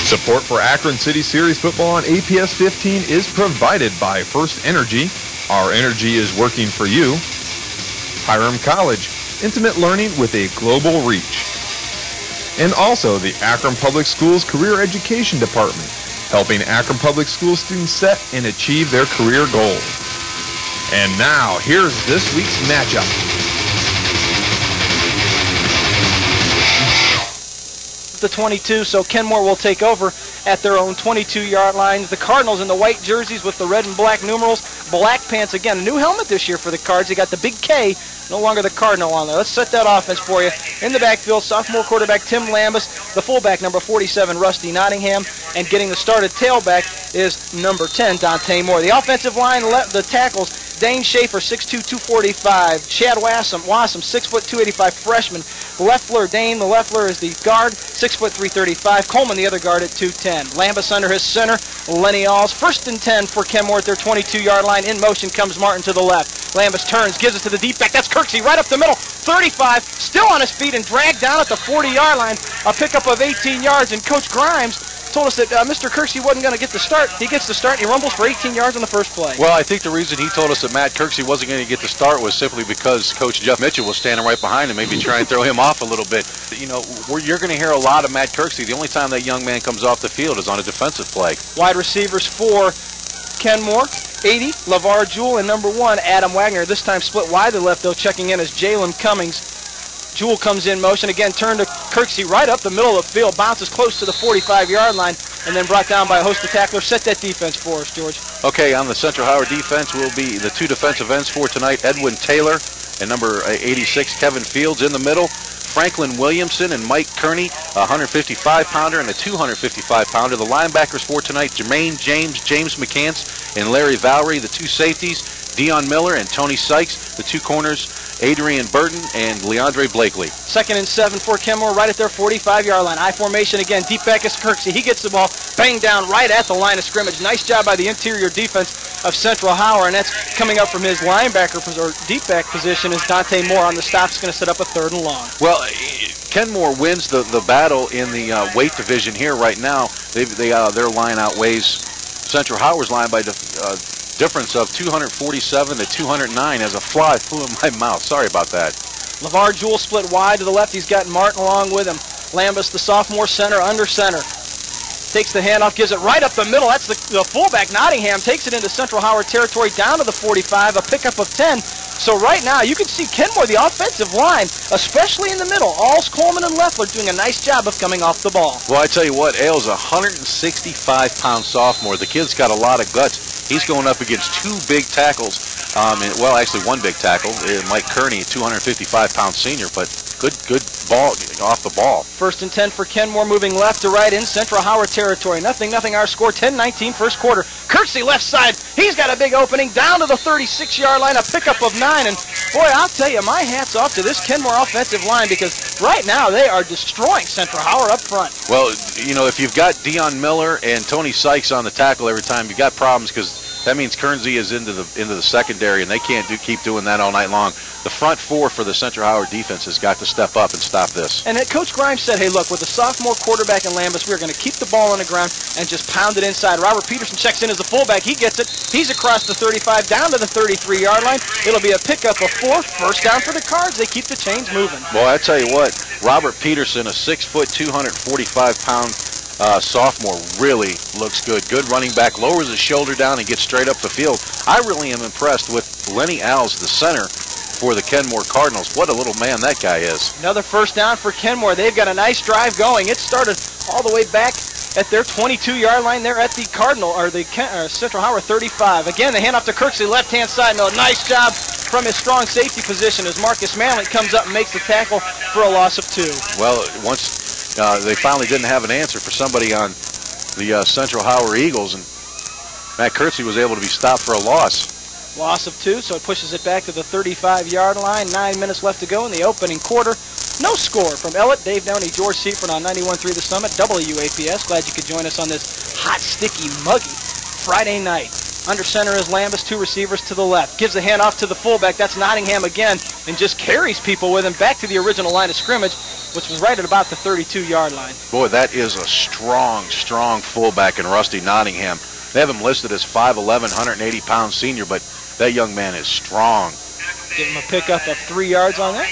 Support for Akron City Series football on APS 15 is provided by First Energy. Our energy is working for you. Hiram College, intimate learning with a global reach. And also the Akron Public Schools Career Education Department, helping Akron Public School students set and achieve their career goals. And now, here's this week's matchup. The 22, so Kenmore will take over at their own 22-yard line. The Cardinals in the white jerseys with the red and black numerals, black pants. Again, a new helmet this year for the Cards. They got the big K, no longer the Cardinal on there. Let's set that offense for you. In the backfield, sophomore quarterback Tim Lambus, the fullback number 47, Rusty Nottingham, and getting the started tailback is number 10, Dante Moore. The offensive line, the tackles, Dane Schaefer, 6'2", 245. Chad Wassam, 6', 285 freshman. Dane Leffler is the guard, 6', 335. Coleman, the other guard, at 210. Lambus under his center. Lenny Alls, 1st and 10 for Kenmore at their 22-yard line. In motion comes Martin to the left. Lambus turns, gives it to the deep back. That's Kirksey right up the middle. 35, still on his feet and dragged down at the 40-yard line. A pickup of 18 yards, and Coach Grimes told us that Mr. Kirksey wasn't going to get the start. He gets the start, and he rumbles for 18 yards on the first play. Well, I think the reason he told us that Matt Kirksey wasn't going to get the start was simply because Coach Jeff Mitchell was standing right behind him, maybe trying to throw him off a little bit. You know, you're going to hear a lot of Matt Kirksey. The only time that young man comes off the field is on a defensive play. Wide receivers for Kenmore, 80, LeVar Jewell, and number 1, Adam Wagner. This time split wide to the left, though, checking in as Jalen Cummings. Jewell comes in motion, again turned to Kirksey right up the middle of the field, bounces close to the 45-yard line, and then brought down by a host of tacklers. Set that defense for us, George. Okay, on the Central Howard defense will be the 2 defensive ends for tonight, Edwin Taylor and number 86, Kevin Fields in the middle. Franklin Williamson and Mike Kearney, a 155-pounder and a 255-pounder. The linebackers for tonight, Jermaine James, James McCants, and Larry Valerie. The 2 safeties, Dion Miller and Tony Sykes. The 2 corners, Adrian Burton and Leandre Blakely. 2nd and 7 for Kenmore, right at their 45-yard line. I formation again, deep back is Kirksey. He gets the ball banged down right at the line of scrimmage. Nice job by the interior defense of Central Howard, and that's coming up from his linebacker or deep back position is Dante Moore on the stop. Is going to set up a 3rd and long. Well, Kenmore wins the battle in the weight division here right now. Their line outweighs Central Howard's line by difference of 247 to 209 as a fly flew in my mouth. Sorry about that. LeVar Jewell split wide to the left. He's got Martin along with him. Lambus, the sophomore, center, under center. Takes the handoff, gives it right up the middle. That's the fullback, Nottingham, takes it into Central Howard territory down to the 45, a pickup of 10. So right now, you can see Kenmore, the offensive line, especially in the middle. Alls, Coleman, and Leffler doing a nice job of coming off the ball. Well, I tell you what, Ailes, a 165-pound sophomore. The kid's got a lot of guts. He's going up against 2 big tackles. Well, actually 1 big tackle, Mike Kearney, 255-pound senior, but good ball off the ball. 1st and 10 for Kenmore, moving left to right in Central Howard territory. Nothing, our score, 10-19 first quarter. Kirksey left side, he's got a big opening down to the 36-yard line, a pickup of 9. And boy, I'll tell you, my hat's off to this Kenmore offensive line, because right now they are destroying Central Howard up front. Well, you know, if you've got Dion Miller and Tony Sykes on the tackle every time, you've got problems, because that means Kearnsey is into the secondary, and they can't keep doing that all night long. The front 4 for the Central Howard defense has got to step up and stop this. And Coach Grimes said, hey, look, with the sophomore quarterback in Lambus, we're going to keep the ball on the ground and just pound it inside. Robert Peterson checks in as the fullback. He gets it. He's across the 35 down to the 33-yard line. It'll be a pickup of 4, first down for the Cards. They keep the chains moving. Well, I tell you what, Robert Peterson, a 6', 245-pound sophomore, really looks good. Good running back, lowers his shoulder down and gets straight up the field. I really am impressed with Lenny Alls, the center for the Kenmore Cardinals. What a little man that guy is. Another first down for Kenmore. They've got a nice drive going. It started all the way back at their 22-yard line. They're at the Cardinal, or the Central Howard 35. Again, the handoff to Kirksey, left-hand side. No, nice job from his strong safety position as Marcus Manley comes up and makes the tackle for a loss of 2. Well, once they finally didn't have an answer for somebody on the Central Howard Eagles, and Matt Kirksey was able to be stopped for a loss. Loss of 2, so it pushes it back to the 35-yard line. 9 minutes left to go in the opening quarter. No score from Ellett, Dave Downey, George Seifert on 91.3 The Summit, WAPS. Glad you could join us on this hot, sticky, muggy Friday night Under center is Lambus, 2 receivers to the left. Gives the hand off to the fullback. That's Nottingham again, and just carries people with him back to the original line of scrimmage, which was right at about the 32-yard line. Boy, that is a strong fullback in Rusty Nottingham. They have him listed as 5'11", 180-pound senior, but that young man is strong. Give him a pickup of 3 yards on that.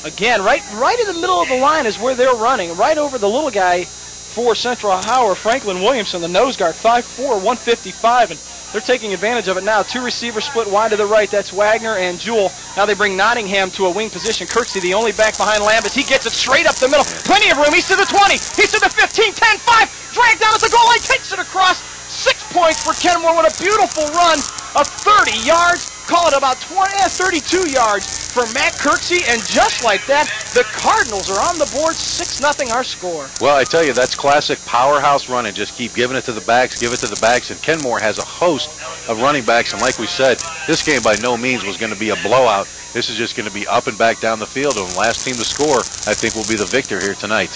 Again, right in the middle of the line is where they're running, right over the little guy for Central Howard, Franklin Williamson, the nose guard, 5'4", 155, and they're taking advantage of it now. 2 receivers split wide to the right. That's Wagner and Jewell. Now they bring Nottingham to a wing position. Kirksey, the only back behind Lambus. He gets it straight up the middle. Plenty of room. He's to the 20. He's to the 15, 10, 5. Dragged down at the goal line. Takes it across. 6 points for Kenmore with a beautiful run of 30 yards. Call it about 32 yards for Matt Kirksey. And just like that, the Cardinals are on the board. 6-0 our score. Well, I tell you, that's classic powerhouse running. Just keep giving it to the backs, give it to the backs. And Kenmore has a host of running backs. And like we said, this game by no means was going to be a blowout. This is just going to be up and back down the field. And the last team to score, I think, will be the victor here tonight.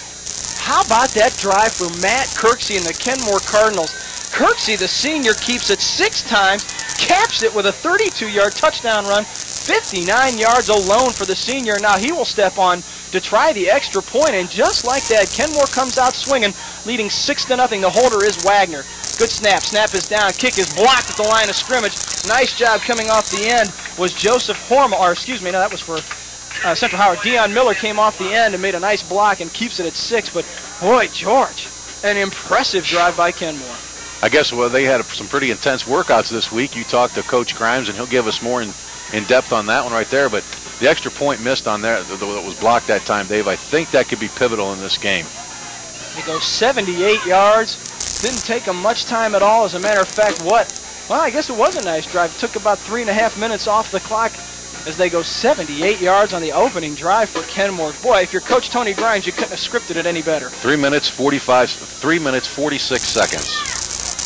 How about that drive for Matt Kirksey and the Kenmore Cardinals? Kirksey, the senior, keeps it 6 times, caps it with a 32-yard touchdown run, 59 yards alone for the senior. Now he will step on to try the extra point, and just like that, Kenmore comes out swinging, leading 6-0. The holder is Wagner. Good snap. Snap is down. Kick is blocked at the line of scrimmage. Nice job coming off the end was Joseph Hormel, or excuse me, no, that was for Central Howard. Deion Miller came off the end and made a nice block and keeps it at 6. But boy, George, an impressive drive by Kenmore. I guess they had some pretty intense workouts this week. You talked to Coach Grimes, and he'll give us more in depth on that one right there. But the extra point missed on there that was blocked that time, Dave, I think that could be pivotal in this game. They go 78 yards. Didn't take them much time at all. As a matter of fact, well, I guess it was a nice drive. It took about 3.5 minutes off the clock as they go 78 yards on the opening drive for Kenmore. Boy, if you're Coach Tony Grimes, you couldn't have scripted it any better. 3 minutes 46 seconds.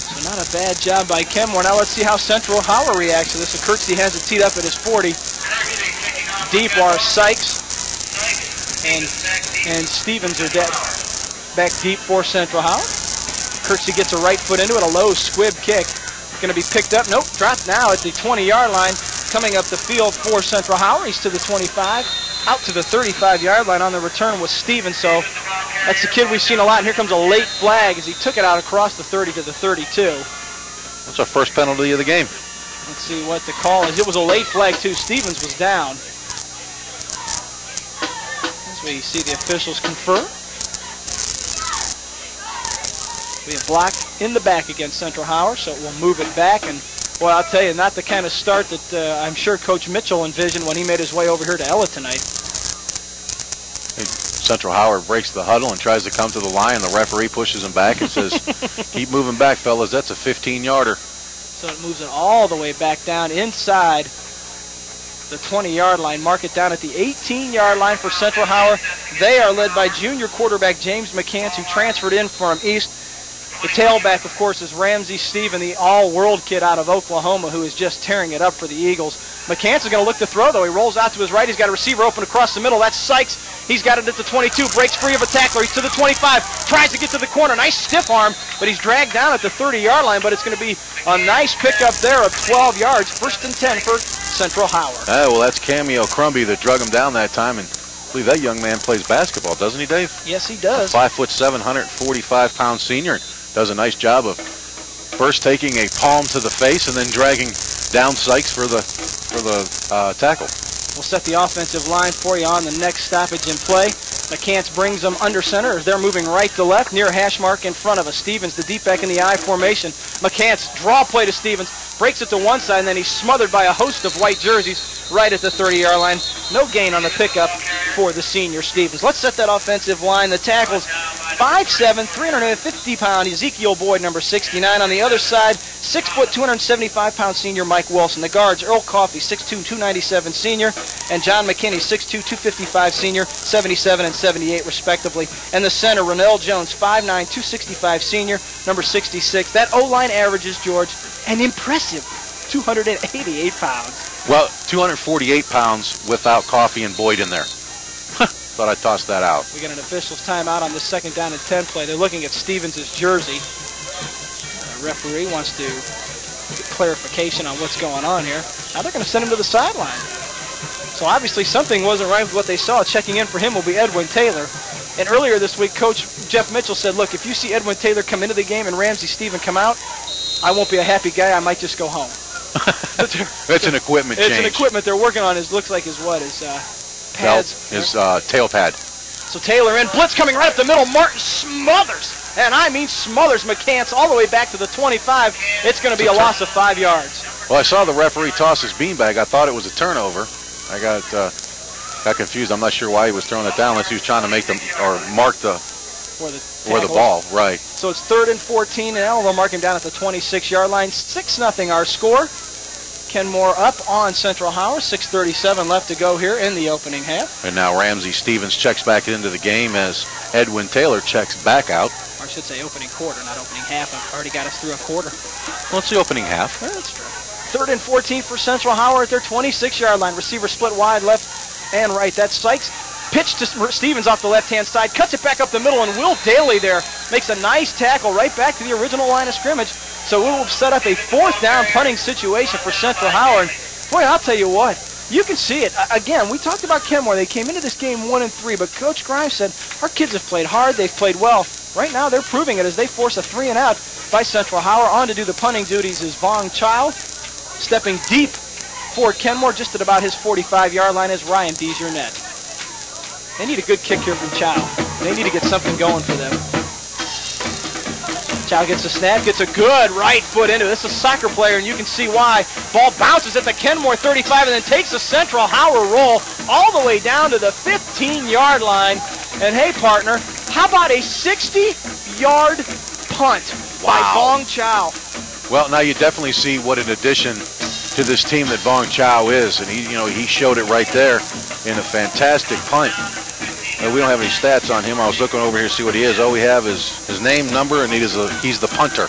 So not a bad job by Kenmore. Now let's see how Central Howard reacts to this. So Kirksey has it teed up at his 40. Deep are Sykes and Stevens are dead. Back deep for Central Howard. Kirksey gets a right foot into it, a low squib kick. Going to be picked up. Nope, dropped now at the 20-yard line. Coming up the field for Central Howard. He's to the 25. Out to the 35-yard line on the return was Stevens. So that's the kid we've seen a lot. And here comes a late flag as he took it out across the 30 to the 32. What's our first penalty of the game? Let's see what the call is. It was a late flag, too. Stevens was down. That's where you see the officials confer. We have blocked in the back against Central Howard, so we'll move it back. And, well, I'll tell you, not the kind of start that I'm sure Coach Mitchell envisioned when he made his way over here to Ella tonight. Central Howard breaks the huddle and tries to come to the line. The referee pushes him back and says, keep moving back, fellas. That's a 15-yarder. So it moves it all the way back down inside the 20-yard line. Mark it down at the 18-yard line for Central Howard. They are led by junior quarterback James McCants, who transferred in from East. The tailback, of course, is Ramsey Stephen, the all-world kid out of Oklahoma, who is just tearing it up for the Eagles. McCants is going to look to throw, though. He rolls out to his right. He's got a receiver open across the middle. That's Sykes. He's got it at the 22. Breaks free of a tackler. He's to the 25. Tries to get to the corner. Nice stiff arm, but he's dragged down at the 30-yard line. But it's going to be a nice pickup there of 12 yards. 1st and 10 for Central Howard. Well, that's Cameo Crumby that drug him down that time. And I believe that young man plays basketball, doesn't he, Dave? Yes, he does. 5'7", 145-pound senior. Does a nice job of first taking a palm to the face and then dragging down Sykes for the tackle. We'll set the offensive line for you on the next stoppage in play. McCants brings them under center as they're moving right to left near hash mark in front of us. Stevens, the deep back in the I formation. McCants, draw play to Stevens, breaks it to one side, and then he's smothered by a host of white jerseys right at the 30-yard line. No gain on the pickup for the senior Stevens. Let's set that offensive line. The tackles, 5'7", 350-pound Ezekiel Boyd, number 69. On the other side, 6 foot, 275-pound senior Mike Wilson. The guards, Earl Coffey, 6'2", 297 senior, and John McKinney, 6'2", 255 senior, 77 and 78 respectively. And the center, Ronell Jones, 5'9", 265 senior, number 66. That O-line averages, George, an impressive 288 pounds. Well, 248 pounds without Coffey and Boyd in there. Thought I'd toss that out. We got an official's timeout on the 2nd down and 10 play. They're looking at Stevens' jersey. The referee wants to get clarification on what's going on here. Now they're going to send him to the sideline. So obviously something wasn't right with what they saw. Checking in for him will be Edwin Taylor. And earlier this week, Coach Jeff Mitchell said, look, if you see Edwin Taylor come into the game and Ramsey Stephen come out, I won't be a happy guy. I might just go home. That's an equipment change. It's an equipment they're working on. Looks like his pads. His tail pad. So Taylor in. Blitz coming right up the middle. Martin smothers. And I mean smothers McCants all the way back to the 25. It's going to be a loss of 5 yards. Well, I saw the referee toss his beanbag. I thought it was a turnover. I got confused. I'm not sure why he was throwing it down unless he was trying to make them or mark where the ball. Right. So it's 3rd and 14, and now they'll mark him down at the 26-yard line. 6-0 our score. Kenmore up on Central Howard. 6:37 left to go here in the opening half. And now Ramsey Stevens checks back into the game as Edwin Taylor checks back out. Or I should say opening quarter, not opening half. I've already got us through a quarter. Well, it's the opening half. Yeah, that's true. 3rd and 14 for Central Howard at their 26-yard line. Receiver split wide left and right. That's Sykes. Pitch to Stevens off the left-hand side. Cuts it back up the middle, and Will Daly there makes a nice tackle right back to the original line of scrimmage. So it will set up a 4th down punting situation for Central Howard. Boy, I'll tell you what. You can see it. Again, we talked about Kenmore. They came into this game 1-3, but Coach Grimes said, our kids have played hard. They've played well. Right now, they're proving it as they force a 3-and-out by Central Howard. On to do the punting duties is Vong Chow. Stepping deep for Kenmore, just at about his 45-yard line, is Ryan Desjardins. They need a good kick here from Chow. They need to get something going for them. Chow gets a snap, gets a good right foot into it. This is a soccer player, and you can see why. Ball bounces at the Kenmore 35 and then takes a Central Howard roll all the way down to the 15-yard line. And hey, partner, how about a 60-yard punt by Vong Chow? Well, now you definitely see what an addition to this team that Vong Chow is, and he showed it right there in a fantastic punt. We don't have any stats on him. I was looking over here to see what he is. All we have is his name, number, and he's the punter.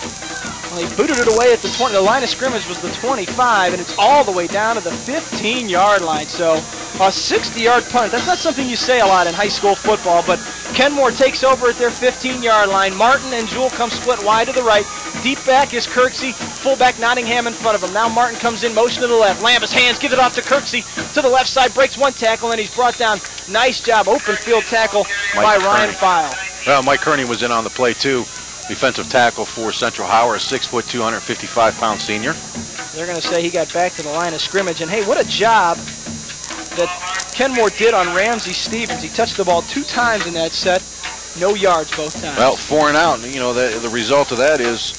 Well, he booted it away at the 20. The line of scrimmage was the 25, and it's all the way down to the 15-yard line. So a 60-yard punt, that's not something you say a lot in high school football, but Kenmore takes over at their 15-yard line. Martin and Jewell come split wide to the right. Deep back is Kirksey. Fullback Nottingham in front of him. Now Martin comes in, motion to the left. Lambus hands, gives it off to Kirksey. To the left side, breaks one tackle, and he's brought down. Nice job, open field tackle by Ryan File. Well, Mike Kearney was in on the play, too. Defensive tackle for Central Howard, 6', 255-pound senior. They're going to say he got back to the line of scrimmage. And, hey, what a job that Kenmore did on Ramsey Stevens. He touched the ball 2 times in that set. No yards both times. Well, 4 and out. The result of that is...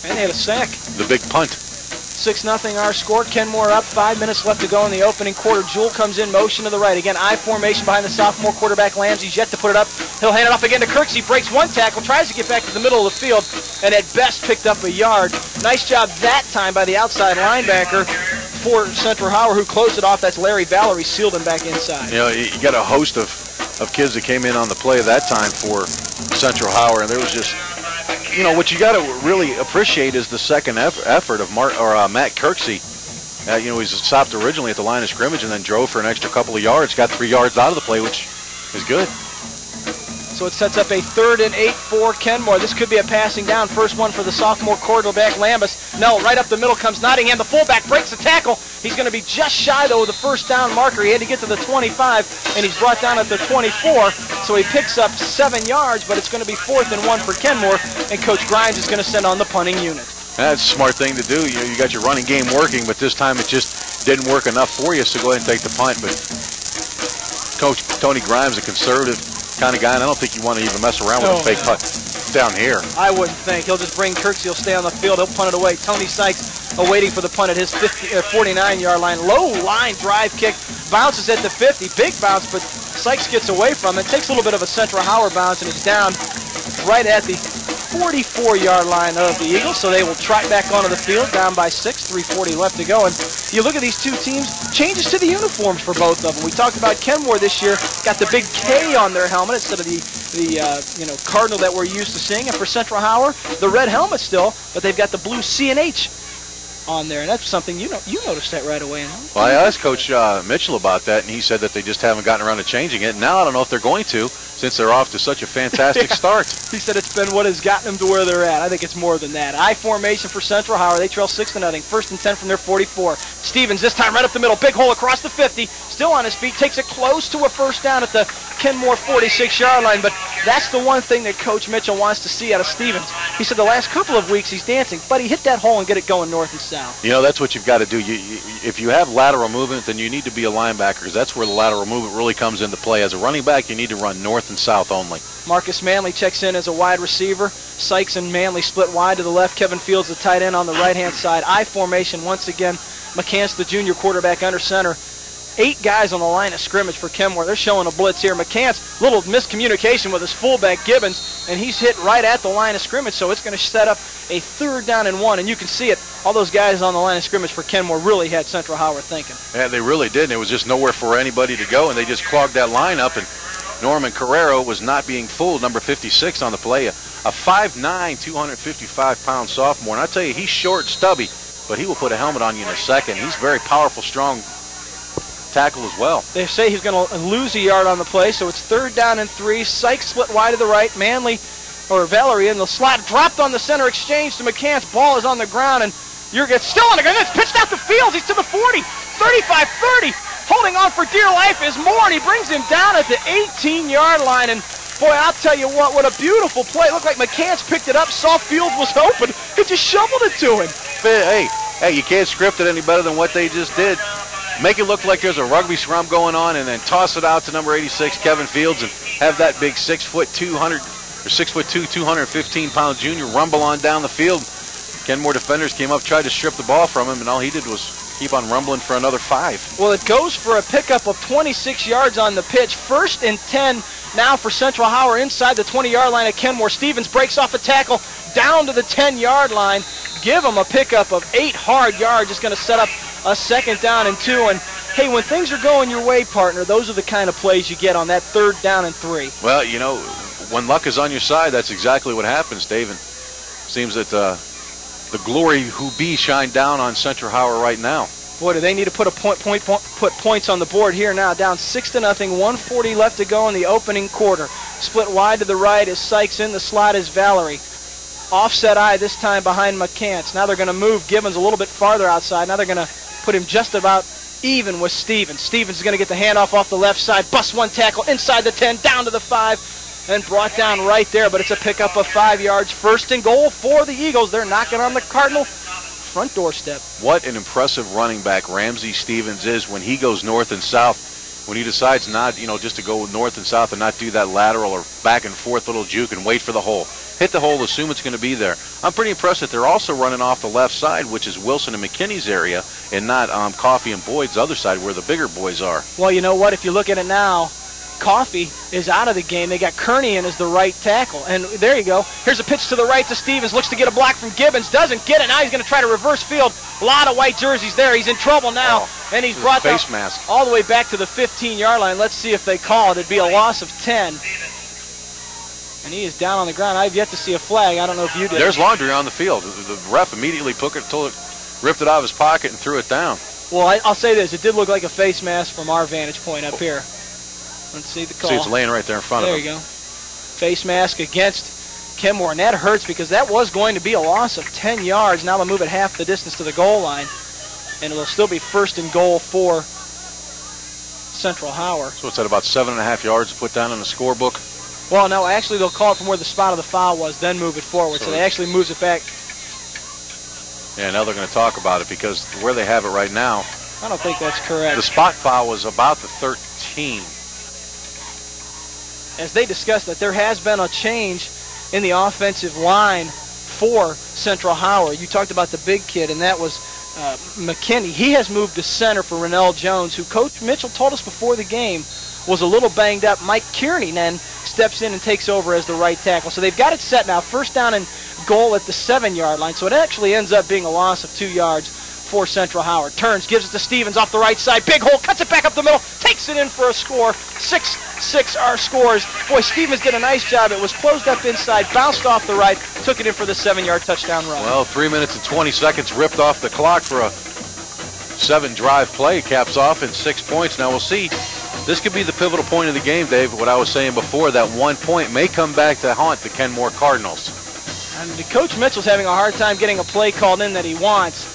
And they had a sack. The big punt. 6-0 our score. Kenmore up. 5 minutes left to go in the opening quarter. Jewell comes in, motion to the right. Again, I formation behind the sophomore quarterback Lambs. He's yet to put it up. He'll hand it off again to Kirksey. Breaks one tackle, tries to get back to the middle of the field, and at best picked up a yard. Nice job that time by the outside linebacker for Central Howard, who closed it off. That's Larry Valerie, sealed him back inside. You got a host of kids that came in on the play that time for Central Howard, and there was just... what you got to really appreciate is the second effort of Matt Kirksey. He was stopped originally at the line of scrimmage and then drove for an extra couple of yards, got 3 yards out of the play, which is good. So it sets up a 3rd and 8 for Kenmore. This could be a passing down. First one for the sophomore quarterback, Lambus. No, right up the middle comes Nottingham. The fullback breaks the tackle. He's going to be just shy, though, of the first down marker. He had to get to the 25, and he's brought down at the 24. So he picks up 7 yards, but it's going to be 4th and 1 for Kenmore, and Coach Grimes is going to send on the punting unit. That's a smart thing to do. You got your running game working, but this time it just didn't work enough for you, so go ahead and take the punt. But Coach Tony Grimes, a conservative kind of guy, and I don't think you want to even mess around with a fake punt down here. I wouldn't think. He'll just bring Kirksey. He'll stay on the field. He'll punt it away. Tony Sykes awaiting for the punt at his 49-yard line. Low line drive kick. Bounces at the 50. Big bounce, but Sykes gets away from it. Takes a little bit of a Central Howard bounce, and he's down right at the 44-yard line of the Eagles, so they will trot back onto the field, down by 6, 3:40 left to go. And you look at these two teams, changes to the uniforms for both of them. We talked about Kenmore this year, got the big K on their helmet instead of the cardinal that we're used to seeing. And for Central Howard, the red helmet still, but they've got the blue C and H on there, and that's something you noticed that right away. Well, I asked Coach Mitchell about that, and he said that they just haven't gotten around to changing it. Now I don't know if they're going to, since they're off to such a fantastic start. He said it's been what has gotten them to where they're at. I think it's more than that. I formation for Central Howard. They trail 6-0. 1st and 10 from their 44. Stevens this time right up the middle. Big hole across the 50. Still on his feet. Takes it close to a first down at the Kenmore 46-yard line. But that's the one thing that Coach Mitchell wants to see out of Stevens. He said the last couple of weeks he's dancing, but he hit that hole and get it going north and south. You know, that's what you've got to do. If you have lateral movement, then you need to be a linebacker, because that's where the lateral movement really comes into play. As a running back, you need to run north and south only. Marcus Manley checks in as a wide receiver. Sykes and Manley split wide to the left. Kevin Fields, the tight end, on the right-hand side. I formation once again. McCants, the junior quarterback, under center. 8 guys on the line of scrimmage for Kenmore. They're showing a blitz here. McCants, little miscommunication with his fullback, Gibbons, and he's hit right at the line of scrimmage, so it's going to set up a 3rd down and 1, and you can see it. All those guys on the line of scrimmage for Kenmore really had Central Howard thinking. Yeah, they really did, and it was just nowhere for anybody to go, and they just clogged that line up, and Norman Carrero was not being fooled, number 56 on the play, a 5'9", 255-pound sophomore. And I tell you, he's short, stubby, but he will put a helmet on you in a second. He's very powerful, strong tackle as well. They say he's going to lose a yard on the play, so it's 3rd down and 3. Sykes split wide to the right. Valerie in the slot, dropped on the center, exchange to McCants. Ball is on the ground, and it's still on the ground. It's pitched out to Fields. He's to the 40, 35, 30. Holding on for dear life is Moore, and he brings him down at the 18-yard line. And boy, I'll tell you what a beautiful play. It looked like McCants picked it up, saw Fields was open, and just shoveled it to him. Hey, you can't script it any better than what they just did. Make it look like there's a rugby scrum going on, and then toss it out to number 86, Kevin Fields, and have that big 6'2", 215-pound junior rumble on down the field. Kenmore defenders came up, tried to strip the ball from him, and all he did was keep on rumbling for another 5. Well, it goes for a pickup of 26 yards on the pitch. 1st and 10 now for Central Howard inside the 20-yard line of Kenmore. Stevens breaks off a tackle down to the 10-yard line. Give him a pickup of 8 hard yards. It's going to set up a 2nd down and 2. And, hey, when things are going your way, partner, those are the kind of plays you get on that 3rd down and 3. Well, you know, when luck is on your side, that's exactly what happens, Dave. And seems that the glory who be shine down on Central Howard right now. Boy, do they need to put put points on the board here now. Down 6-0, 1:40 left to go in the opening quarter. Split wide to the right is Sykes. In the slot is Valerie. Offset eye this time behind McCants. Now they're going to move Gibbons a little bit farther outside. Now they're going to put him just about even with Stevens. Stevens is going to get the handoff off the left side. Bust one tackle inside the 10, down to the 5, and brought down right there. But it's a pickup of 5 yards. 1st and goal for the Eagles. They're knocking on the Cardinal front doorstep. What an impressive running back Ramsey Stevens is when he goes north and south. When he decides not, just to go north and south and not do that lateral or back and forth little juke and wait for the hole. Hit the hole, assume it's going to be there. I'm pretty impressed that they're also running off the left side, which is Wilson and McKinney's area, and not Coffee and Boyd's other side where the bigger boys are. Well, you know what? If you look at it now, Coffee is out of the game. They got Kearney in as the right tackle. And there you go. Here's a pitch to the right to Stevens. Looks to get a block from Gibbons. Doesn't get it. Now he's going to try to reverse field. A lot of white jerseys there. He's in trouble now. And he's brought face mask all the way back to the 15-yard line. Let's see if they call it. It'd be a loss of 10. And he is down on the ground. I've yet to see a flag. I don't know if you did. There's laundry on the field. The ref immediately ripped it out of his pocket and threw it down. Well, I'll say this. It did look like a face mask from our vantage point up here. Let's see the call. See, it's laying right there in front of him. There you go. Face mask against Kenmore. And that hurts because that was going to be a loss of 10 yards. Now they'll move it half the distance to the goal line. And it'll still be 1st and goal for Central Howard. So it's at about 7.5 yards to put down in the scorebook. Well, no, actually they'll call it from where the spot of the foul was, then move it forward. So they actually moves it back. Yeah, now they're going to talk about it because where they have it right now. I don't think that's correct. The spot foul was about the 13. As they discussed that there has been a change in the offensive line for Central Howard. You talked about the big kid, and that was McKinney. He has moved to center for Rennell Jones, who Coach Mitchell told us before the game was a little banged up. Mike Kearney then steps in and takes over as the right tackle. So they've got it set now. 1st down and goal at the 7-yard line. So it actually ends up being a loss of 2 yards for Central Howard. Turns, gives it to Stevens off the right side. Big hole, cuts it back up the middle, takes it in for a score. 6-6 our scores. Boy, Stevens did a nice job. It was closed up inside, bounced off the right, took it in for the 7-yard touchdown run. Well, 3 minutes and 20 seconds ripped off the clock for a 7-drive play. Caps off in 6 points. Now we'll see. This could be the pivotal point of the game, Dave. What I was saying before, that 1 point may come back to haunt the Kenmore Cardinals. And Coach Mitchell's having a hard time getting a play called in that he wants.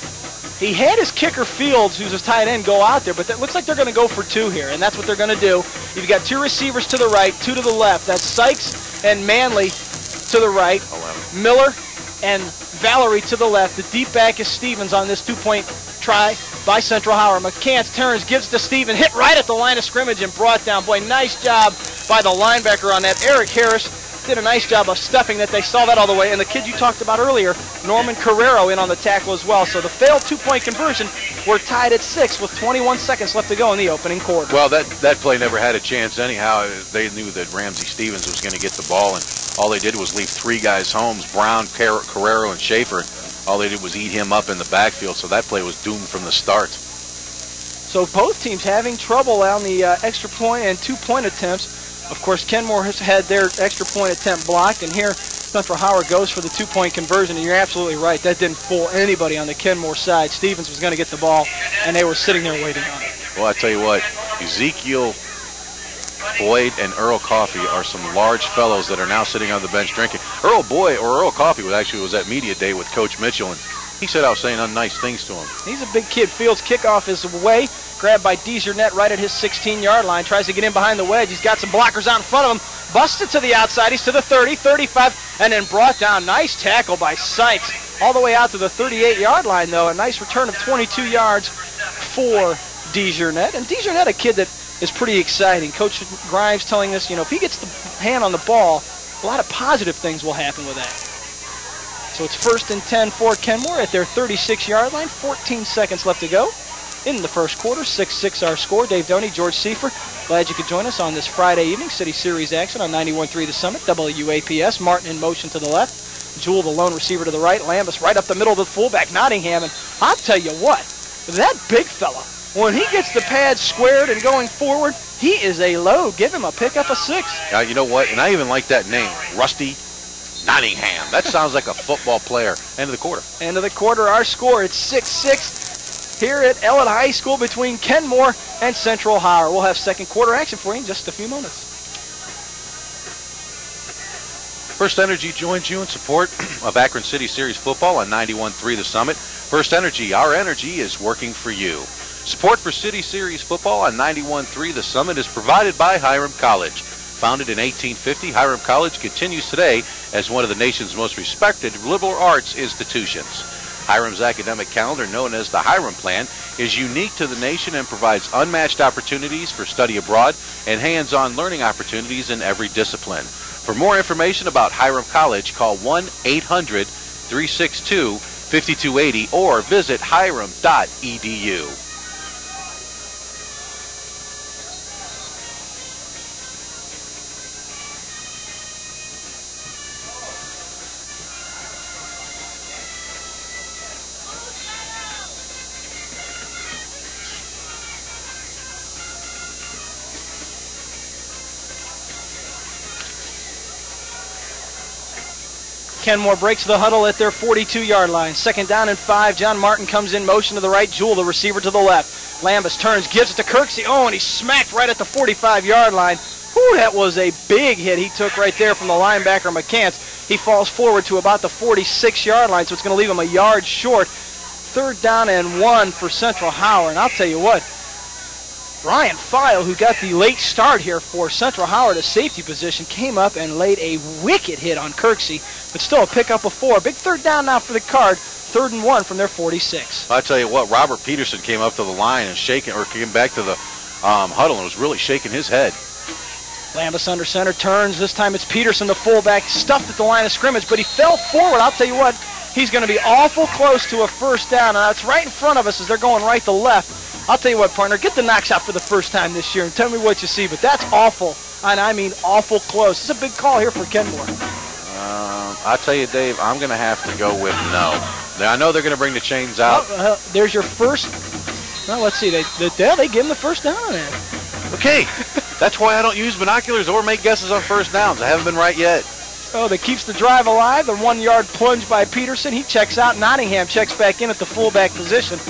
He had his kicker Fields, who's his tight end, go out there, but it looks like they're going to go for 2 here, and that's what they're going to do. You've got 2 receivers to the right, 2 to the left. That's Sykes and Manley to the right, 11. Miller and Valerie to the left. The deep back is Stevens on this 2-point try by Central Howard. McCants turns, gives to Steven, hit right at the line of scrimmage and brought down. Boy, nice job by the linebacker on that. Eric Harris did a nice job of stuffing that. They saw that all the way. And the kid you talked about earlier, Norman Carrero, in on the tackle as well. So the failed 2-point conversion, we're tied at 6 with 21 seconds left to go in the opening quarter. Well, that play never had a chance anyhow. They knew that Ramsey Stevens was going to get the ball, and all they did was leave 3 guys home, Brown, Carrero, and Schaefer. All they did was eat him up in the backfield, so that play was doomed from the start. So both teams having trouble on the extra point and 2-point attempts. Of course, Kenmore has had their extra point attempt blocked, and here Central Howard goes for the 2-point conversion, and you're absolutely right. That didn't fool anybody on the Kenmore side. Stevens was going to get the ball, and they were sitting there waiting on it. Well, I tell you what, Ezekiel Boyd and Earl Coffey are some large fellows that are now sitting on the bench drinking. Earl Coffey was at media day with Coach Mitchell, and he said I was saying unnice things to him. He's a big kid. Fields kickoff is away. Grabbed by Desernet right at his 16-yard line. Tries to get in behind the wedge. He's got some blockers out in front of him. Busted to the outside. He's to the 30, 35, and then brought down. Nice tackle by Sykes. All the way out to the 38-yard line, though. A nice return of 22 yards for Desernet. And Desernet, a kid that is pretty exciting. Coach Grimes telling us, if he gets the hand on the ball, a lot of positive things will happen with that. So it's 1st and 10 for Kenmore at their 36-yard line. 14 seconds left to go in the first quarter. 6-6 our score. Dave Doney, George Seifer, glad you could join us on this Friday evening. City Series action on 91.3 The Summit, WAPS. Martin in motion to the left. Jewell, the lone receiver, to the right. Lambus right up the middle of the fullback, Nottingham. And I'll tell you what, that big fella, when he gets the pads squared and going forward, he is a load. Give him a pickup of 6. You know what? And I even like that name, Rusty Nottingham. That sounds like a football player. End of the quarter. End of the quarter, our score. It's 6-6 here at Ellett High School between Kenmore and Central Howard. We'll have second quarter action for you in just a few moments. First Energy joins you in support of Akron City Series football on 91.3 The Summit. First Energy, our energy is working for you. Support for City Series football on 91.3 The Summit is provided by Hiram College. Founded in 1850, Hiram College continues today as one of the nation's most respected liberal arts institutions. Hiram's academic calendar, known as the Hiram Plan, is unique to the nation and provides unmatched opportunities for study abroad and hands-on learning opportunities in every discipline. For more information about Hiram College, call 1-800-362-5280 or visit hiram.edu. Kenmore breaks the huddle at their 42-yard line. 2nd down and 5. John Martin comes in motion to the right. Jewell, the receiver, to the left. Lambus turns, gives it to Kirksey. Oh, and he's smacked right at the 45-yard line. Whew, that was a big hit he took right there from the linebacker, McCants. He falls forward to about the 46-yard line, so it's going to leave him a yard short. 3rd down and 1 for Central Howard. And I'll tell you what, Ryan File, who got the late start here for Central Howard, a safety position, came up and laid a wicked hit on Kirksey, but still a pickup of 4. Big 3rd down now for the Card. 3rd and 1 from their 46. I tell you what, Robert Peterson came up to the line and came back to the huddle and was really shaking his head. Lambus under center, turns. This time it's Peterson, the fullback, stuffed at the line of scrimmage, but he fell forward. I'll tell you what, he's going to be awful close to a 1st down. Now, it's right in front of us as they're going right to left. I'll tell you what, partner, get the knocks out for the first time this year and tell me what you see, but that's awful, and I mean awful close. It's a big call here for Kenmore. I'll tell you, Dave, I'm going to have to go with no. I know they're going to bring the chains out. There's your first. Well, let's see. They give him the first down on that. Okay, that's why I don't use binoculars or make guesses on first downs. I haven't been right yet. Oh, that keeps the drive alive. The 1-yard plunge by Peterson. He checks out. Nottingham checks back in at the fullback position.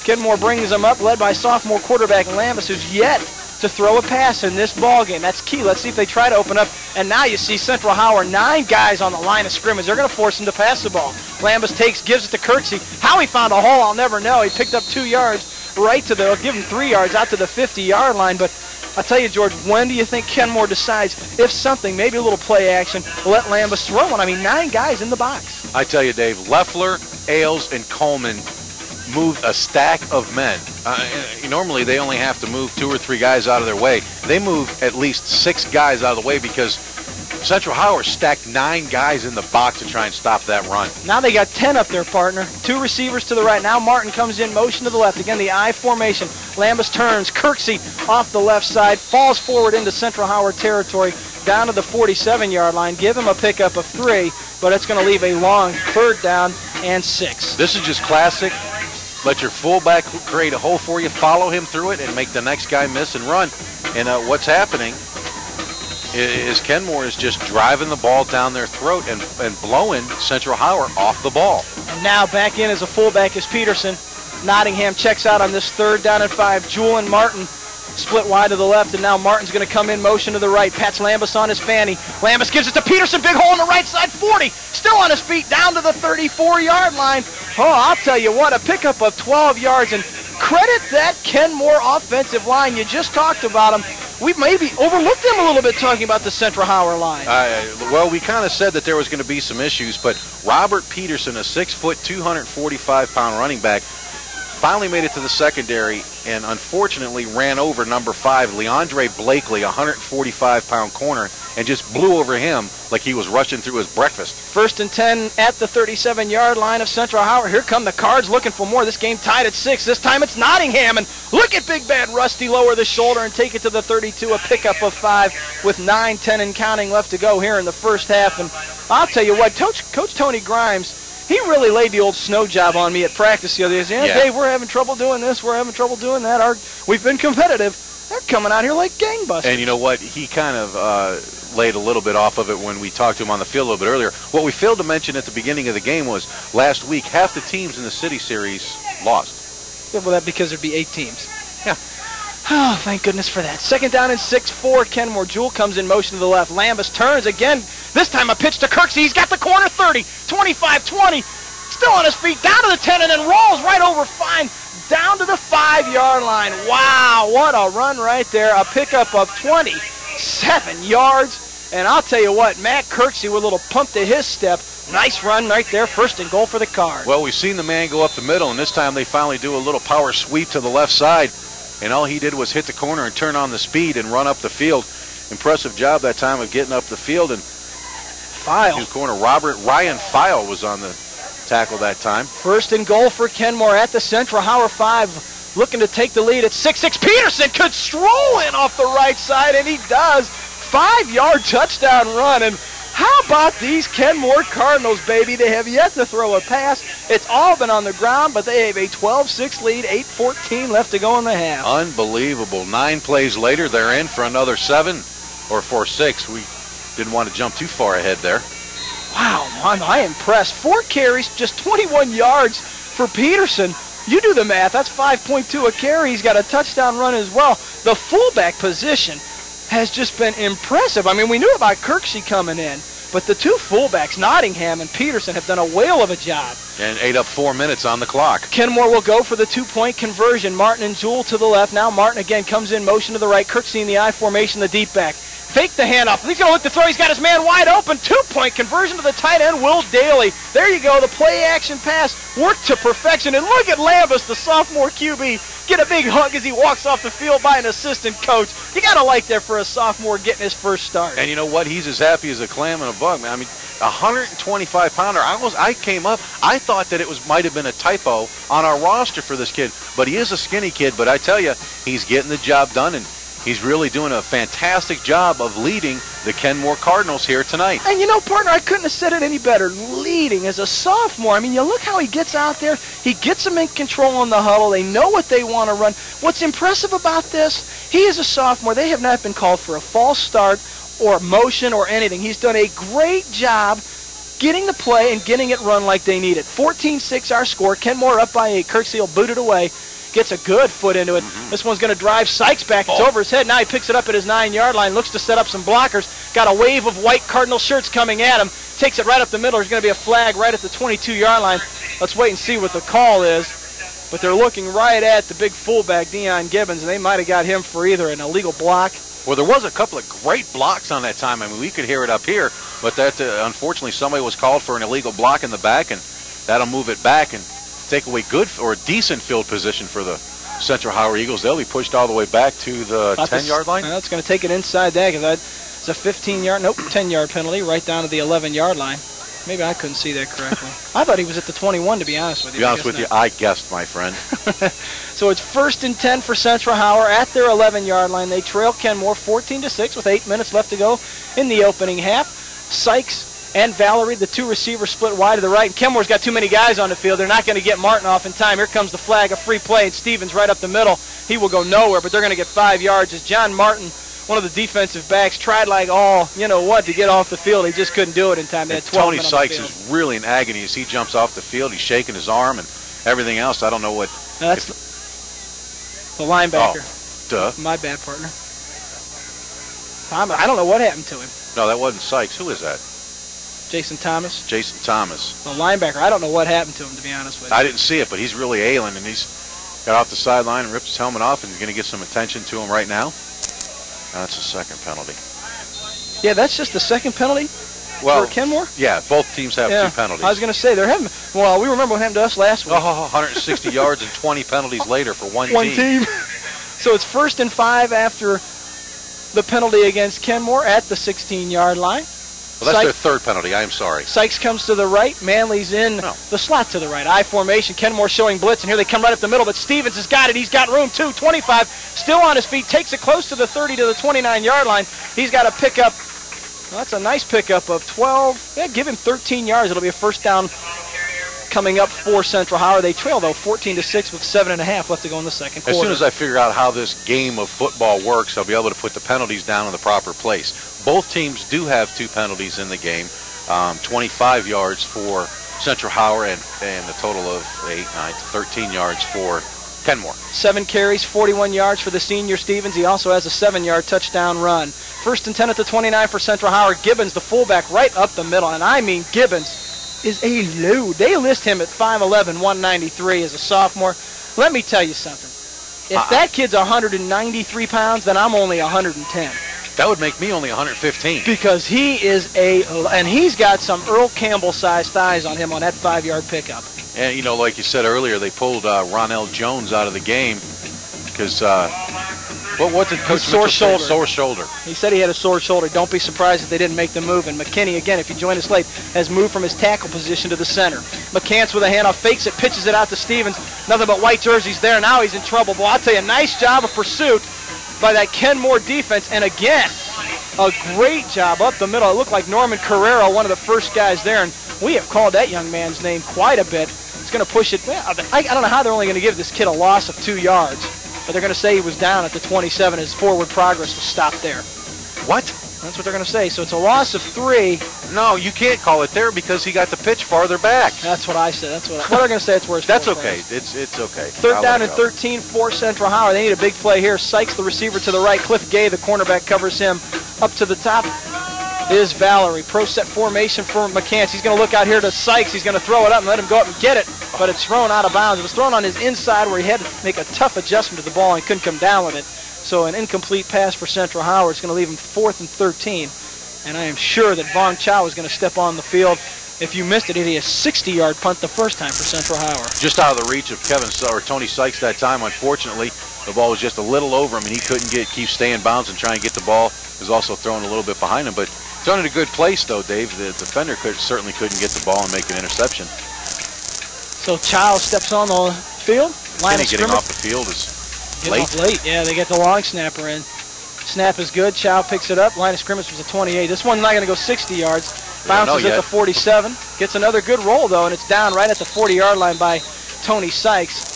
Kenmore brings him up, led by sophomore quarterback Lambus, who's yet to throw a pass in this ball game. That's key. Let's see if they try to open up. And now you see Central Howard, 9 guys on the line of scrimmage. They're going to force him to pass the ball. Lambus gives it to Kirksey. How he found a hole, I'll never know. He picked up 2 yards right to they'll give him 3 yards out to the 50-yard line. But I'll tell you, George, when do you think Kenmore decides, if something, maybe a little play action, let Lambus throw one? I mean, 9 guys in the box. I tell you, Dave, Leffler, Ailes, and Coleman moved a stack of men. Normally, they only have to move 2 or 3 guys out of their way. They moved at least 6 guys out of the way because Central Howard stacked 9 guys in the box to try and stop that run. Now they got 10 up there, partner. 2 receivers to the right. Now Martin comes in, motion to the left. Again, the I formation. Lambus turns. Kirksey off the left side, falls forward into Central Howard territory, down to the 47-yard line. Give him a pickup of 3, but it's going to leave a long 3rd down and 6. This is just classic. Let your fullback create a hole for you, follow him through it, and make the next guy miss and run. And what's happening is Kenmore is just driving the ball down their throat and blowing Central Howard off the ball. And now back in as a fullback is Peterson. Nottingham checks out on this 3rd down and 5. Jewell and Martin split wide to the left, and now Martin's going to come in motion to the right. Pats Lambus on his fanny. Lambus gives it to Peterson. Big hole on the right side. 40. Still on his feet down to the 34-yard line. Oh, I'll tell you what, a pickup of 12 yards. And credit that Kenmore offensive line. You just talked about them. We maybe overlooked them a little bit talking about the Central Howard line. Well, we kind of said that there was going to be some issues, but Robert Peterson, a 6-foot, 245-pound running back, finally made it to the secondary and unfortunately ran over number 5, Leandre Blakely, 145-pound corner, and just blew over him like he was rushing through his breakfast. 1st and 10 at the 37-yard line of Central Howard. Here come the Cards looking for more. This game tied at 6. This time it's Nottingham, and look at Big Bad Rusty lower the shoulder and take it to the 32, a pickup of 5 with 9, 10 and counting left to go here in the first half. And I'll tell you what, Coach Tony Grimes, he really laid the old snow job on me at practice the other day. Yeah, Dave, we're having trouble doing this. We're having trouble doing that. We've been competitive. They're coming out here like gangbusters. And you know what? He kind of laid a little bit off of it when we talked to him on the field a little bit earlier. What we failed to mention at the beginning of the game was last week, half the teams in the City Series lost. Yeah, well, that's because there'd be 8 teams. Yeah. Oh, thank goodness for that. 2nd down and 6 for Kenmore. Jewell comes in motion to the left. Lambus turns again. This time a pitch to Kirksey. He's got the corner 30, 25, 20. Still on his feet, down to the 10, and then rolls right over fine, down to the 5-yard line. Wow, what a run right there. A pickup of 27 yards. And I'll tell you what, Matt Kirksey with a little pump to his step. Nice run right there, 1st and goal for the Cards. Well, we've seen the man go up the middle, and this time they finally do a little power sweep to the left side. And all he did was hit the corner and turn on the speed and run up the field. Impressive job that time of getting up the field. And File. Corner Ryan File was on the tackle that time. 1st and goal for Kenmore at the Central Howard 5, looking to take the lead at 6-6. Peterson could stroll in off the right side, and he does. 5-yard touchdown run. And how about these Kenmore Cardinals, baby? They have yet to throw a pass. It's all been on the ground, but they have a 12-6 lead, 8:14 left to go in the half. Unbelievable. 9 plays later, they're in for another 7 or for 6. We didn't want to jump too far ahead there. Wow, I'm impressed. 4 carries, just 21 yards for Peterson. You do the math. That's 5.2 a carry. He's got a touchdown run as well. The fullback position has just been impressive. I mean, we knew about Kirksey coming in, but the 2 fullbacks, Nottingham and Peterson, have done a whale of a job. And ate up 4 minutes on the clock. Kenmore will go for the 2-point conversion. Martin and Jewell to the left. Now Martin again comes in motion to the right. Kirksey in the I formation, the deep back. Fake the handoff. He's going to look to throw. He's got his man wide open. 2-point conversion to the tight end, Will Daly. There you go. The play-action pass worked to perfection. And look at Lambus, the sophomore QB, get a big hug as he walks off the field by an assistant coach. You got to like that for a sophomore getting his first start. And you know what? He's as happy as a clam in a bug, man. I mean, 125-pounder. I came up. I thought that it might have been a typo on our roster for this kid. But he is a skinny kid. But I tell you, he's getting the job done. And he's really doing a fantastic job of leading the Kenmore Cardinals here tonight. And you know, partner, I couldn't have said it any better. Leading as a sophomore. I mean, you look how he gets out there. He gets them in control in the huddle. They know what they want to run. What's impressive about this, he is a sophomore. They have not been called for a false start or motion or anything. He's done a great job getting the play and getting it run like they need it. 14-6 our score. Kenmore up by 8. Kirksey will boot it away. Gets a good foot into it. This one's going to drive Sykes back. It's over his head. Now he picks it up at his 9-yard line. Looks to set up some blockers. Got a wave of white Cardinal shirts coming at him. Takes it right up the middle. There's going to be a flag right at the 22-yard line. Let's wait and see what the call is. But they're looking right at the big fullback, Deion Gibbons, and they might have got him for either an illegal block. Well, there was a couple of great blocks on that time. I mean, we could hear it up here, but that unfortunately somebody was called for an illegal block in the back, and that'll move it back and take away good or decent field position for the Central Howard Eagles. They'll be pushed all the way back to the 10-yard line. That's going to take it inside that because it's a 15-yard, 10-yard penalty right down to the 11-yard line. Maybe I couldn't see that correctly. I thought he was at the 21, to be honest with you. To be honest with you, I guessed, my friend. So it's 1st and 10 for Central Howard at their 11-yard line. They trail Kenmore 14-6 with 8 minutes left to go in the opening half. Sykes and Valerie, the two receivers, split wide to the right. And Kenmore's got too many guys on the field. They're not going to get Martin off in time. Here comes the flag, a free play, and Stevens right up the middle. He will go nowhere, but they're going to get 5 yards as John Martin, one of the defensive backs, tried like all, you know what, to get off the field. He just couldn't do it in time. They had 12 Tony minutes on the Sykes field. is really in agony as he jumps off the field. He's shaking his arm and everything else. I don't know what. Now that's the linebacker. Oh, duh. My bad, partner. I don't know what happened to him. No, that wasn't Sykes. Who is that? Jason Thomas. Jason Thomas. The linebacker. I don't know what happened to him, to be honest with you. I didn't see it, but he's really ailing, and he's got off the sideline and ripped his helmet off, and he's going to get some attention to him right now. That's a second penalty. Yeah, that's just the second penalty for Kenmore? Yeah, both teams have 2 penalties. I was going to say, they're having, well, we remember what happened to us last week. 160 yards and 20 penalties later for one team. So it's 1st and 5 after the penalty against Kenmore at the 16-yard line. Well, that's their third penalty. I am sorry. Sykes comes to the right. Manley's in the slot to the right. I formation. Kenmore showing blitz, and here they come right up the middle, but Stevens has got it. He's got room, too. 25, still on his feet, takes it close to the 30 to the 29-yard line. He's got a pickup. Well, that's a nice pickup of 12. Yeah, give him 13 yards. It'll be a first down coming up for Central Howard. They trail, though, 14-6 with 7.5 left to go in the second quarter. As soon as I figure out how this game of football works, I'll be able to put the penalties down in the proper place. Both teams do have 2 penalties in the game, 25 yards for Central Howard and a total of 8, 9, 13 yards for Kenmore. 7 carries, 41 yards for the senior Stevens. He also has a 7-yard touchdown run. 1st and 10 at the 29 for Central Howard. Gibbons, the fullback, right up the middle. And I mean, Gibbons is a load. They list him at 5'11", 193 as a sophomore. Let me tell you something. If that kid's 193 pounds, then I'm only 110. That would make me only 115. Because he is and he's got some Earl Campbell-sized thighs on him on that 5-yard pickup. And, you know, like you said earlier, they pulled Ronell Jones out of the game because, what did Coach Mitchell say? Sore shoulder. He said he had a sore shoulder. Don't be surprised if they didn't make the move. And McKinney, again, if you join us late, has moved from his tackle position to the center. McCants with a handoff, fakes it, pitches it out to Stevens. Nothing but white jerseys there. Now he's in trouble. Well, I'll tell you, nice job of pursuit by that Kenmore defense. And again, a great job up the middle. It looked like Norman Carrero, one of the first guys there. And we have called that young man's name quite a bit. It's going to push it. I don't know how they're only going to give this kid a loss of 2 yards. But they're going to say he was down at the 27. His forward progress was stopped there. What? That's what they're going to say. So it's a loss of 3. No, you can't call it there because he got the pitch farther back. That's what I said. That's what they're going to say. It's worse. That's okay. It's okay. 3rd down and 13 for Central Howard. They need a big play here. Sykes, the receiver to the right. Cliff Gay, the cornerback, covers him. Up to the top is Valerie. Pro set formation for McCants. He's going to look out here to Sykes. He's going to throw it up and let him go up and get it. But it's thrown out of bounds. It was thrown on his inside where he had to make a tough adjustment to the ball and couldn't come down with it. So an incomplete pass for Central Howard is going to leave him 4th and 13. And I am sure that Vaughn Chow is going to step on the field. If you missed it, he had a 60-yard punt the first time for Central Howard. Just out of the reach of Tony Sykes that time, unfortunately. The ball was just a little over him, and he couldn't keep staying bounds and try and get the ball. He was also thrown a little bit behind him. But thrown in a good place, though, Dave. The defender certainly couldn't get the ball and make an interception. So Chow steps on the field. Line of getting off the field is late. Late, yeah. They get the long snapper in. Snap is good. Chow picks it up. Line of scrimmage was a 28. This one's not going to go 60 yards. Bounces at the 47. Gets another good roll, though, and it's down right at the 40-yard line by Tony Sykes.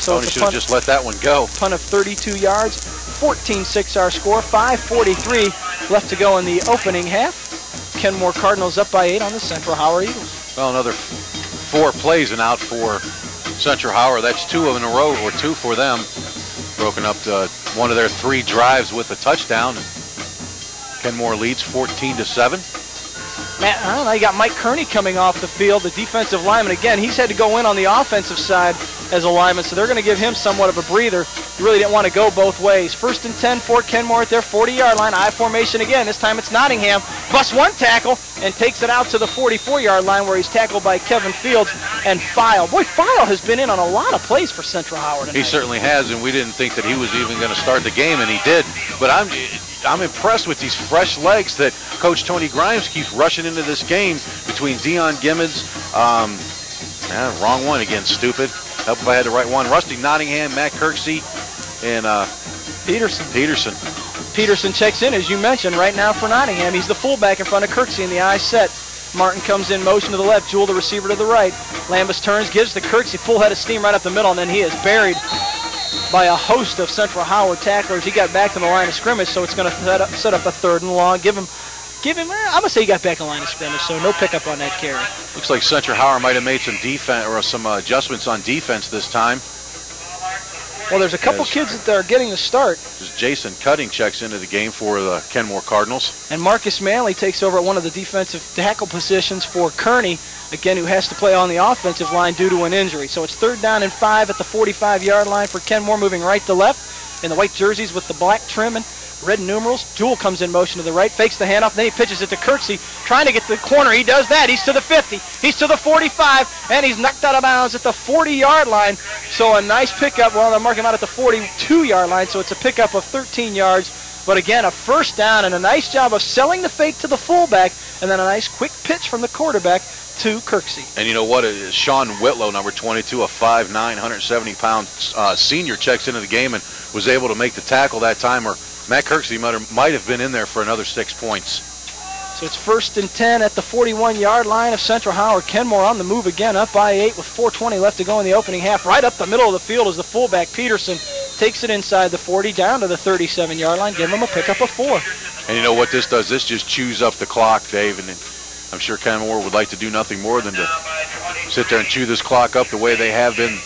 So Tony should have just let that one go. Punt of 32 yards. 14-6 our score. 5:43 left to go in the opening half. Kenmore Cardinals up by 8 on the Central Howard Eagles. Well, another 4 plays and out for Central Howard. That's 2 in a row, or 2 for them. Broken up to one of their 3 drives with a touchdown. Kenmore leads 14-7. Matt, I don't know, you got Mike Kearney coming off the field, the defensive lineman. Again, he's had to go in on the offensive side as a lineman, so they're going to give him somewhat of a breather. He really didn't want to go both ways. 1st and 10 for Kenmore at their 40-yard line. I formation again. This time it's Nottingham. Busts one tackle and takes it out to the 44-yard line where he's tackled by Kevin Fields and File. Boy, File has been in on a lot of plays for Central Howard tonight. He certainly has, and we didn't think that he was even going to start the game, and he did. But I'm impressed with these fresh legs that Coach Tony Grimes keeps rushing into this game between Dion Gimmons. Wrong one again, stupid. Hope if I had the right one. Rusty Nottingham, Matt Kirksey, and Peterson. Peterson checks in, as you mentioned, right now for Nottingham. He's the fullback in front of Kirksey in the I set. Martin comes in motion to the left. Jewell, the receiver, to the right. Lambus turns, gives to Kirksey full head of steam right up the middle, and then he is buried by a host of Central Howard tacklers. He got back to the line of scrimmage, so it's going to set up a 3rd and long. Give him. I'm going to say he got back in line of scrimmage, so no pickup on that carry. Looks like Central Howard might have made some defense or some adjustments on defense this time. Well, there's a couple kids that are getting the start. Jason Cutting checks into the game for the Kenmore Cardinals. And Marcus Manley takes over at one of the defensive tackle positions for Kearney, again, who has to play on the offensive line due to an injury. So it's 3rd down and 5 at the 45-yard line for Kenmore, moving right to left in the white jerseys with the black trim and red numerals. Jewell comes in motion to the right, fakes the handoff, then he pitches it to Kirksey, trying to get to the corner. He does that. He's to the 50. He's to the 45, and he's knocked out of bounds at the 40-yard line. So a nice pickup. Well, they'll mark him out at the 42-yard line, so it's a pickup of 13 yards. But again, a 1st down and a nice job of selling the fake to the fullback, and then a nice quick pitch from the quarterback to Kirksey. And you know what? Sean Whitlow, number 22, a 5'9", 170-pound senior, checks into the game and was able to make the tackle that time, or Matt Kirksey might have been in there for another 6 points. So it's 1st and 10 at the 41-yard line of Central Howard. Kenmore on the move again, up by 8 with 4:20 left to go in the opening half. Right up the middle of the field is the fullback, Peterson. Takes it inside the 40, down to the 37-yard line. Give him a pickup of 4. And you know what this does? This just chews up the clock, Dave. And I'm sure Kenmore would like to do nothing more than to sit there and chew this clock up the way they have been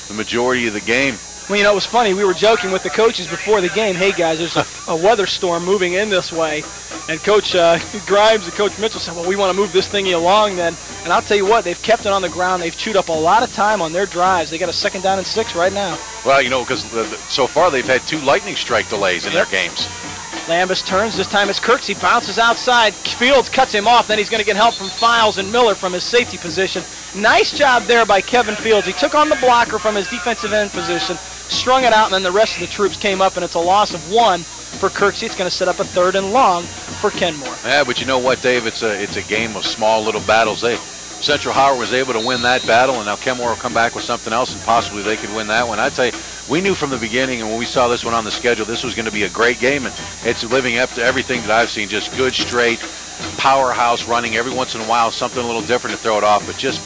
the majority of the game. Well, you know, it was funny. We were joking with the coaches before the game. Hey, guys, there's a weather storm moving in this way. And Coach Grimes and Coach Mitchell said, well, we want to move this thingy along then. And I'll tell you what, they've kept it on the ground. They've chewed up a lot of time on their drives. They got a 2nd down and 6 right now. Well, you know, because so far they've had 2 lightning strike delays in their games. Lambus turns. This time it's Kirksey. Bounces outside. Fields cuts him off. Then he's going to get help from Files and Miller from his safety position. Nice job there by Kevin Fields. He took on the blocker from his defensive end position, strung it out, and then the rest of the troops came up, and it's a loss of 1 for Kirksey. It's going to set up a 3rd and long for Kenmore. Yeah, but you know what, Dave? It's a game of small little battles. Central Howard was able to win that battle, and now Kenmore will come back with something else, and possibly they could win that one. I'd say we knew from the beginning, and when we saw this one on the schedule, this was going to be a great game, and it's living up to everything that I've seen. Just good, straight, powerhouse running. Every once in a while, something a little different to throw it off, but just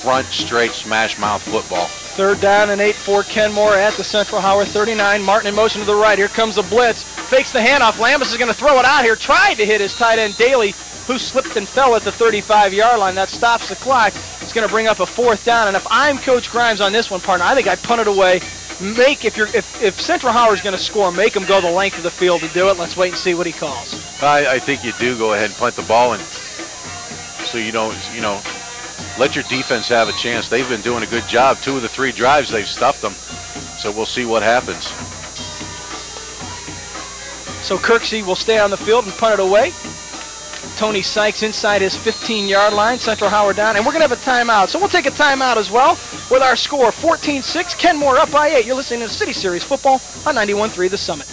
front, straight, smash mouth football. 3rd down and 8 for Kenmore at the Central Howard 39. Martin in motion to the right. Here comes the blitz. Fakes the handoff. Lambus is going to throw it out here. Tried to hit his tight end, Daly, who slipped and fell at the 35-yard line. That stops the clock. It's going to bring up a 4th down. And if I'm Coach Grimes on this one, partner, I think I punt it away. If Central Howard's going to score, make them go the length of the field to do it. Let's wait and see what he calls. I think you do go ahead and punt the ball, and so you don't, let your defense have a chance. They've been doing a good job. 2 of the 3 drives, they've stuffed them. So we'll see what happens. So Kirksey will stay on the field and punt it away. Tony Sykes inside his 15-yard line. Central Howard down. And we're going to have a timeout. So we'll take a timeout as well with our score 14-6. Kenmore up by 8. You're listening to City Series Football on 91.3 The Summit.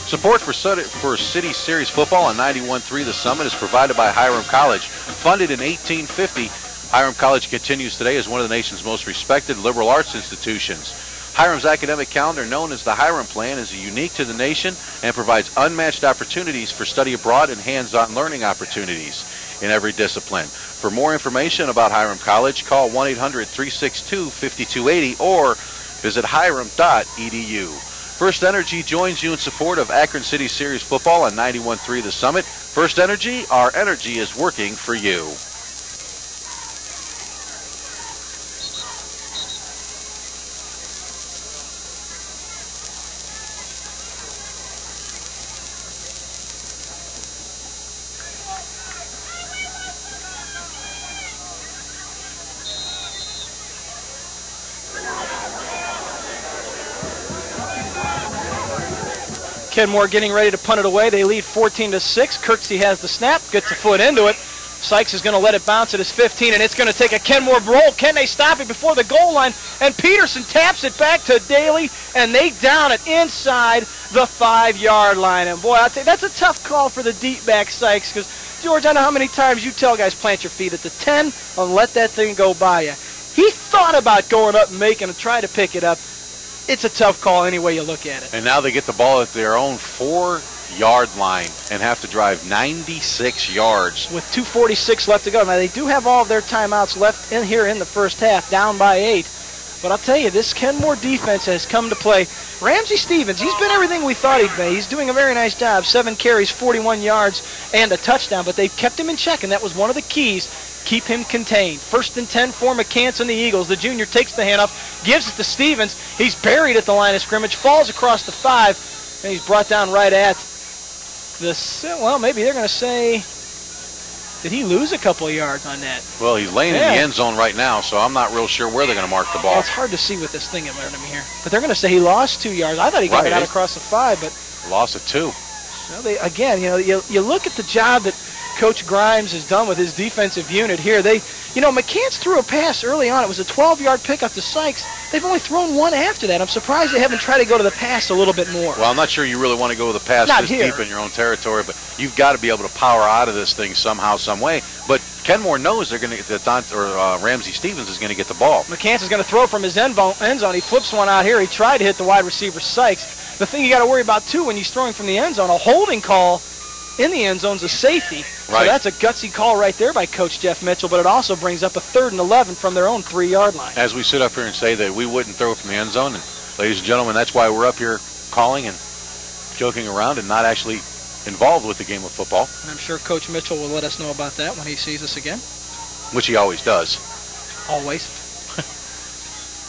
Support for City Series Football on 91.3 The Summit is provided by Hiram College. Funded in 1850, Hiram College continues today as one of the nation's most respected liberal arts institutions. Hiram's academic calendar, known as the Hiram Plan, is unique to the nation and provides unmatched opportunities for study abroad and hands-on learning opportunities in every discipline. For more information about Hiram College, call 1-800-362-5280 or visit hiram.edu. First Energy joins you in support of Akron City Series football on 91.3 The Summit. First Energy, our energy is working for you. Kenmore getting ready to punt it away. They lead 14-6. Kirksey has the snap, gets a foot into it. Sykes is going to let it bounce at his 15, and it's going to take a Kenmore roll. Can they stop it before the goal line? And Peterson taps it back to Daly, and they down it inside the 5-yard line. And boy, I'd say that's a tough call for the deep back Sykes, because George, I know how many times you tell guys plant your feet at the 10 and let that thing go by you. He thought about going up and making a try to pick it up. It's a tough call any way you look at it. And now they get the ball at their own 4-yard line and have to drive 96 yards. With 2:46 left to go. Now, they do have all of their timeouts left in here in the first half, down by 8. But I'll tell you, this Kenmore defense has come to play. Ramsey Stevens, he's been everything we thought he'd be. He's doing a very nice job. 7 carries, 41 yards, and a touchdown. But they've kept him in check, and that was one of the keys. Keep him contained. 1st and 10 for McCants and the Eagles. The junior takes the handoff, gives it to Stevens. He's buried at the line of scrimmage, falls across the 5, and he's brought down right at the, well, maybe they're going to say, did he lose a couple of yards on that? Well, he's laying in the end zone right now, so I'm not real sure where they're going to mark the ball. Well, it's hard to see with this thing in front of me here. But they're going to say he lost 2 yards. I thought he got it out across the 5, but lost it 2. So they, again, you look at the job that Coach Grimes has done with his defensive unit here. McCants threw a pass early on. It was a 12-yard pickup to Sykes. They've only thrown one after that. I'm surprised they haven't tried to go to the pass a little bit more. Well, I'm not sure you really want to go to the pass this deep in your own territory, but you've got to be able to power out of this thing somehow, some way. But Kenmore knows they're going to Ramsey Stevens is going to get the ball. McCants is going to throw from his end zone. He flips one out here. He tried to hit the wide receiver Sykes. The thing you got to worry about too when he's throwing from the end zone, a holding call in the end zone's a safety. Right. So that's a gutsy call right there by Coach Jeff Mitchell, but it also brings up a 3rd and 11 from their own 3-yard line. As we sit up here and say that we wouldn't throw from the end zone, and ladies and gentlemen, that's why we're up here calling and joking around and not actually involved with the game of football. And I'm sure Coach Mitchell will let us know about that when he sees us again. Which he always does. Always.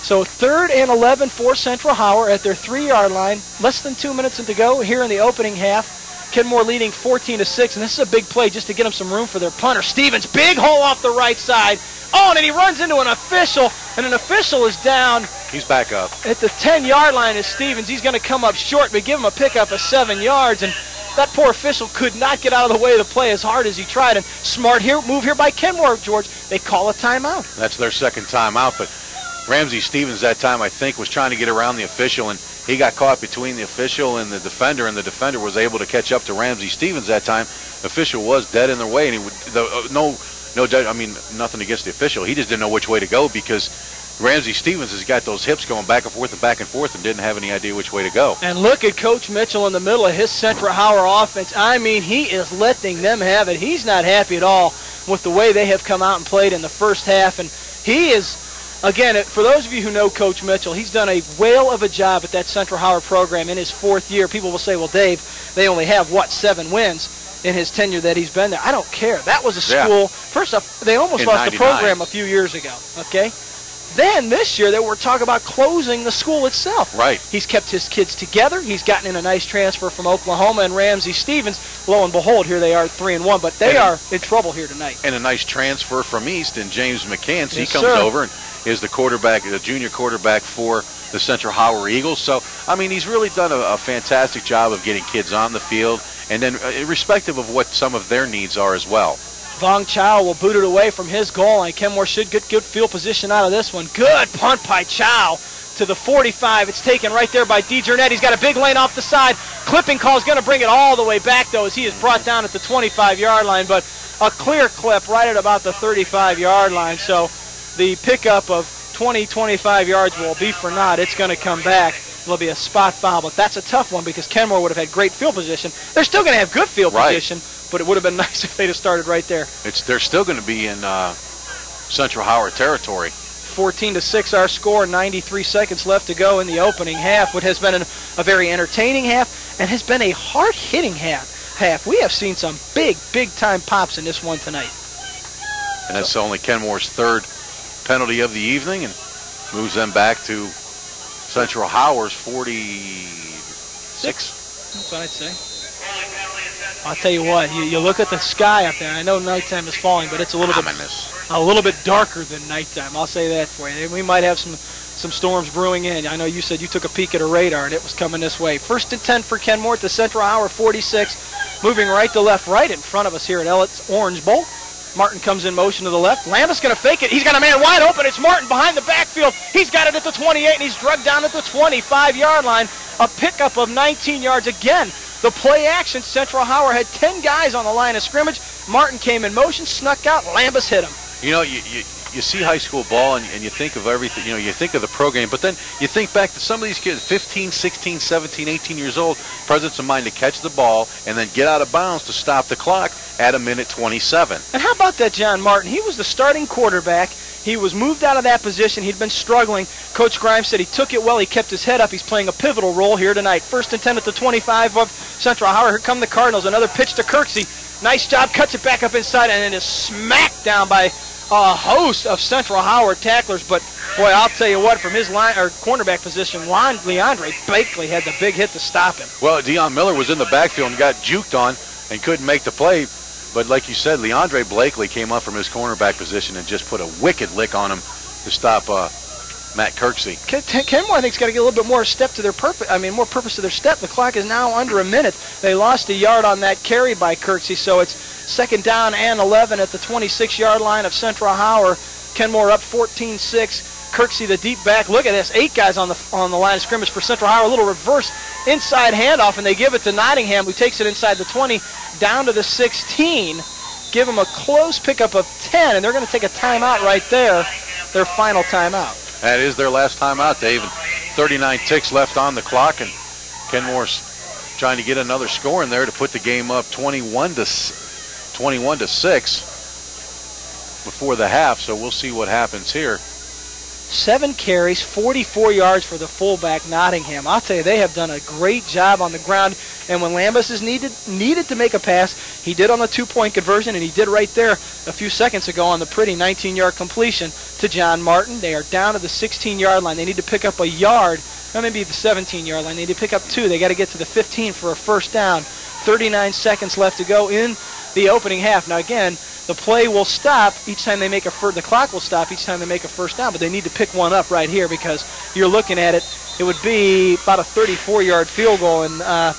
So 3rd and 11 for Central Howard at their 3-yard line. Less than 2 minutes to go here in the opening half. Kenmore leading 14-6, and this is a big play just to get them some room for their punter. Stevens, big hole off the right side. Oh, and then he runs into an official, and an official is down. He's back up. At the 10-yard line is Stevens. He's going to come up short, but give him a pickup of 7 yards, and that poor official could not get out of the way of the play as hard as he tried. And smart move here by Kenmore, George. They call a timeout. That's their second timeout, but Ramsey Stevens that time, I think, was trying to get around the official, and he got caught between the official and the defender was able to catch up to Ramsey Stevens that time. The official was dead in their way, and he would nothing against the official. He just didn't know which way to go because Ramsey Stevens has got those hips going back and forth and didn't have any idea which way to go. And look at Coach Mitchell in the middle of his Central Howard offense. I mean, he is letting them have it. He's not happy at all with the way they have come out and played in the first half, and he is. Again, for those of you who know Coach Mitchell, he's done a whale of a job at that Central Howard program in his 4th year. People will say, well, Dave, they only have, 7 wins in his tenure that he's been there. I don't care. That was a school. First off, they almost lost the program a few years ago, okay? Then this year, they were talking about closing the school itself. Right. He's kept his kids together. He's gotten in a nice transfer from Oklahoma and Ramsey Stevens. Lo and behold, here they are 3-1, but they are in trouble here tonight. And a nice transfer from East, and James McCants, he comes sir. over and is the quarterback, the junior quarterback for the Central Howard Eagles. So, I mean, he's really done a fantastic job of getting kids on the field, and then irrespective of what some of their needs are as well. Vong Chow will boot it away from his goal line. Kenmore should get good field position out of this one. Good punt by Chow to the 45. It's taken right there by DeJarnett. He's got a big lane off the side. Clipping call is going to bring it all the way back, though, as he is brought down at the 25-yard line. But a clear clip right at about the 35-yard line. So the pickup of 20, 25 yards will be for naught. It's going to come back. It'll be a spot foul, but that's a tough one because Kenmore would have had great field position. They're still going to have good field position, but it would have been nice if they'd have started right there. They're still going to be in Central Howard territory. 14-6 our score, 93 seconds left to go in the opening half, what has been a very entertaining half and has been a hard-hitting half. We have seen some big-time pops in this one tonight. And that's only Kenmore's third penalty of the evening and moves them back to Central Howard's 46. That's what I'd say. I'll tell you what, you look at the sky up there. I know nighttime is falling, but it's a little bit darker than nighttime. I'll say that for you. We might have some storms brewing in. I know you said you took a peek at a radar and it was coming this way. 1st and 10 for Kenmore at the Central Howard 46, moving right to left, right in front of us here at Ellett's Orange Bowl. Martin comes in motion to the left. Lambus going to fake it. He's got a man wide open. It's Martin behind the backfield. He's got it at the 28, and he's drugged down at the 25-yard line. A pickup of 19 yards. Again, the play action, Central Howard had 10 guys on the line of scrimmage. Martin came in motion, snuck out. Lambus hit him. You know, you see high school ball and you think of everything, you know, you think of the program, but then you think back to some of these kids, 15, 16, 17, 18 years old, presence of mind to catch the ball and then get out of bounds to stop the clock at 1:27. And how about that John Martin? He was the starting quarterback. He was moved out of that position. He'd been struggling. Coach Grimes said he took it well. He kept his head up. He's playing a pivotal role here tonight. 1st and 10 at the 25 of Central Howard. Here come the Cardinals. Another pitch to Kirksey. Nice job. Cuts it back up inside and then is smacked down by a host of Central Howard tacklers. But, boy, I'll tell you what, from his line or cornerback position, Leandre Blakely had the big hit to stop him. Well, Deion Miller was in the backfield and got juked on and couldn't make the play. But like you said, Leandre Blakely came up from his cornerback position and just put a wicked lick on him to stop Matt Kirksey. Kenmore, I think, has got to get a little bit more step to their purpose. I mean, more purpose to their step. The clock is now under a minute. They lost a yard on that carry by Kirksey, so it's 2nd down and 11 at the 26-yard line of Central Howard. Kenmore up 14-6. Kirksey, the deep back. Look at this. 8 guys on the line of scrimmage for Central Howard. A little reverse inside handoff, and they give it to Nottingham, who takes it inside the 20 down to the 16. Give them a close pickup of 10, and they're going to take a timeout right there, their final timeout. That is their last timeout, Dave. 39 ticks left on the clock, and Kenmore's trying to get another score in there to put the game up 21 to 6 before the half. So we'll see what happens here. 7 carries, 44 yards for the fullback, Nottingham. I'll tell you, they have done a great job on the ground. And when Lambus is needed to make a pass, he did on the 2-point conversion, and he did right there a few seconds ago on the pretty 19-yard completion to John Martin. They are down to the 16-yard line. They need to pick up a yard, or maybe the 17-yard line. They need to pick up 2. They got to get to the 15 for a first down. 39 seconds left to go in the opening half. Now, again, the play will stop each time they make the clock will stop each time they make a first down, but they need to pick one up right here because you're looking at it. It would be about a 34-yard field goal, and I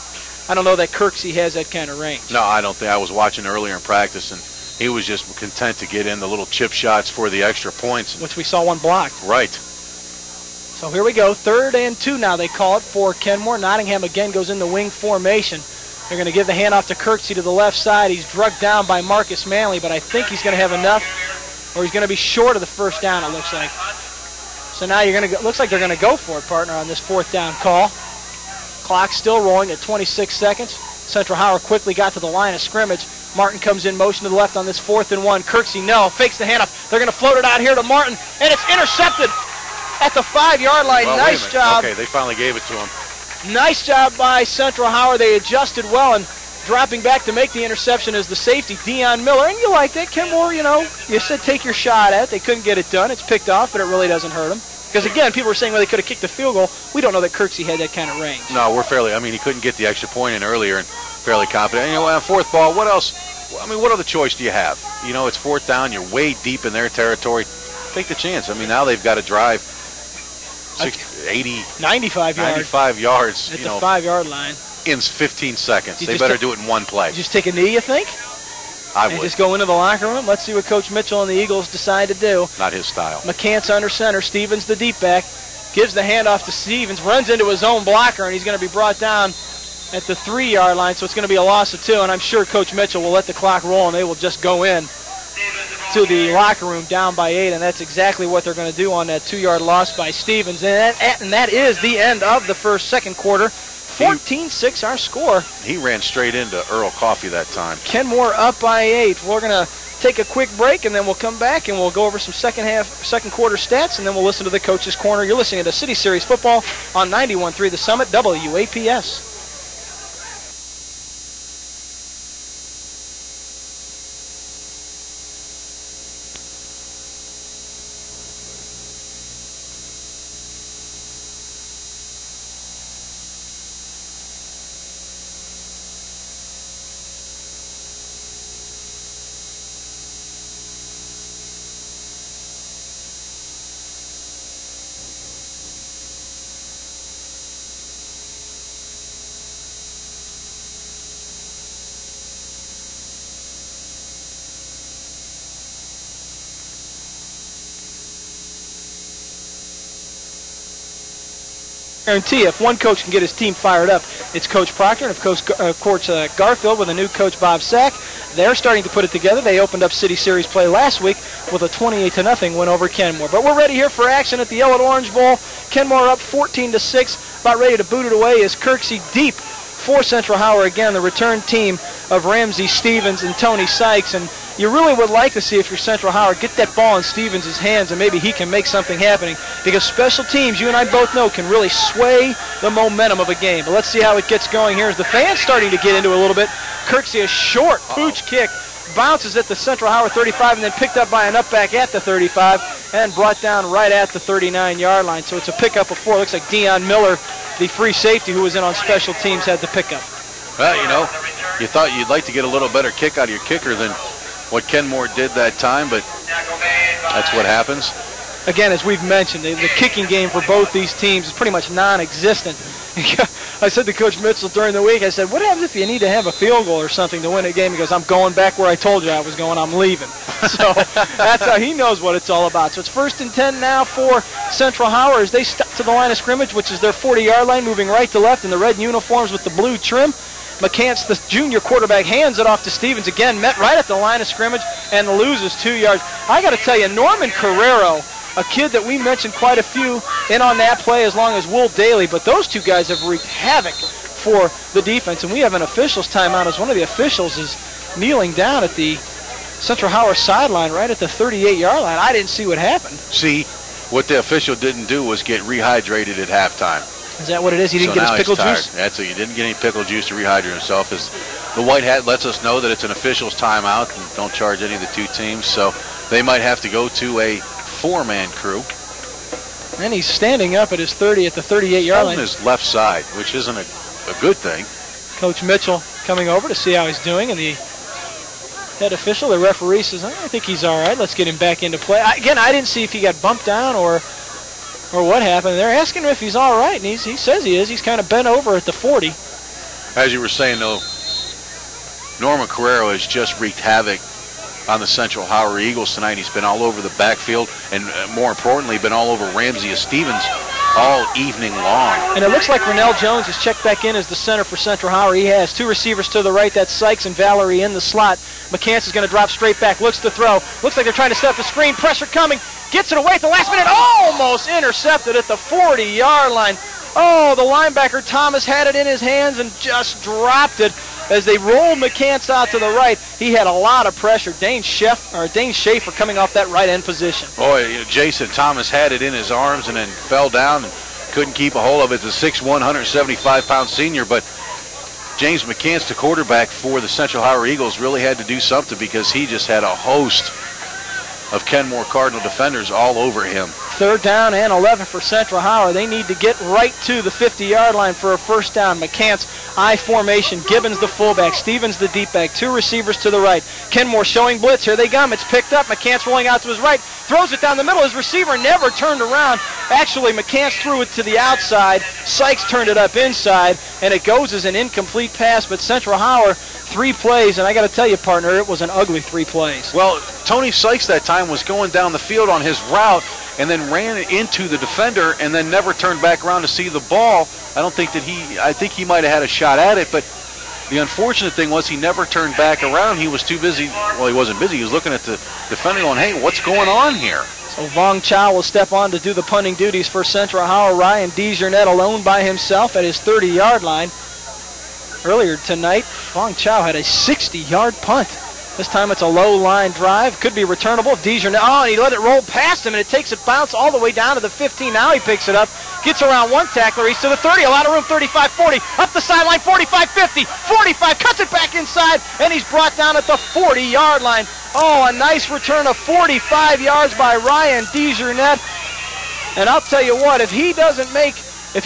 don't know that Kirksey has that kind of range. No, I don't think. I was watching earlier in practice, and he was just content to get in the little chip shots for the extra points. Which we saw one blocked. Right. So here we go. 3rd and 2 now they call it for Kenmore. Nottingham again goes in the wing formation. They're going to give the handoff to Kirksey to the left side. He's drugged down by Marcus Manley, but I think he's going to have enough, or he's going to be short of the first down, it looks like. So now looks like they're going to go for it, partner, on this 4th down call. Clock still rolling at 26 seconds. Central Howard quickly got to the line of scrimmage. Martin comes in motion to the left on this 4th and 1. Kirksey, no, fakes the handoff. They're going to float it out here to Martin, and it's intercepted at the 5-yard line. Well, nice job. Okay, they finally gave it to him. Nice job by Central Howard. They adjusted well, and dropping back to make the interception is the safety, Deion Miller. And you like that. Kenmore, you said take your shot at it. They couldn't get it done. It's picked off, but it really doesn't hurt them. Because, again, people were saying, well, they could have kicked the field goal. We don't know that Kirksey had that kind of range. No, he couldn't get the extra point in earlier and fairly confident. And, on 4th ball, what else? I mean, what other choice do you have? It's 4th down. You're way deep in their territory. Take the chance. I mean, now they've got to drive 95 yards at the 5-yard line in 15 seconds. They better do it in one play. Just take a knee, you think? I would. And just go into the locker room. Let's see what Coach Mitchell and the Eagles decide to do. Not his style. McCants under center. Stevens, the deep back, gives the handoff to Stevens, runs into his own blocker, and he's going to be brought down at the 3-yard line, so it's going to be a loss of 2, and I'm sure Coach Mitchell will let the clock roll, and they will just go in to the locker room down by 8, and that's exactly what they're going to do on that 2-yard loss by Stevens. And that is the end of the second quarter. 14-6 our score. He ran straight into Earl Coffey that time. Kenmore up by 8. We're going to take a quick break, and then we'll come back and we'll go over some second quarter stats, and then we'll listen to the Coach's Corner. You're listening to City Series Football on 91.3 The Summit, WAPS. Guarantee if one coach can get his team fired up, it's Coach Proctor and Coach Garfield with a new coach, Bob Sack. They're starting to put it together. They opened up City Series play last week with a 28-0 win over Kenmore. But we're ready here for action at the Yellow and Orange Bowl. Kenmore up 14-6, about ready to boot it away is Kirksey deep for Central Howard. Again, the return team of Ramsey Stevens and Tony Sykes. And you really would like to see, if you're Central Howard, get that ball in Stevens' hands and maybe he can make something happening, because special teams, you and I both know, can really sway the momentum of a game. But let's see how it gets going here as the fans starting to get into it a little bit. Kirksey, a short pooch kick, bounces at the Central Howard 35 and then picked up by an up back at the 35 and brought down right at the 39-yard line. So it's a pickup of 4. Looks like Deion Miller, the free safety who was in on special teams, had the pickup. Well, you know, you thought you'd like to get a little better kick out of your kicker than what Kenmore did that time, but that's what happens. Again, as we've mentioned, the kicking game for both these teams is pretty much non-existent. I said to Coach Mitchell during the week, I said, what happens if you need to have a field goal or something to win a game? He goes, I'm going back where I told you I was going. I'm leaving. So that's how he knows what it's all about. So it's 1st and 10 now for Central Howard as they step to the line of scrimmage, which is their 40-yard line, moving right to left in the red uniforms with the blue trim. McCants, the junior quarterback, hands it off to Stevens again, met right at the line of scrimmage and loses 2 yards. I got to tell you, Norman Carrero, a kid that we mentioned quite a few in on that play, as long as Will Daly, but those two guys have wreaked havoc for the defense. And we have an official's timeout as one of the officials is kneeling down at the Central Howard sideline right at the 38-yard line. I didn't see what happened. See, what the official didn't do was get rehydrated at halftime. Is that what it is? He didn't get his pickle juice? That's it. He didn't get any pickle juice to rehydrate himself. As the white hat lets us know that it's an official's timeout and don't charge any of the two teams, so they might have to go to a 4-man crew. And he's standing up at his 30 at the 38-yard line. On his left side, which isn't a good thing. Coach Mitchell coming over to see how he's doing, and the head official, the referee, says, I think he's all right. Let's get him back into play. Again, I didn't see if he got bumped down or what happened. They're asking him if he's all right, and he says he is. He's kind of bent over at the 40. As you were saying, though, Norman Carrero has just wreaked havoc on the Central Howard Eagles tonight. He's been all over the backfield, and more importantly, been all over Ramsey Stevens all evening long. And it looks like Rennell Jones is checked back in as the center for Central Howard. He has 2 receivers to the right. That's Sykes and Valerie in the slot. McCants is going to drop straight back, looks to throw. Looks like they're trying to set up the screen. Pressure coming. Gets it away at the last minute. Almost intercepted at the 40-yard line. Oh, the linebacker Thomas had it in his hands and just dropped it as they rolled McCants out to the right. He had a lot of pressure. Dane Schaefer coming off that right end position. Boy, Jason Thomas had it in his arms and then fell down and couldn't keep a hold of it. The 6'1", 175-pound senior, but James McCants, the quarterback for the Central Howard Eagles, really had to do something because he just had a host of Kenmore Cardinal defenders all over him. 3rd down and 11 for Central Howard. They need to get right to the 50-yard line for a first down. McCants, I formation. Gibbons the fullback. Stevens the deep back. 2 receivers to the right. Kenmore showing blitz. Here they come. It's picked up. McCants rolling out to his right. Throws it down the middle. His receiver never turned around. Actually, McCants threw it to the outside. Sykes turned it up inside, and it goes as an incomplete pass. But Central Howard, 3 plays, and I got to tell you, partner, it was an ugly 3 plays. Well, Tony Sykes that time was going down the field on his route and then ran into the defender and then never turned back around to see the ball. I think he might have had a shot at it, but The unfortunate thing was he never turned back around. He was too busy. Well, he wasn't busy. He was looking at the defender going, hey, what's going on here? So Vong Chow will step on to do the punting duties for Central Howard. Ryan DeJarnette alone by himself at his 30-yard line. Earlier tonight, Vong Chow had a 60-yard punt. This time it's a low line drive. Could be returnable. DeJarnette, and he let it roll past him, and it takes a bounce all the way down to the 15. Now he picks it up, gets around one tackler. He's to the 30. A lot of room, 35, 40. Up the sideline, 45, 50, 45. Cuts it back inside, and he's brought down at the 40-yard line. Oh, a nice return of 45 yards by Ryan DeJarnette. And I'll tell you what, if he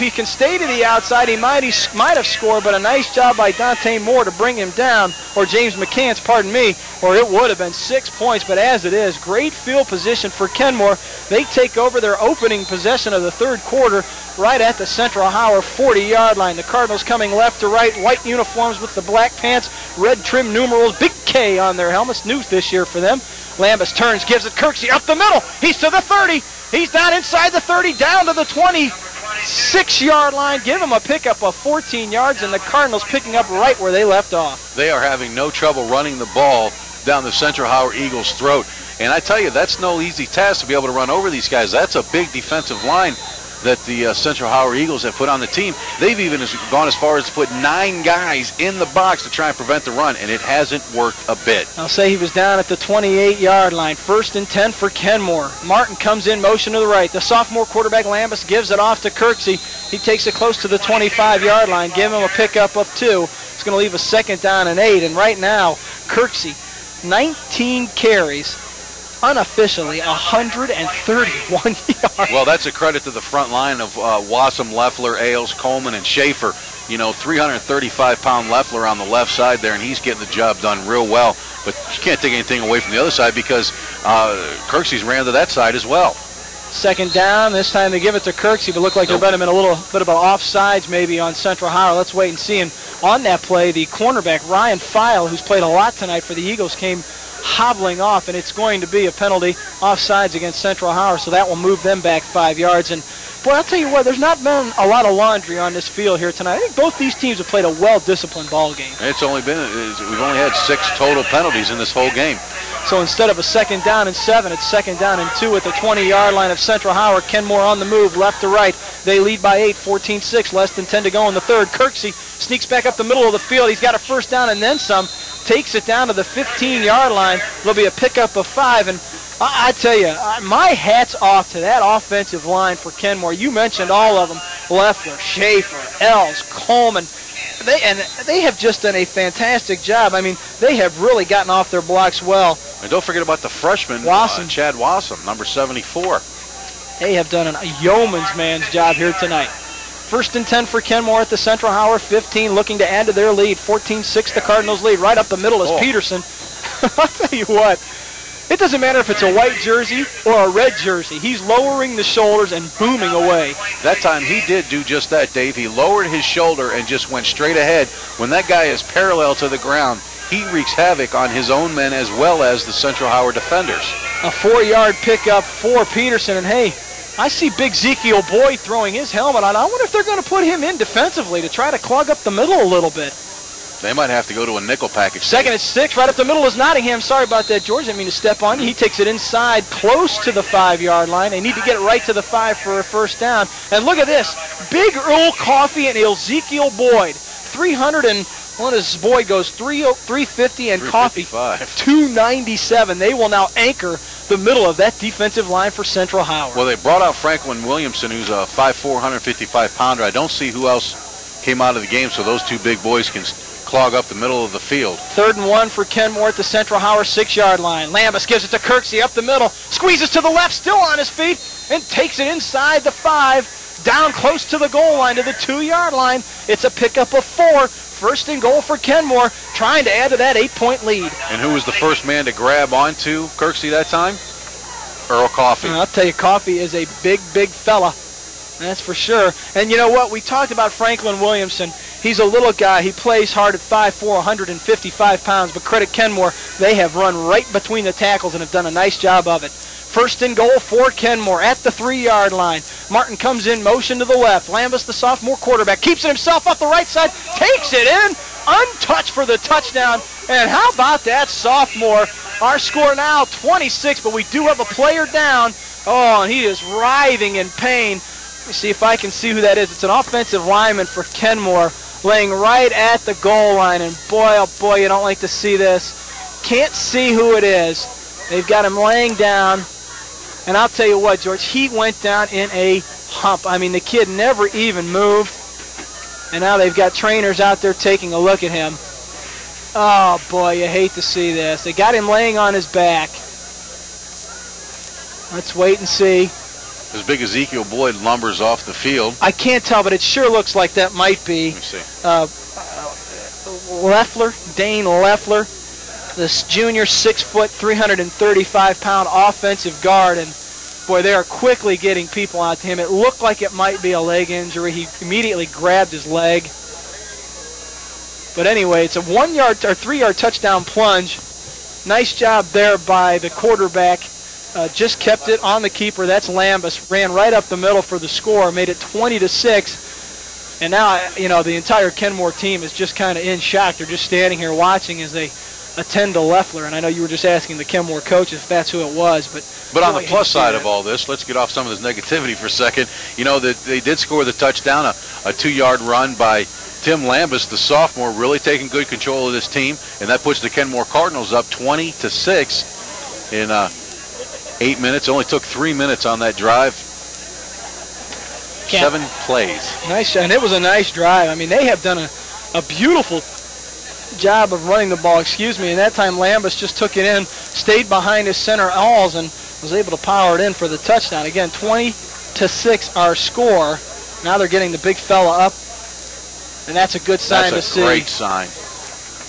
can stay to the outside, he might have scored, but a nice job by Dante Moore to bring him down, or James McCants, pardon me, or it would have been 6 points. But as it is, great field position for Kenmore. They take over their opening possession of the third quarter right at the Central Howard 40-yard line. The Cardinals coming left to right, white uniforms with the black pants, red trim numerals, big K on their helmets, new this year for them. Lambus turns, gives it Kirksey up the middle. He's to the 30. He's down inside the 30, down to the 26-yard line. Give him a pickup of 14 yards, and the Cardinals picking up right where they left off. They are having no trouble running the ball down the Central Howard Eagles' throat. And I tell you, that's no easy task to be able to run over these guys. That's a big defensive line that the Central Howard Eagles have put on the team. They've even gone as far as to put 9 guys in the box to try and prevent the run, and it hasn't worked a bit. I'll say he was down at the 28-yard line. 1st and 10 for Kenmore. Martin comes in, motion to the right. The sophomore quarterback Lambus gives it off to Kirksey. He takes it close to the 25-yard line. Give him a pickup of 2. It's going to leave a 2nd down and 8. And right now, Kirksey, 19 carries. Unofficially, 131 yards. Well, that's a credit to the front line of Wassam, Leffler, Ailes, Coleman, and Schaefer. 335-pound Leffler on the left side there, and he's getting the job done real well. But you can't take anything away from the other side because Kirksey's ran to that side as well. 2nd down. This time they give it to Kirksey, but look like there might have been a little bit of an offsides maybe on Central Howard. Let's wait and see. And on that play, the cornerback, Ryan File, who's played a lot tonight for the Eagles, came hobbling off, and it's going to be a penalty, offsides against Central Howard, so that will move them back 5 yards. And boy, I'll tell you what, there's not been a lot of laundry on this field here tonight. I think both these teams have played a well-disciplined ball game. We've only had 6 total penalties in this whole game. So instead of a 2nd down and 7, it's 2nd down and 2 at the 20-yard line of Central Howard. Kenmore on the move, left to right. They lead by 8, 14-6, less than 10 to go in the third. Kirksey sneaks back up the middle of the field. He's got a 1st down and then some. Takes it down to the 15-yard line. There'll be a pickup of 5. And I tell you, my hat's off to that offensive line for Kenmore. You mentioned all of them. Leffler, Schaefer, Els, Coleman. They have just done a fantastic job. I mean, they have really gotten off their blocks well. And don't forget about the freshman, Chad Wassam, number 74. They have done a yeoman's man's job here tonight. 1st and 10 for Kenmore at the Central Howard 15, looking to add to their lead. 14-6 the Cardinals lead. Right up the middle is Peterson. I'll tell you what, it doesn't matter if it's a white jersey or a red jersey. He's lowering the shoulders and booming away. That time he did do just that, Dave. He lowered his shoulder and just went straight ahead. When that guy is parallel to the ground, he wreaks havoc on his own men as well as the Central Howard defenders. A 4-yard pickup for Peterson, and hey, I see big Ezekiel Boyd throwing his helmet on. I wonder if they're going to put him in defensively to try to clog up the middle a little bit. They might have to go to a nickel package. 2nd and 6, right up the middle is Nottingham. Sorry about that, George. I didn't mean to step on you. He takes it inside, close to the 5-yard line. They need to get right to the 5 for a 1st down. And look at this. Big Earl Coffey and Ezekiel Boyd. 300 and... Well, as Boyd goes 350 and Coffey 297. They will now anchor the middle of that defensive line for Central Howard. Well, they brought out Franklin Williamson, who's a 5'4", 155-pounder. I don't see who else came out of the game, so those two big boys can clog up the middle of the field. 3rd and 1 for Kenmore at the Central Howard 6-yard line. Lambus gives it to Kirksey up the middle, squeezes to the left, still on his feet, and takes it inside the 5, down close to the goal line, to the 2-yard line. It's a pickup of 4. 1st and goal for Kenmore, trying to add to that 8-point lead. And who was the first man to grab onto Kirksey that time? Earl Coffey. I'll tell you, Coffey is a big, big fella. That's for sure. And you know what? We talked about Franklin Williamson. He's a little guy. He plays hard at 5'4", 155 pounds. But credit Kenmore, they have run right between the tackles and have done a nice job of it. First and goal for Kenmore at the 3-yard line. Martin comes in, motion to the left. Lambus, the sophomore quarterback, keeps it himself off the right side, takes it in, untouched for the touchdown. And how about that sophomore? Our score now 26, but we do have a player down. Oh, and he is writhing in pain. Let me see if I can see who that is. It's an offensive lineman for Kenmore, laying right at the goal line. And boy, oh boy, you don't like to see this. Can't see who it is. They've got him laying down. And I'll tell you what, George, he went down in a hump. I mean, the kid never even moved. And now they've got trainers out there taking a look at him. Oh, boy, you hate to see this. They got him laying on his back. Let's wait and see. As big Ezekiel Boyd lumbers off the field. I can't tell, but it sure looks like that might be Let me see. Leffler, Dane Leffler, this junior 6 foot, 335-pound offensive guard. And, boy, they are quickly getting people out to him. It looked like it might be a leg injury. He immediately grabbed his leg. But anyway, it's a 1-yard or 3-yard touchdown plunge. Nice job there by the quarterback. Just kept it on the keeper. That's Lambus. Ran right up the middle for the score. Made it 20-6. And now, you know, the entire Kenmore team is just kind of in shock. They're just standing here watching as they attend to Leffler. And I know you were just asking the Kenmore coach if that's who it was. But on the plus side of all this, let's get off some of this negativity for a second. You know, that they did score the touchdown, a 2-yard run by Tim Lambus, the sophomore, really taking good control of this team, and that puts the Kenmore Cardinals up 20-6 in 8 minutes. It only took 3 minutes on that drive. 7 plays. Nice, and it was a nice drive. I mean, they have done a beautiful job of running the ball, and that time Lambus just took it in, stayed behind his center alls, and was able to power it in for the touchdown. Again, 20-6 our score. Now they're getting the big fella up, and that's a good sign to see. That's a great sign.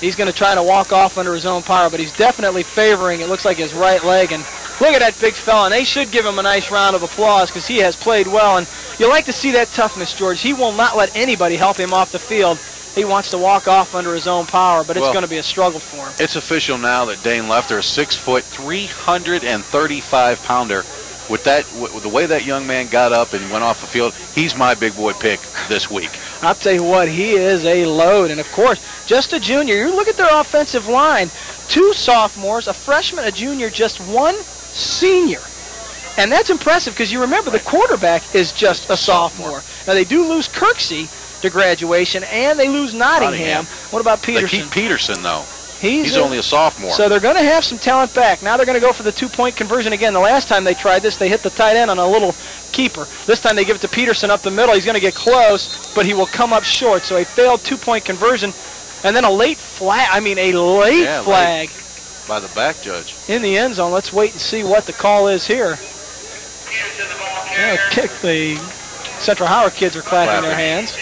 He's going to try to walk off under his own power, but he's definitely favoring, it looks like, his right leg. And look at that big fella, and they should give him a nice round of applause because he has played well. And you like to see that toughness, George. He will not let anybody help him off the field. He wants to walk off under his own power, but it's going to be a struggle for him. It's official now that Dane Leffler, a 6 foot, 335-pounder, with the way that young man got up and went off the field, he's my big boy pick this week. I'll tell you what, he is a load. And, of course, just a junior. You look at their offensive line. 2 sophomores, a freshman, a junior, just 1 senior. And that's impressive because you remember the quarterback is just a sophomore. Now, they do lose Kirksey to graduation, and they lose Nottingham. What about Peterson? They keep Peterson, though. He's only a sophomore. So they're going to have some talent back. Now they're going to go for the 2-point conversion again. The last time they tried this, they hit the tight end on a little keeper. This time they give it to Peterson up the middle. He's going to get close, but he will come up short. So a failed 2-point conversion, and then a late flag. I mean, a late flag. By the back judge. In the end zone. Let's wait and see what the call is here. Kick. The Central Howard kids are clapping their hands.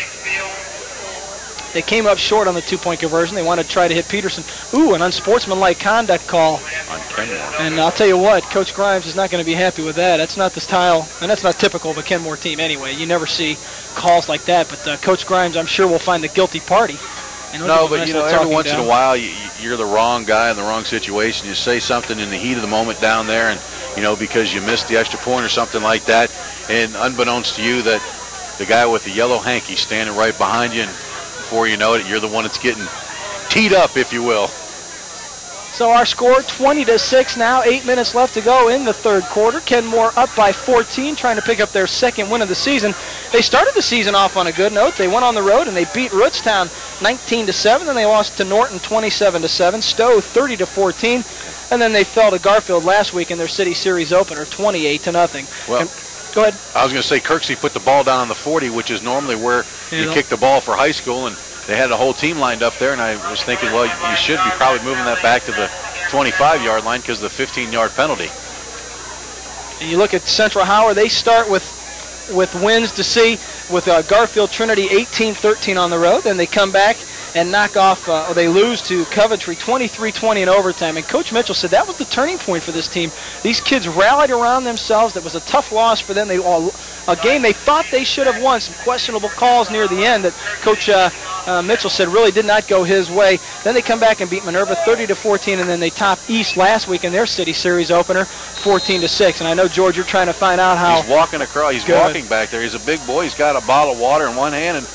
They came up short on the 2-point conversion. They wanted to try to hit Peterson. Ooh, an unsportsmanlike conduct call. On Kenmore. And I'll tell you what, Coach Grimes is not going to be happy with that. That's not the style, and that's not typical of a Kenmore team anyway. You never see calls like that. But Coach Grimes, I'm sure, will find the guilty party. No, but, you know, every once in a while, you're the wrong guy in the wrong situation. You say something in the heat of the moment down there, and, you know, because you missed the extra point or something like that, and unbeknownst to you, that the guy with the yellow hanky standing right behind you, and before you know it, you're the one that's getting teed up, if you will. So our score, 20-6 now, 8 minutes left to go in the third quarter. Kenmore up by 14, trying to pick up their second win of the season. They started the season off on a good note. They went on the road and they beat Rootstown 19-7. Then they lost to Norton 27-7, Stowe 30-14, and then they fell to Garfield last week in their city series opener 28-0. Well, go ahead. I was going to say Kirksey put the ball down on the 40, which is normally where you kick the ball for high school, and they had the whole team lined up there, and I was thinking, well, you should be probably moving that back to the 25-yard line because of the 15-yard penalty. And you look at Central Howard, they start with wins to see with Garfield Trinity 18-13 on the road. Then they come back and knock off, or they lose to Coventry 23-20 in overtime. And Coach Mitchell said that was the turning point for this team. These kids rallied around themselves. That was a tough loss for them. They all a game they thought they should have won. Some questionable calls near the end that Coach Mitchell said really did not go his way. Then they come back and beat Minerva 30-14, and then they top East last week in their City Series opener 14-6. And I know, George, you're trying to find out how. He's walking across. He's walking back there. He's a big boy. He's got a bottle of water in one hand and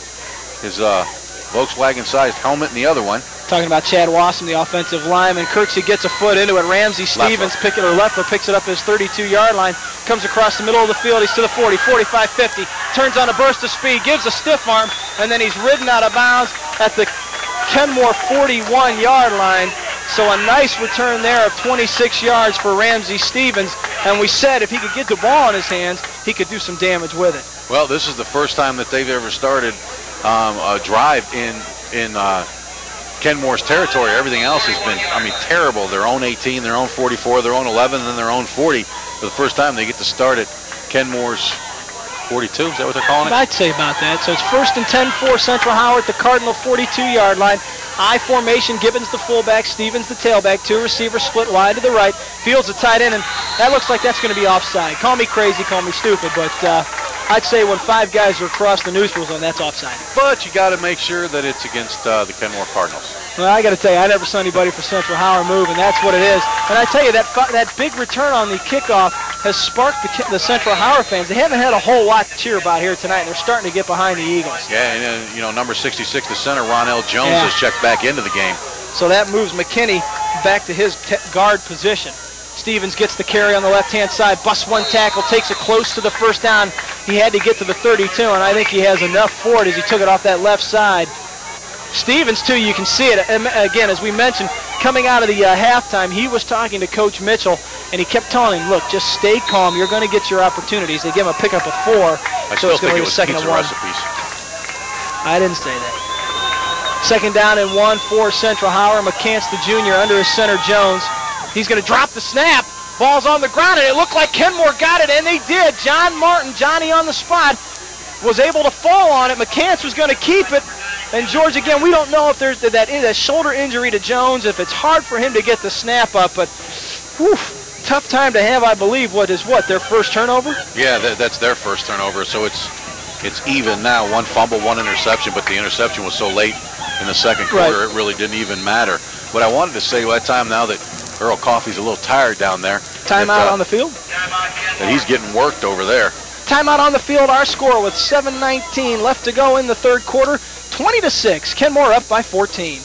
his Volkswagen-sized helmet in the other one. Talking about Chad Wassam, the offensive lineman. Kirksey gets a foot into it. Ramsey Stevens, Leffler picks it up his 32-yard line. Comes across the middle of the field. He's to the 40, 45, 50. Turns on a burst of speed, gives a stiff arm, and then he's ridden out of bounds at the Kenmore 41-yard line. So a nice return there of 26 yards for Ramsey Stevens. And we said if he could get the ball in his hands, he could do some damage with it. Well, this is the first time that they've ever started a drive in Kenmore's territory. Everything else has been, terrible. Their own 18, their own 44, their own 11, and their own 40. For the first time, they get to start at Kenmore's 42. Is that what they're calling it? I'd say about that. So it's 1st and 10 for Central Howard, the Cardinal 42-yard line. I formation, Gibbons the fullback, Stevens the tailback, 2 receivers split wide to the right. Fields a tight end, and that looks like that's going to be offside. Call me crazy, call me stupid, but I'd say when 5 guys are across the neutral zone, that's offside. But you got to make sure that it's against the Kenmore Cardinals. Well, I got to tell you, I never saw anybody for Central Howard move, and that's what it is. And I tell you, that big return on the kickoff has sparked the Central Howard fans. They haven't had a whole lot to cheer about here tonight, and they're starting to get behind the Eagles. Yeah, and number 66, the center, Ronell Jones, has checked back into the game. So that moves McKinney back to his guard position. Stevens gets the carry on the left-hand side, busts one tackle, takes it close to the first down. He had to get to the 32, and I think he has enough for it as he took it off that left side. Stevens, too, you can see it. Again, as we mentioned, coming out of the halftime, he was talking to Coach Mitchell, and he kept telling him, look, just stay calm. You're going to get your opportunities. They give him a pickup of 4. I still think it was pizza recipes. I didn't say that. 2nd down and 1 for Central Howard. McCants, the junior, under his center, Jones. He's going to drop the snap. Ball's on the ground, and it looked like Kenmore got it, and they did. John Martin, Johnny on the spot, was able to fall on it. McCants was going to keep it. And, George, again, we don't know if there's that shoulder injury to Jones, if it's hard for him to get the snap up, but tough time to have, I believe, their first turnover? Yeah, that's their first turnover, so it's even now. 1 fumble, 1 interception, but the interception was so late in the second quarter, It really didn't even matter. But I wanted to say that time now that Earl Coffey's a little tired down there. Timeout on the field? That he's getting worked over there. Timeout on the field, our score with 7:19 left to go in the third quarter. 20-6, Kenmore up by 14.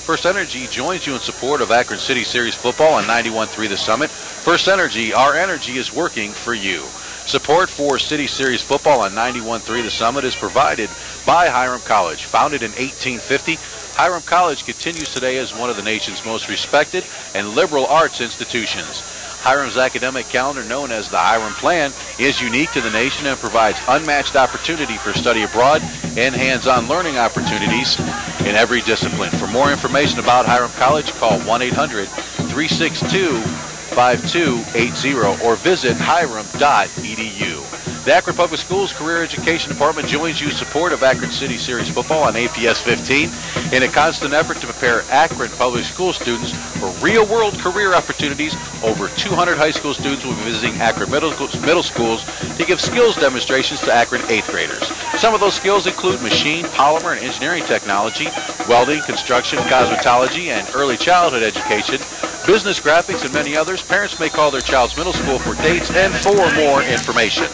First Energy joins you in support of Akron City Series football on 91.3 The Summit. First Energy, our energy is working for you. Support for City Series football on 91.3 The Summit is provided by Hiram College. Founded in 1850, Hiram College continues today as one of the nation's most respected and liberal arts institutions. Hiram's academic calendar, known as the Hiram Plan, is unique to the nation and provides unmatched opportunity for study abroad and hands-on learning opportunities in every discipline. For more information about Hiram College, call 1-800-362-5280 or visit hiram.edu. The Akron Public Schools Career Education Department joins you in support of Akron City Series football on APS 15 in a constant effort to prepare Akron Public School students for real-world career opportunities. Over 200 high school students will be visiting Akron middle schools to give skills demonstrations to Akron 8th graders. Some of those skills include machine, polymer, and engineering technology, welding, construction, cosmetology, and early childhood education, business graphics, and many others. Parents may call their child's middle school for dates and for more information.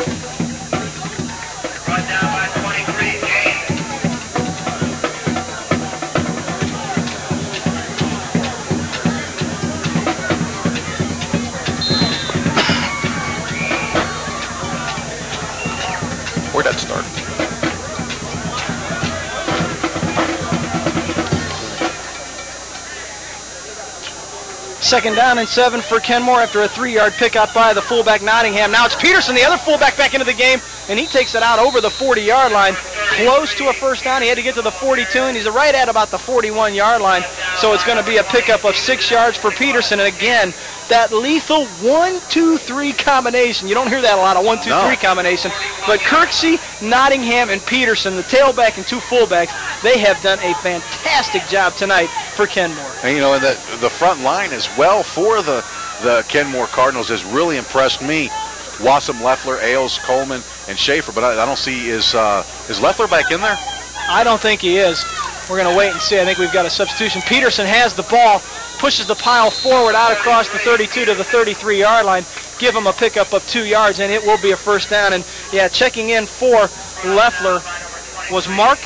Where'd that start? Second down and 7 for Kenmore after a 3-yard pickup by the fullback Nottingham. Now it's Peterson, the other fullback, back into the game, and he takes it out over the 40-yard line. Close to a first down. He had to get to the 42, and he's right at about the 41-yard line. So it's going to be a pickup of 6 yards for Peterson. And again, that lethal 1-2-3 combination. You don't hear that a lot, a 1-2-3 combination. But Kirksey, Nottingham, and Peterson, the tailback and 2 fullbacks, they have done a fantastic job tonight for Kenmore. And the front line as well for the Kenmore Cardinals has really impressed me. Wassam, Leffler, Ailes, Coleman, and Schaefer. But I don't see, is Leffler back in there? I don't think he is. We're going to wait and see. I think we've got a substitution. Peterson has the ball, pushes the pile forward out across the 32 to the 33-yard line. Give him a pickup of 2 yards, and it will be a first down. And, yeah, checking in for Leffler was Mac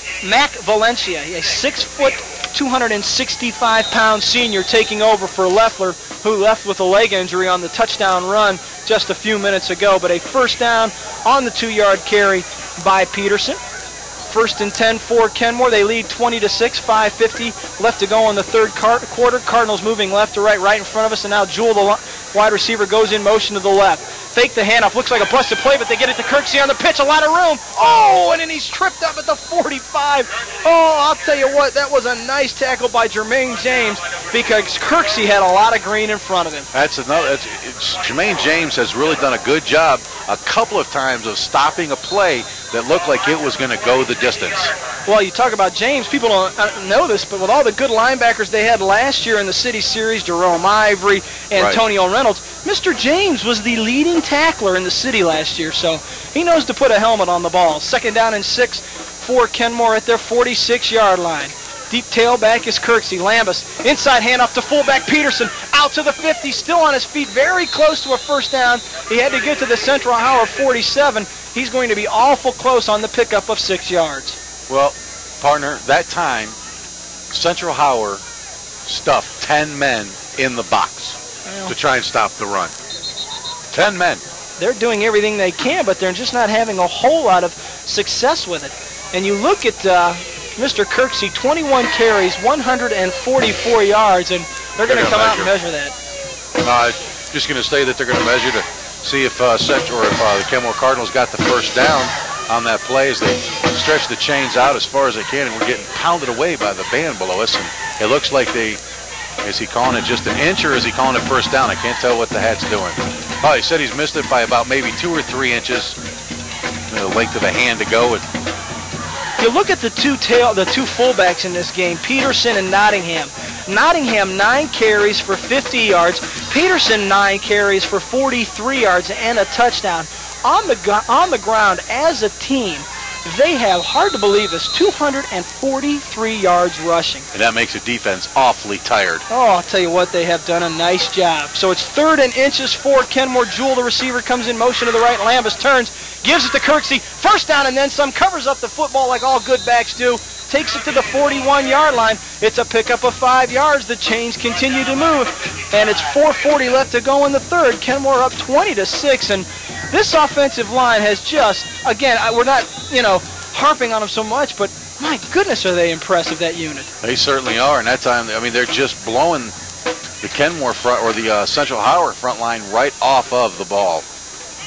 Valencia, a 6-foot, 265-pound senior taking over for Leffler, who left with a leg injury on the touchdown run just a few minutes ago. But a first down on the 2-yard carry by Peterson. First and 10 for Kenmore. They lead 20-6, 5:50 left to go in the third quarter. Cardinals moving left to right in front of us, and now Jewell, the wide receiver, goes in motion to the left. Fake the handoff. Looks like a busted play, but they get it to Kirksey on the pitch. A lot of room. Oh, and then he's tripped up at the 45. Oh, I'll tell you what, that was a nice tackle by Jermaine James because Kirksey had a lot of green in front of him. Jermaine James has really done a good job a couple of times of stopping a play that looked like it was going to go the distance. Well, you talk about James. People don't know this, but with all the good linebackers they had last year in the City Series, Jerome Ivory, Antonio Reynolds, Mr. James was the leading tackler in the city last year, so he knows to put a helmet on the ball. Second down and 6 for Kenmore at their 46-yard line. Deep tailback is Kirksey. Lambus, inside handoff to fullback Peterson, out to the 50, still on his feet, very close to a first down. He had to get to the Central Howard 47. He's going to be awful close on the pickup of 6 yards. Well, partner, that time, Central Howard stuffed 10 men in the box to try and stop the run. 10 men. They're doing everything they can, but they're just not having a whole lot of success with it. And you look at Mr. Kirksey, 21 carries, 144 yards, and they're going to come out and measure that. Just going to say that they're going to measure to see if the Kenmore Cardinals got the first down on that play as they stretch the chains out as far as they can, and we're getting pounded away by the band below us. And it looks like is he calling it just an inch or is he calling it first down? I can't tell what the hat's doing. Oh, he said he's missed it by about maybe 2 or 3 inches, the length of a hand to go. You look at the two fullbacks in this game, Peterson and Nottingham. Nottingham 9 carries for 50 yards. Peterson 9 carries for 43 yards and a touchdown. On the ground as a team, they have, hard to believe this, 243 yards rushing. And that makes the defense awfully tired. Oh, I'll tell you what, they have done a nice job. So it's 3rd and inches for Kenmore. Jewell, the receiver, comes in motion to the right. Lambus turns, gives it to Kirksey. First down and then some, covers up the football like all good backs do. Takes it to the 41-yard line. It's a pickup of 5 yards. The chains continue to move. And it's 4:40 left to go in the third. Kenmore up 20-6. And this offensive line has just, again, we're not, harping on them so much, but my goodness, are they impressive, that unit. They certainly are. And that time, they're just blowing the Kenmore front or the Central Howard front line right off of the ball.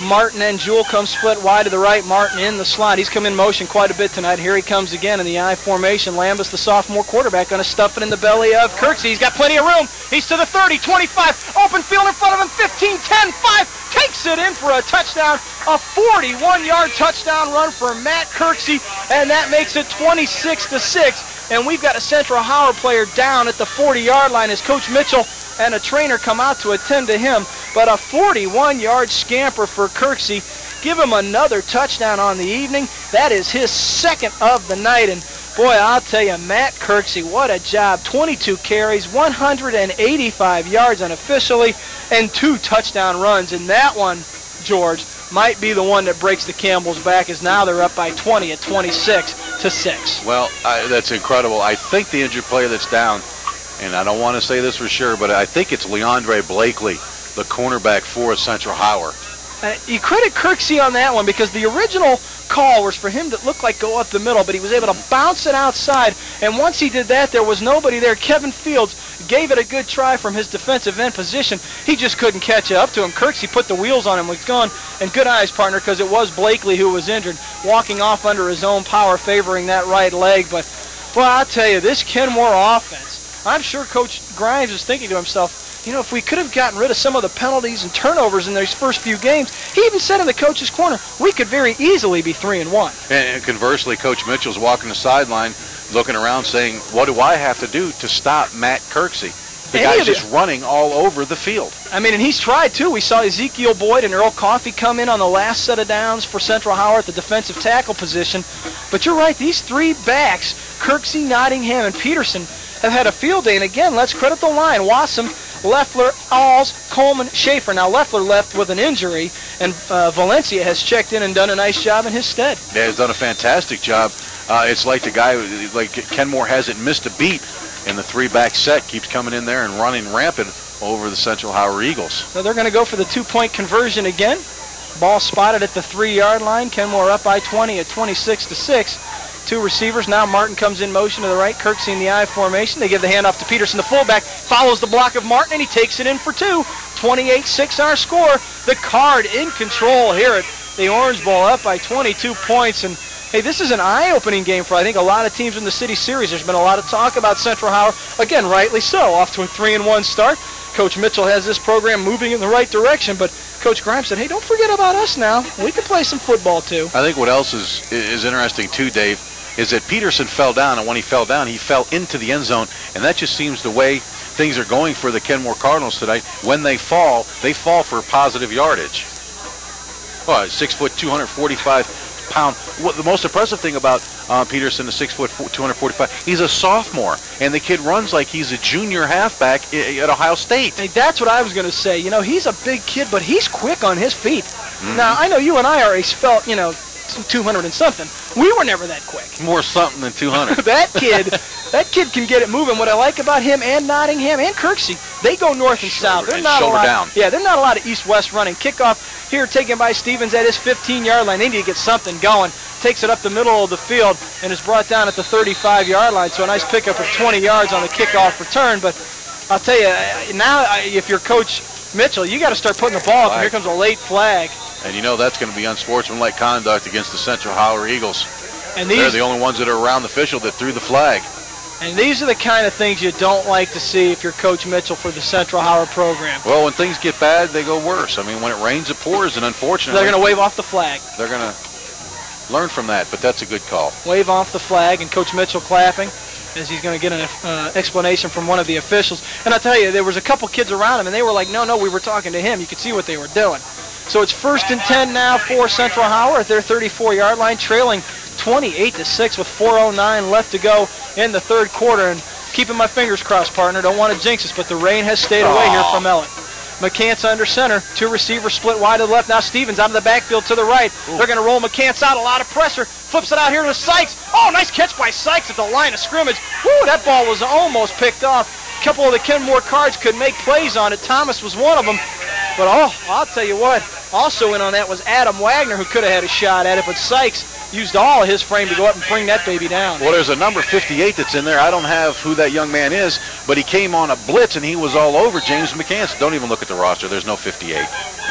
Martin and Jewell come split wide to the right. Martin in the slot. He's come in motion quite a bit tonight. Here he comes again in the I formation. Lambus, the sophomore quarterback, going to stuff it in the belly of Kirksey. He's got plenty of room. He's to the 30, 25. Open field in front of him. 15, 10, 5. Takes it in for a touchdown. A 41-yard touchdown run for Matt Kirksey. And that makes it 26-6. And we've got a Central Howard player down at the 40-yard line as Coach Mitchell and a trainer come out to attend to him. But a 41-yard scamper for Kirksey. Give him another touchdown on the evening. That is his second of the night. And boy, I'll tell you, Matt Kirksey, what a job. 22 carries, 185 yards unofficially, and 2 touchdown runs. And that one, George, might be the one that breaks the Campbell's back, as now they're up by 20 at 26-6. Well, that's incredible. I think the injured player that's down, and I don't want to say this for sure, but I think it's Leandre Blakely, the cornerback for Central Howard. You credit Kirksey on that one because the original call was for him to look like go up the middle, but he was able to bounce it outside, and once he did that, there was nobody there. Kevin Fields gave it a good try from his defensive end position. He just couldn't catch up to him. Kirksey put the wheels on him. He's gone, and good eyes, partner, because it was Blakely who was injured, walking off under his own power, favoring that right leg. But, well, I'll tell you, this Kenmore offense, I'm sure Coach Grimes is thinking to himself, if we could have gotten rid of some of the penalties and turnovers in these first few games, he even said in the coach's corner, we could very easily be 3-1. And conversely, Coach Mitchell's walking the sideline, looking around saying, what do I have to do to stop Matt Kirksey? The guy's just running all over the field. I mean, and he's tried, too. We saw Ezekiel Boyd and Earl Coffey come in on the last set of downs for Central Howard at the defensive tackle position. But you're right, these three backs, Kirksey, Nottingham, and Peterson, have had a field day. And again, let's credit the line. Wassam, Leffler, Alls, Coleman, Schaefer. Now, Leffler left with an injury, and Valencia has checked in and done a nice job in his stead. Yeah, he's done a fantastic job. It's like the guy, like Kenmore hasn't missed a beat in the three-back set, keeps coming in there and running rampant over the Central Howard Eagles. So they're going to go for the two-point conversion again. Ball spotted at the 3-yard line. Kenmore up by 20 at 26-6. Two receivers. Now Martin comes in motion to the right. Kirksey in the I formation. They give the handoff to Peterson, the fullback. Follows the block of Martin, and he takes it in for two. 28-6 our score. The Card in control here at the Orange Bowl, up by 22 points. And hey, this is an eye-opening game for, I think, a lot of teams in the City Series. There's been a lot of talk about Central Howard. Again, rightly so. Off to a 3-1 start. Coach Mitchell has this program moving in the right direction, but Coach Grimes said, hey, don't forget about us now. We can play some football, too. I think what else is interesting, too, Dave, is that Peterson fell down, and when he fell down, he fell into the end zone, and that just seems the way things are going for the Kenmore Cardinals tonight. When they fall for positive yardage. Well, 6 foot, 245 pound. What the most impressive thing about Peterson, the 6 foot, 245, he's a sophomore, and the kid runs like he's a junior halfback at Ohio State. Hey, that's what I was going to say. You know, he's a big kid, but he's quick on his feet. Now, I know you and I are a spelt, 200 and something. We were never that quick. More something than 200. that kid can get it moving. What I like about him and Nottingham and Kirksey, they go north and south. They're not shoulder down. Yeah, they're not a lot of east-west running. Kickoff here taken by Stevens at his 15-yard line. They need to get something going. Takes it up the middle of the field and is brought down at the 35-yard line. So a nice pickup of 20 yards on the kickoff return. But I'll tell you, now if you're Coach Mitchell, you got to start putting the ball up, and here comes a late flag. And that's going to be unsportsmanlike conduct against the Central Howard Eagles. And they're the only ones that are around the official that threw the flag. And these are the kind of things you don't like to see if you're Coach Mitchell for the Central Howard program. Well, when things get bad, they go worse. I mean, when it rains, it pours, and unfortunately, they're going to wave off the flag. They're going to learn from that, but that's a good call. Wave off the flag, and Coach Mitchell clapping as he's going to get an explanation from one of the officials. And I'll tell you, there was a couple kids around him, and they were like, no, we were talking to him. You could see what they were doing. So it's 1st and 10 now for Central Howard at their 34-yard line, trailing 28-6 with 4:09 left to go in the third quarter. And keeping my fingers crossed, partner. Don't want to jinx us, but the rain has stayed away here from Ellett. McCants under center. Two receivers split wide to the left. Now Stevens out of the backfield to the right. They're going to roll McCants out. A lot of pressure. Flips it out here to Sykes. Oh, nice catch by Sykes at the line of scrimmage. Woo, that ball was almost picked off. A couple of the Kenmore Cards could make plays on it. Thomas was one of them. But, I'll tell you what, also in on that was Adam Wagner, who could have had a shot at it, but Sykes used all of his frame to go up and bring that baby down. Well, there's a number 58 that's in there. I don't have who that young man is, but he came on a blitz, and he was all over James McCants. Don't even look at the roster. There's no 58.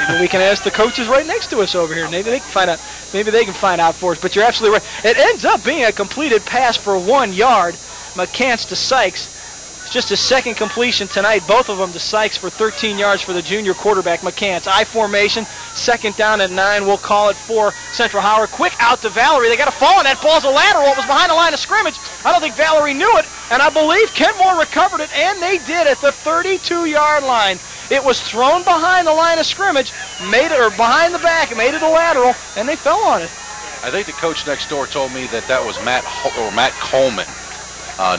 Maybe we can ask the coaches right next to us over here. Maybe they can find out. Maybe they can find out for us. But you're absolutely right. It ends up being a completed pass for 1 yard. McCants to Sykes. It's just his second completion tonight. Both of them to Sykes for 13 yards for the junior quarterback, McCants. I formation, 2nd down at 9. We'll call it for Central Howard. Quick out to Valerie. They got a fall, and that ball's a lateral. It was behind the line of scrimmage. I don't think Valerie knew it, and I believe Kenmore recovered it, and they did at the 32-yard line. It was thrown behind the line of scrimmage, behind the back, made it a lateral, and they fell on it. I think the coach next door told me that was Matt Coleman.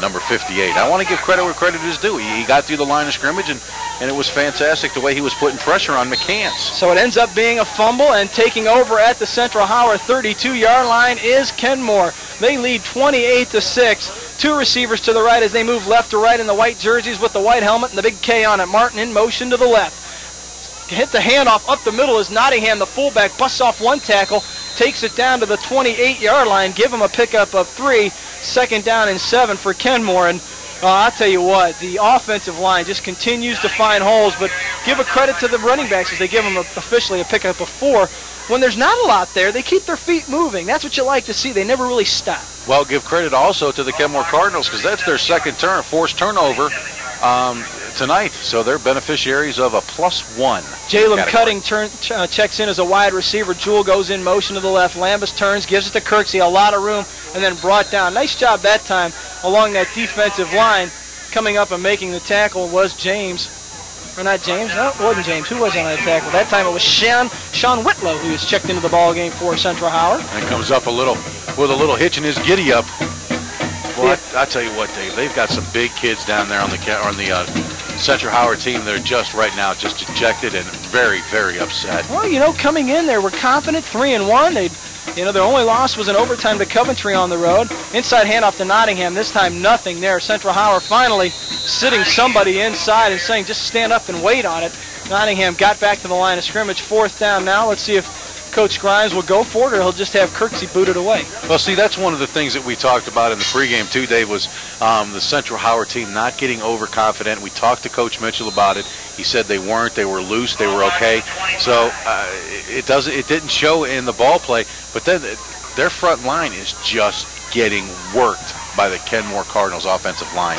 Number 58. I want to give credit where credit is due. He got through the line of scrimmage, and it was fantastic the way he was putting pressure on McCants. So it ends up being a fumble, and taking over at the Central Howard 32-yard line is Kenmore. They lead 28-6. Two receivers to the right as they move left to right in the white jerseys with the white helmet and the big K on it. Martin in motion to the left. Hit the handoff up the middle as Nottingham, the fullback, busts off one tackle, takes it down to the 28-yard line, give him a pickup of 3. 2nd down and 7 for Kenmore. And I'll tell you what, the offensive line just continues to find holes, but give a credit to the running backs as they give them officially a pickup of 4. When there's not a lot there, they keep their feet moving. That's what you like to see. They never really stop. Well, give credit also to the Kenmore Cardinals, because that's their second forced turnover tonight. So they're beneficiaries of a +1. Jalen Cutting checks in as a wide receiver. Jewell goes in motion to the left. Lambus turns, gives it to Kirksey. A lot of room, and then brought down. Nice job that time along that defensive line. Coming up and making the tackle was James. Or not James. No, it wasn't James. Who was on that tackle? That time it was Sean Whitlow, who was checked into the ball game for Central Howard. And comes up with a little hitch in his giddy up. Well, I tell you what, Dave, they've got some big kids down there on the Central Howard team. They're just right now just dejected and very, very upset. Well, you know, coming in, they were confident, 3-1. Their only loss was in overtime to Coventry on the road. Inside handoff to Nottingham. This time, nothing there. Central Howard finally sitting somebody inside and saying, just stand up and wait on it. Nottingham got back to the line of scrimmage. 4th down now. Let's see if Coach Grimes will go for it, or he'll just have Kirksey booted away. Well, see, that's one of the things that we talked about in the pregame too, Dave, was the Central Howard team not getting overconfident. We talked to Coach Mitchell about it. He said they weren't. They were loose. They were okay. So it didn't show in the ball play. But then their front line is just getting worked by the Kenmore Cardinals offensive line.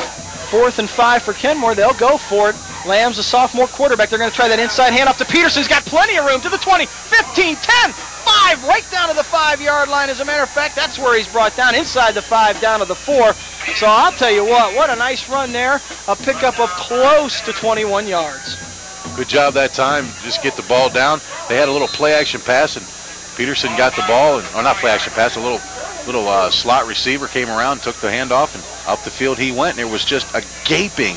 4th and 5 for Kenmore. They'll go for it. Lamb's a sophomore quarterback. They're going to try that inside handoff to Peterson. He's got plenty of room to the 20, 15, 10, 5, right down to the 5-yard line. As a matter of fact, that's where he's brought down, inside the 5, down to the 4. So I'll tell you what a nice run there. A pickup of close to 21 yards. Good job that time. Just get the ball down. They had a little play-action pass, and Peterson got the ball, or not play-action pass, a little slot receiver came around, took the handoff, and up the field he went. And there was just a gaping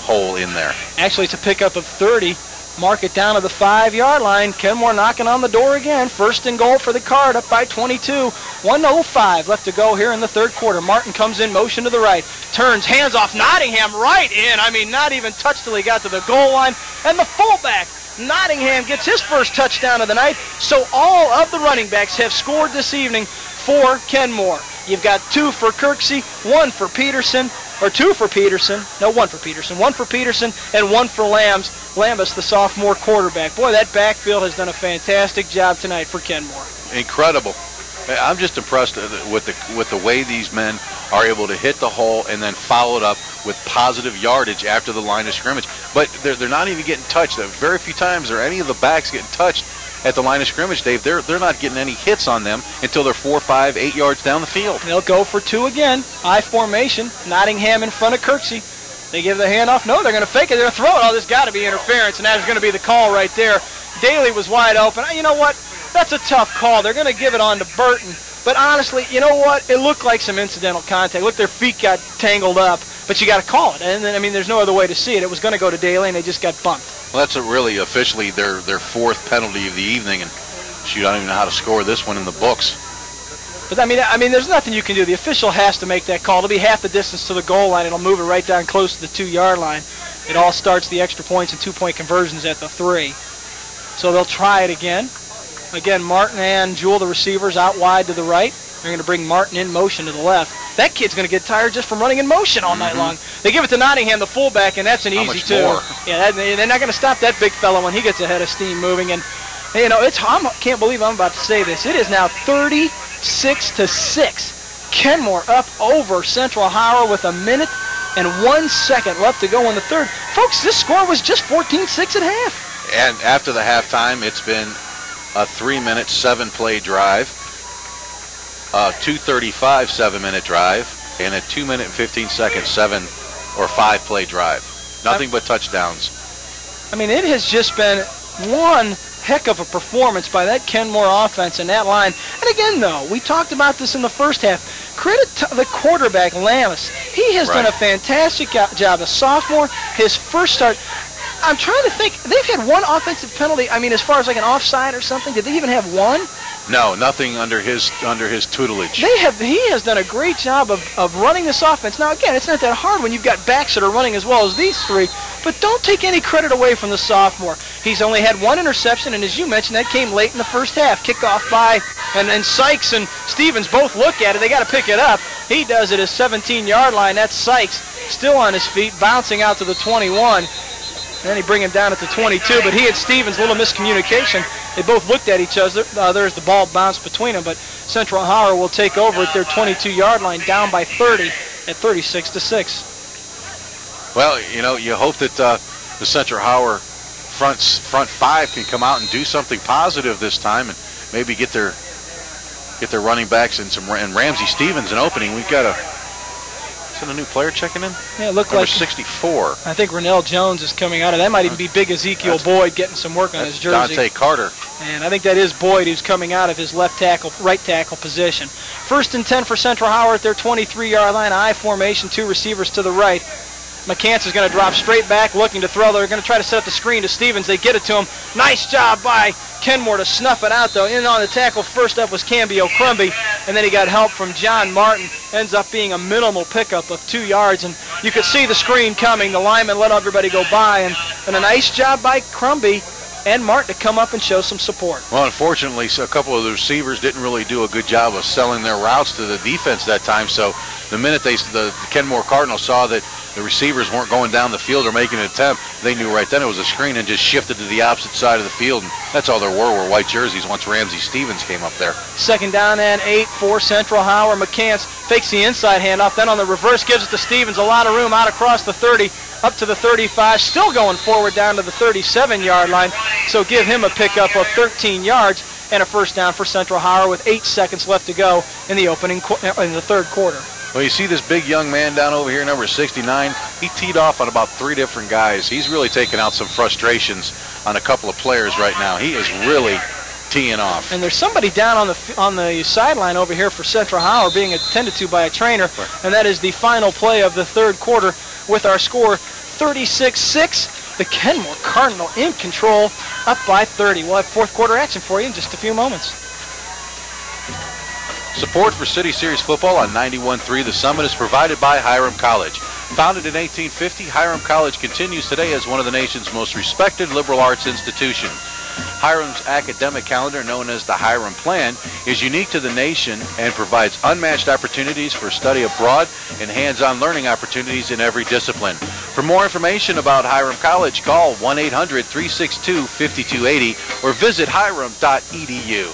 hole in there. Actually, it's a pickup of 30. Mark it down to the 5-yard line. Kenmore knocking on the door again. 1st and goal for the Card, up by 22. 1:05 left to go here in the 3rd quarter. Martin comes in, motion to the right. Turns, hands off, Nottingham right in. I mean, not even touched till he got to the goal line. And the fullback, Nottingham, gets his first touchdown of the night. So all of the running backs have scored this evening for Kenmore. You've got 2 for Kirksey, 1 for Peterson, or 2 for Peterson. No, 1 for Peterson. 1 for Peterson and 1 for Lambus, the sophomore quarterback. Boy, that backfield has done a fantastic job tonight for Kenmore. Incredible. I'm just impressed with the way these men are able to hit the hole and then follow it up with positive yardage after the line of scrimmage. But they're not even getting touched. Very few times are any of the backs getting touched at the line of scrimmage, Dave. They're not getting any hits on them until they're 4, 5, 8 yards down the field. They'll go for 2 again. I formation. Nottingham in front of Kirksey. They give the handoff. No, they're going to fake it. They're going to throw it. Oh, there's got to be interference, and that's going to be the call right there. Daly was wide open. You know what? That's a tough call. They're going to give it on to Burton. But honestly, you know what? It looked like some incidental contact. Look, their feet got tangled up. But you got to call it. And then, I mean, there's no other way to see it. It was going to go to Daly, and they just got bumped. Well, that's really officially their 4th penalty of the evening. And shoot, I don't even know how to score this one in the books. But, I mean, there's nothing you can do. The official has to make that call. It'll be half the distance to the goal line. It'll move it right down close to the 2-yard line. It all starts the extra points and 2-point conversions at the 3. So they'll try it again. Again, Martin and Jewell, the receivers, out wide to the right. They're going to bring Martin in motion to the left. That kid's going to get tired just from running in motion all night long. They give it to Nottingham, the fullback, and that's an easy 2. Yeah, they're not going to stop that big fella when he gets ahead of steam moving. And, you know, I can't believe I'm about to say this. It is now 36-6. Kenmore up over Central Howard with 1 minute and 1 second left to go in the 3rd. Folks, this score was just 14-6 at half. And after the halftime, it's been a 3-minute, 7-play drive, a 2:35 7-minute drive, and a 2-minute and 15-second 7 or 5-play drive. Nothing but touchdowns. I mean, it has just been one heck of a performance by that Kenmore offense and that line. And again, though, we talked about this in the first half. Credit to the quarterback, Lamis. He has done a fantastic job. A sophomore, his first start. I'm trying to think. They've had one offensive penalty. I mean, as far as like an offside or something, did they even have one? No, nothing under his tutelage. He has done a great job of running this offense. Now, again, it's not that hard when you've got backs that are running as well as these 3, but don't take any credit away from the sophomore. He's only had 1 interception, and as you mentioned, that came late in the first half. Kickoff by, and Sykes and Stevens both look at it. They got to pick it up. He does it at 17-yard line. That's Sykes still on his feet, bouncing out to the 21. Then he bring him down at the 22, but he and Stevens, a little miscommunication. They both looked at each other. There's the ball bounced between them, but Central Howard will take over at their 22-yard line, down by 30 at 36-6. Well, you know, you hope that the Central Howard front 5 can come out and do something positive this time, and maybe get their running backs and Ramsey Stevens an opening. We've got Is that a new player checking in? Yeah, it looked Number like 64. I think Rennell Jones is coming out, and that might even be big Ezekiel Boyd getting some work on his jersey. Dante Carter. And I think that is Boyd who's coming out of his right tackle position. 1st and 10 for Central Howard at their 23-yard line. I formation, 2 receivers to the right. McCants is going to drop straight back, looking to throw. They're going to try to set up the screen to Stevens. They get it to him. Nice job by Kenmore to snuff it out, though. In on the tackle, first up was Cambio Crumby, and then he got help from John Martin. Ends up being a minimal pickup of 2 yards, and you could see the screen coming. The lineman let everybody go by, and a nice job by Crumby and Martin to come up and show some support. Well, unfortunately, a couple of the receivers didn't really do a good job of selling their routes to the defense that time, so the minute the Kenmore Cardinals saw that the receivers weren't going down the field or making an attempt, they knew right then it was a screen and just shifted to the opposite side of the field, and that's all there were white jerseys once Ramsey Stevens came up there. 2nd down and 8 for Central Howard. McCants fakes the inside handoff, then on the reverse gives it to Stevens. A lot of room out across the 30, up to the 35, still going forward down to the 37-yard line, so give him a pickup of 13 yards and a first down for Central Howard with 8 seconds left to go in the third quarter. Well, you see this big young man down over here, number 69. He teed off on about 3 different guys. He's really taking out some frustrations on a couple of players right now. He is really teeing off. And there's somebody down on the sideline over here for Central Howard being attended to by a trainer, and that is the final play of the third quarter with our score 36-6. The Kenmore Cardinal in control, up by 30. We'll have fourth quarter action for you in just a few moments. Support for City Series football on 91.3 The Summit is provided by Hiram College. Founded in 1850, Hiram College continues today as one of the nation's most respected liberal arts institutions. Hiram's academic calendar, known as the Hiram Plan, is unique to the nation and provides unmatched opportunities for study abroad and hands-on learning opportunities in every discipline. For more information about Hiram College, call 1-800-362-5280 or visit hiram.edu.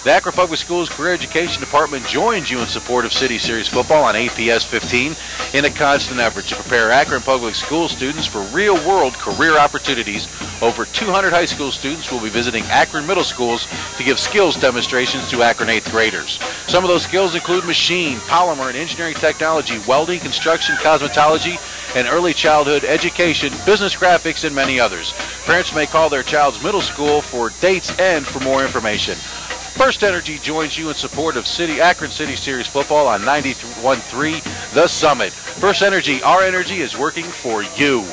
The Akron Public Schools Career Education Department joins you in support of City Series football on APS 15 in a constant effort to prepare Akron Public School students for real-world career opportunities. Over 200 high school students will be visiting Akron Middle Schools to give skills demonstrations to Akron 8th graders. Some of those skills include machine, polymer, and engineering technology, welding, construction, cosmetology, and early childhood education, business graphics, and many others. Parents may call their child's middle school for dates and for more information. First Energy joins you in support of Akron City Series football on 91.3 The Summit. First Energy, our energy is working for you.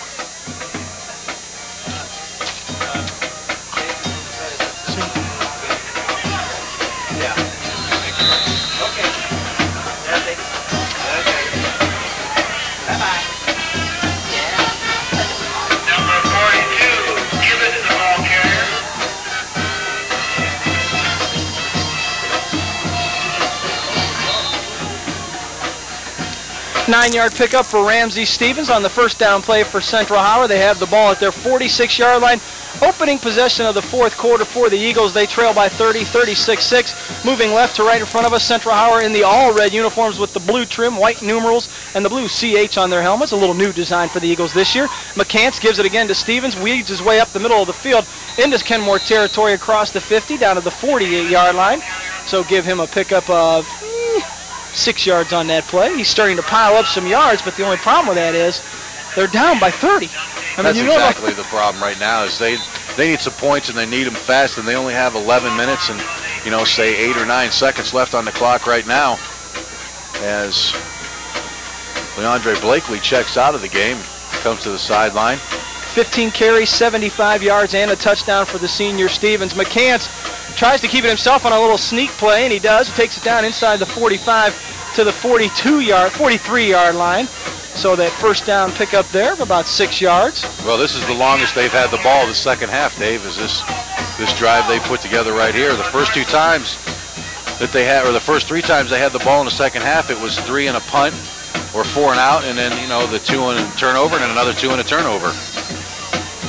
Number 42, give it to the ball carrier. 9-yard pickup for Ramsey Stevens on the first down play for Central Howard. They have the ball at their 46-yard line. Opening possession of the fourth quarter for the Eagles. They trail by 30, 36-6. Moving left to right in front of us, Central Howard in the all-red uniforms with the blue trim, white numerals, and the blue CH on their helmets. A little new design for the Eagles this year. McCants gives it again to Stevens. Weeds his way up the middle of the field into Kenmore territory across the 50 down to the 48-yard line. So give him a pickup of 6 yards on that play. He's starting to pile up some yards, but the only problem with that is they're down by 30. That's exactly the problem right now is they need some points and they need them fast, and they only have 11 minutes and, say 8 or 9 seconds left on the clock right now as Leandre Blakely checks out of the game, comes to the sideline. 15 carries, 75 yards, and a touchdown for the senior Stevens. McCants tries to keep it himself on a little sneak play, and he does. He takes it down inside the 45 to the 43-yard line. So that first down pickup there of about 6 yards. Well, this is the longest they've had the ball the second half, Dave, is this drive they put together right here. The first 2 times that they had, or the first 3 times they had the ball in the second half, it was 3 and a punt or 4 and out, and then, the 2 and a turnover, and then another 2 and a turnover.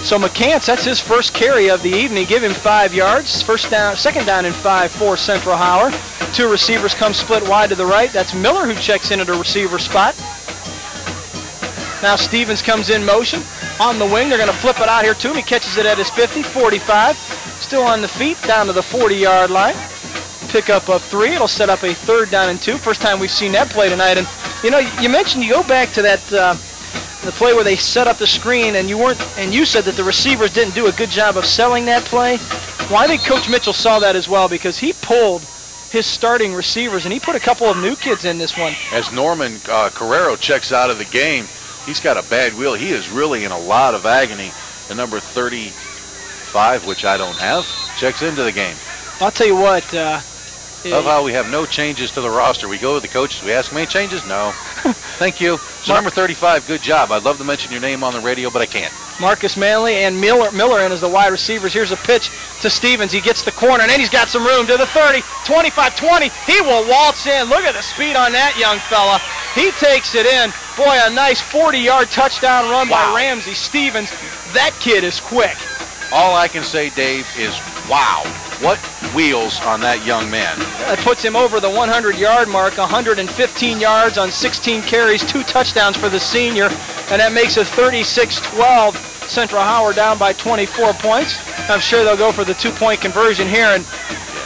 So McCants, that's his first carry of the evening. Give him 5 yards. Second down and 5 for Central Howard. 2 receivers come split wide to the right. That's Miller who checks in at a receiver spot. Now Stevens comes in motion on the wing. They're going to flip it out here to him. He catches it at his 50, 45. Still on the feet down to the 40-yard line. Pickup of 3. It'll set up a 3rd down and 2. First time we've seen that play tonight. And You know, you mentioned, you go back to that the play where they set up the screen, and you said that the receivers didn't do a good job of selling that play. Well, I think Coach Mitchell saw that as well, because he pulled his starting receivers, and he put a couple of new kids in this one. As Norman Carrero checks out of the game, he's got a bad wheel. He is really in a lot of agony. The number 35, which I don't have, checks into the game. I'll tell you what. Love how we have no changes to the roster. We go to the coaches, we ask them any changes? No. Thank you. So number 35, good job. I'd love to mention your name on the radio, but I can't. Marcus Manley and Miller in as the wide receivers. Here's a pitch to Stevens. He gets the corner, and then he's got some room to the 30, 25, 20. He will waltz in. Look at the speed on that young fella. He takes it in. Boy, a nice 40-yard touchdown run by Ramsey Stevens. That kid is quick. All I can say, Dave, is wow. What wheels on that young man. That puts him over the 100-yard mark, 115 yards on 16 carries, 2 touchdowns for the senior, and that makes it 36-12. Central Howard down by 24 points. I'm sure they'll go for the 2-point conversion here, and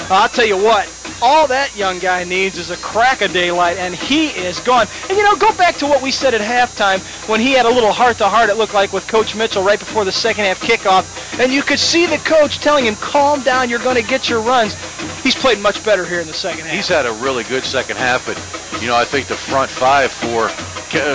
I'll tell you what, all that young guy needs is a crack of daylight, and he is gone. And, you know, go back to what we said at halftime when he had a little heart-to-heart, it looked like, with Coach Mitchell right before the second-half kickoff. And you could see the coach telling him, calm down, you're going to get your runs. He's played much better here in the second half. He's had a really good second half, but, you know, I think the front five for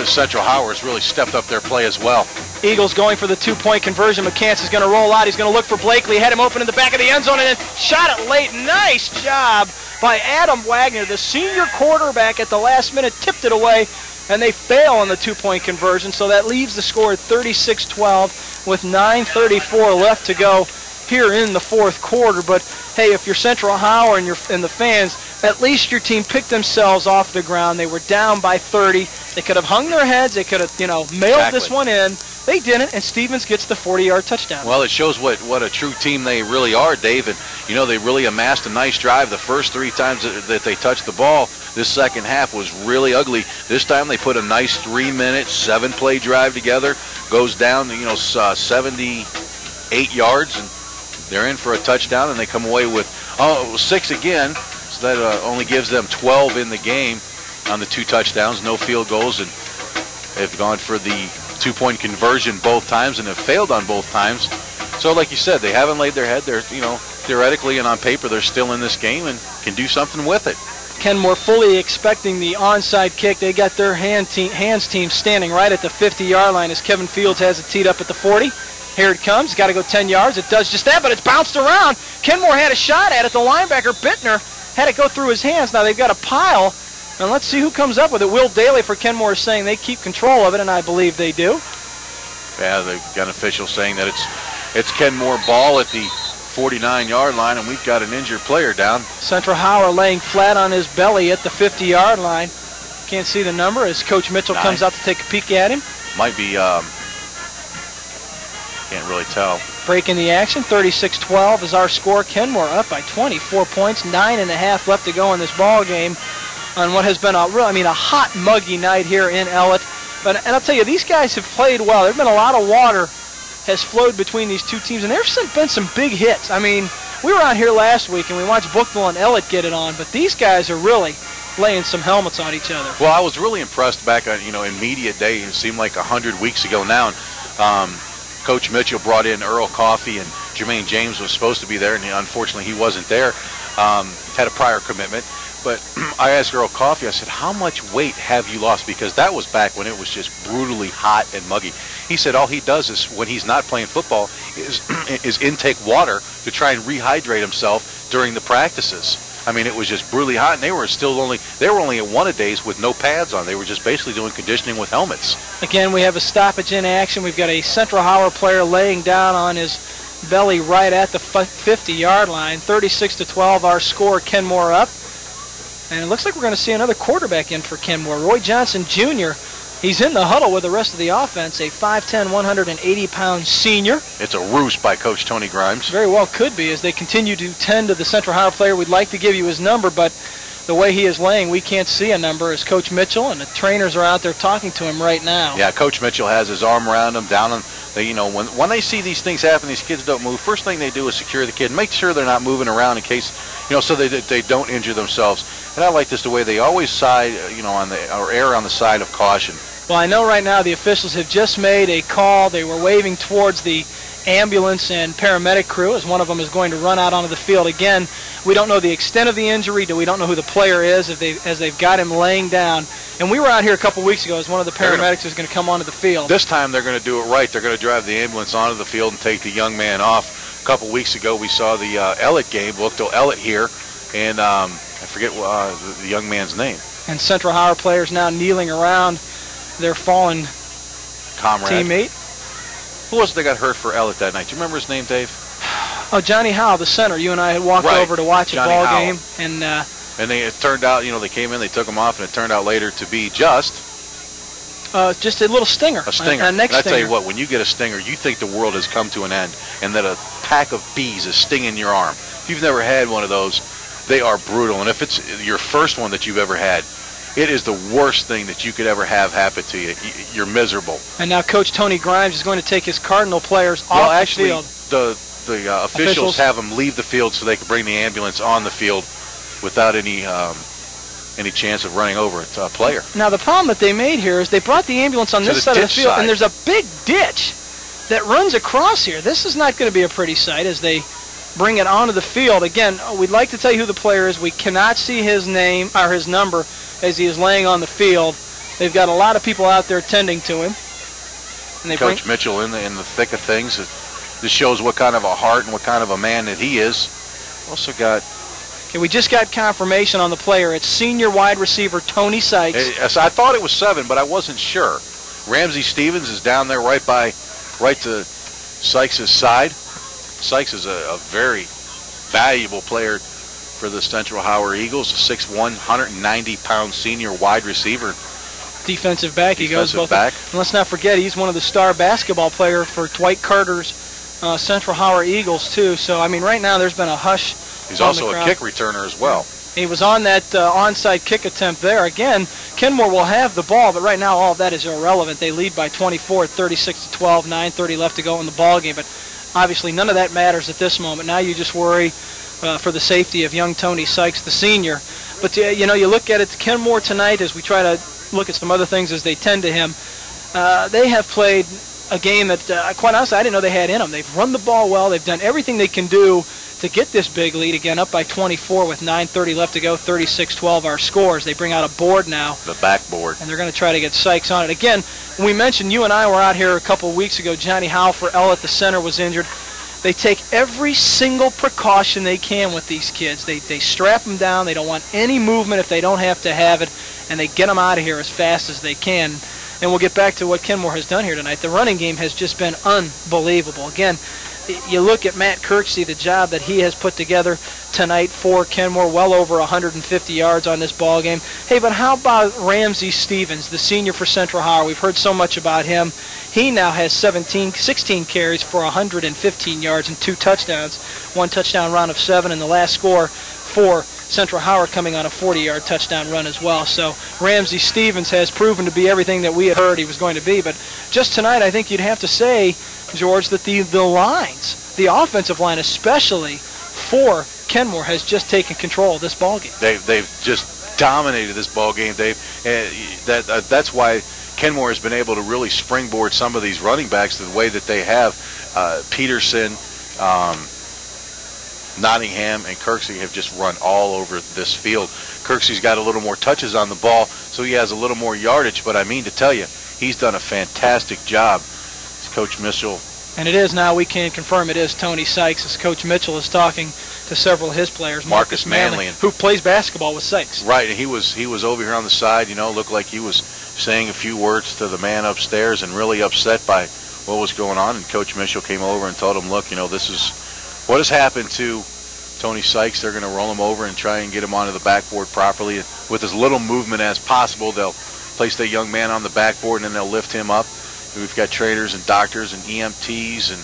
Central Howard has really stepped up their play as well. Eagles going for the 2-point conversion. McCants is going to roll out. He's going to look for Blakely. Had him open in the back of the end zone and then shot it late. Nice job by Adam Wagner, the senior quarterback. At the last minute tipped it away, and they fail on the 2-point conversion. So that leaves the score at 36-12 with 9:34 left to go here in the fourth quarter. But hey, if you're Central Howard and the fans, at least your team picked themselves off the ground. They were down by 30. They could have hung their heads. They could have, mailed this one in. They didn't, and Stevens gets the 40-yard touchdown. Well, it shows what a true team they really are, Dave. And, they really amassed a nice drive the first 3 times that they touched the ball. This second half was really ugly. This time they put a nice 3-minute, 7-play drive together. Goes down, 78 yards, and they're in for a touchdown, and they come away with 6 again. So that only gives them 12 in the game on the 2 touchdowns, no field goals, and they've gone for the 2-point conversion both times and have failed on both times. So like you said, they haven't laid their head. They're, theoretically and on paper, they're still in this game and can do something with it. Kenmore fully expecting the onside kick. They got their hands team standing right at the 50-yard line as Kevin Fields has it teed up at the 40. Here it comes. Got to go 10 yards. It does just that, but it's bounced around. Kenmore had a shot at it. The linebacker, Bittner, had it go through his hands. Now they've got a pile. And let's see who comes up with it. Will Daly for Kenmore is saying they keep control of it, and I believe they do. Yeah, they've got an official saying that it's Kenmore ball at the 49-yard line, and we've got an injured player down. Central Howard laying flat on his belly at the 50-yard line. Can't see the number as Coach Mitchell comes out to take a peek at him. Might be, can't really tell. Breaking the action, 36-12 is our score. Kenmore up by 24 points, 9.5 left to go in this ball game on what has been a hot, muggy night here in Ellett. And I'll tell you, these guys have played well. There's been a lot of water has flowed between these two teams, and there's been some big hits. I mean, we were out here last week, and we watched Bookville and Ellett get it on, but these guys are really laying some helmets on each other. Well, I was really impressed back on, in media day. It seemed like 100 weeks ago now. And, Coach Mitchell brought in Earl Coffey, and Jermaine James was supposed to be there, and unfortunately he wasn't there. Had a prior commitment. But I asked Earl Coffey, I said, how much weight have you lost? Because that was back when it was just brutally hot and muggy. He said all he does is, when he's not playing football, is intake water to try and rehydrate himself during the practices. I mean, it was just brutally hot, and they were only at one-a-days with no pads on. They were just basically doing conditioning with helmets. Again, we have a stoppage in action. We've got a Central Howard player laying down on his belly right at the 50-yard line. 36-12, our score. Kenmore up. And it looks like we're going to see another quarterback in for Kenmore. Roy Johnson Jr., he's in the huddle with the rest of the offense, a 5'10", 180-pound senior. It's a ruse by Coach Tony Grimes. Very well could be as they continue to tend to the Central Howard player. We'd like to give you his number, but the way he is laying, we can't see a number as Coach Mitchell and the trainers are out there talking to him right now. Yeah, Coach Mitchell has his arm around him, down on. When they see these things happen, these kids don't move. First thing they do is secure the kid, make sure they're not moving around in case, so they don't injure themselves. And I like this the way they always side, or err on the side of caution. Well, I know right now the officials have just made a call. They were waving towards the ambulance and paramedic crew as one of them is going to run out onto the field. Again, we don't know the extent of the injury. We don't know who the player is as they've got him laying down. And we were out here a couple weeks ago as one of the paramedics is going to come onto the field. This time they're going to do it right. They're going to drive the ambulance onto the field and take the young man off. A couple weeks ago we saw the Ellett game, Wilkdale Ellett here, and I forget the young man's name. And Central Howard players now kneeling around their fallen comrade. Teammate. Who was it that got hurt for Ellett that night? Do you remember his name, Dave? Oh, Johnny Howell, the center. You and I had walked over to watch Johnny a ball Howell. game. And it turned out, they came in, they took him off, and it turned out later to be just a little stinger. A stinger. A neck and I stinger. tell you what, when you get a stinger, you think the world has come to an end and that a pack of bees is stinging your arm. If you've never had one of those, they are brutal. And if it's your first one that you've ever had, it is the worst thing that you could ever have happen to you. You're miserable. And now Coach Tony Grimes is going to take his Cardinal players off the field. The officials have them leave the field so they can bring the ambulance on the field without any chance of running over a player. Now the problem that they made here is they brought the ambulance on this side of the field, and there's a big ditch that runs across here. This is not going to be a pretty sight as they bring it onto the field. Again, we'd like to tell you who the player is. We cannot see his name or his number as he is laying on the field. They've got a lot of people out there tending to him. And Coach Mitchell in the thick of things. This shows what kind of a heart and what kind of a man that he is. Also got... Okay, we just got confirmation on the player. It's senior wide receiver Tony Sykes. I thought it was 7, but I wasn't sure. Ramsey Stevens is down there right to Sykes' side. Sykes is a very valuable player for the Central Howard Eagles, a 6'1", 190-pound senior wide receiver. Defensive back. He goes both. Back. And let's not forget, he's one of the star basketball player for Dwight Carter's Central Howard Eagles, too. So, I mean, right now there's been a hush. He's also a kick returner as well. He was on that onside kick attempt there. Again, Kenmore will have the ball, but right now all of that is irrelevant. They lead by 24, 36-12, 9:30 left to go in the ball game. But obviously none of that matters at this moment. Now you just worry for the safety of young Tony Sykes, the senior. But, you look at it, Kenmore tonight as we try to look at some other things as they tend to him. They have played a game that, quite honestly, I didn't know they had in them. They've run the ball well. They've done everything they can do to get this big lead. Again, up by 24 with 9:30 left to go, 36-12 our scores. They bring out a board now. The backboard. And they're going to try to get Sykes on it. Again, we mentioned you and I were out here a couple of weeks ago. Johnny Howell for Ellett, the center, was injured. They take every single precaution they can with these kids. They strap them down. They don't want any movement if they don't have to have it, and they get them out of here as fast as they can. And we'll get back to what Kenmore has done here tonight. The running game has just been unbelievable. Again, you look at Matt Kirksey, the job that he has put together tonight for Kenmore, well over 150 yards on this ball game. Hey, but how about Ramsey Stevens, the senior for Central Howard? We've heard so much about him. He now has 16 carries for 115 yards and 2 touchdowns, 1 touchdown run of 7, and the last score for Central Howard coming on a 40-yard touchdown run as well. So Ramsey Stevens has proven to be everything that we had heard he was going to be. But just tonight, I think you'd have to say, George, that the lines, the offensive line especially for Kenmore, has just taken control of this ball game. They've just dominated this ball game, Dave. That's why Kenmore has been able to really springboard some of these running backs the way that they have. Peterson, Nottingham, and Kirksey have just run all over this field. Kirksey's got a little more touches on the ball, so he has a little more yardage, but I mean to tell you, he's done a fantastic job. Coach Mitchell. And it is now, we can confirm it is Tony Sykes, as Coach Mitchell is talking to several of his players. Marcus Manley, who plays basketball with Sykes. Right, and he was over here on the side, looked like he was saying a few words to the man upstairs and really upset by what was going on. And Coach Mitchell came over and told him, look, this is what has happened to Tony Sykes. They're going to roll him over and try and get him onto the backboard properly. With as little movement as possible, they'll place that young man on the backboard and then they'll lift him up. We've got trainers and doctors and EMTs and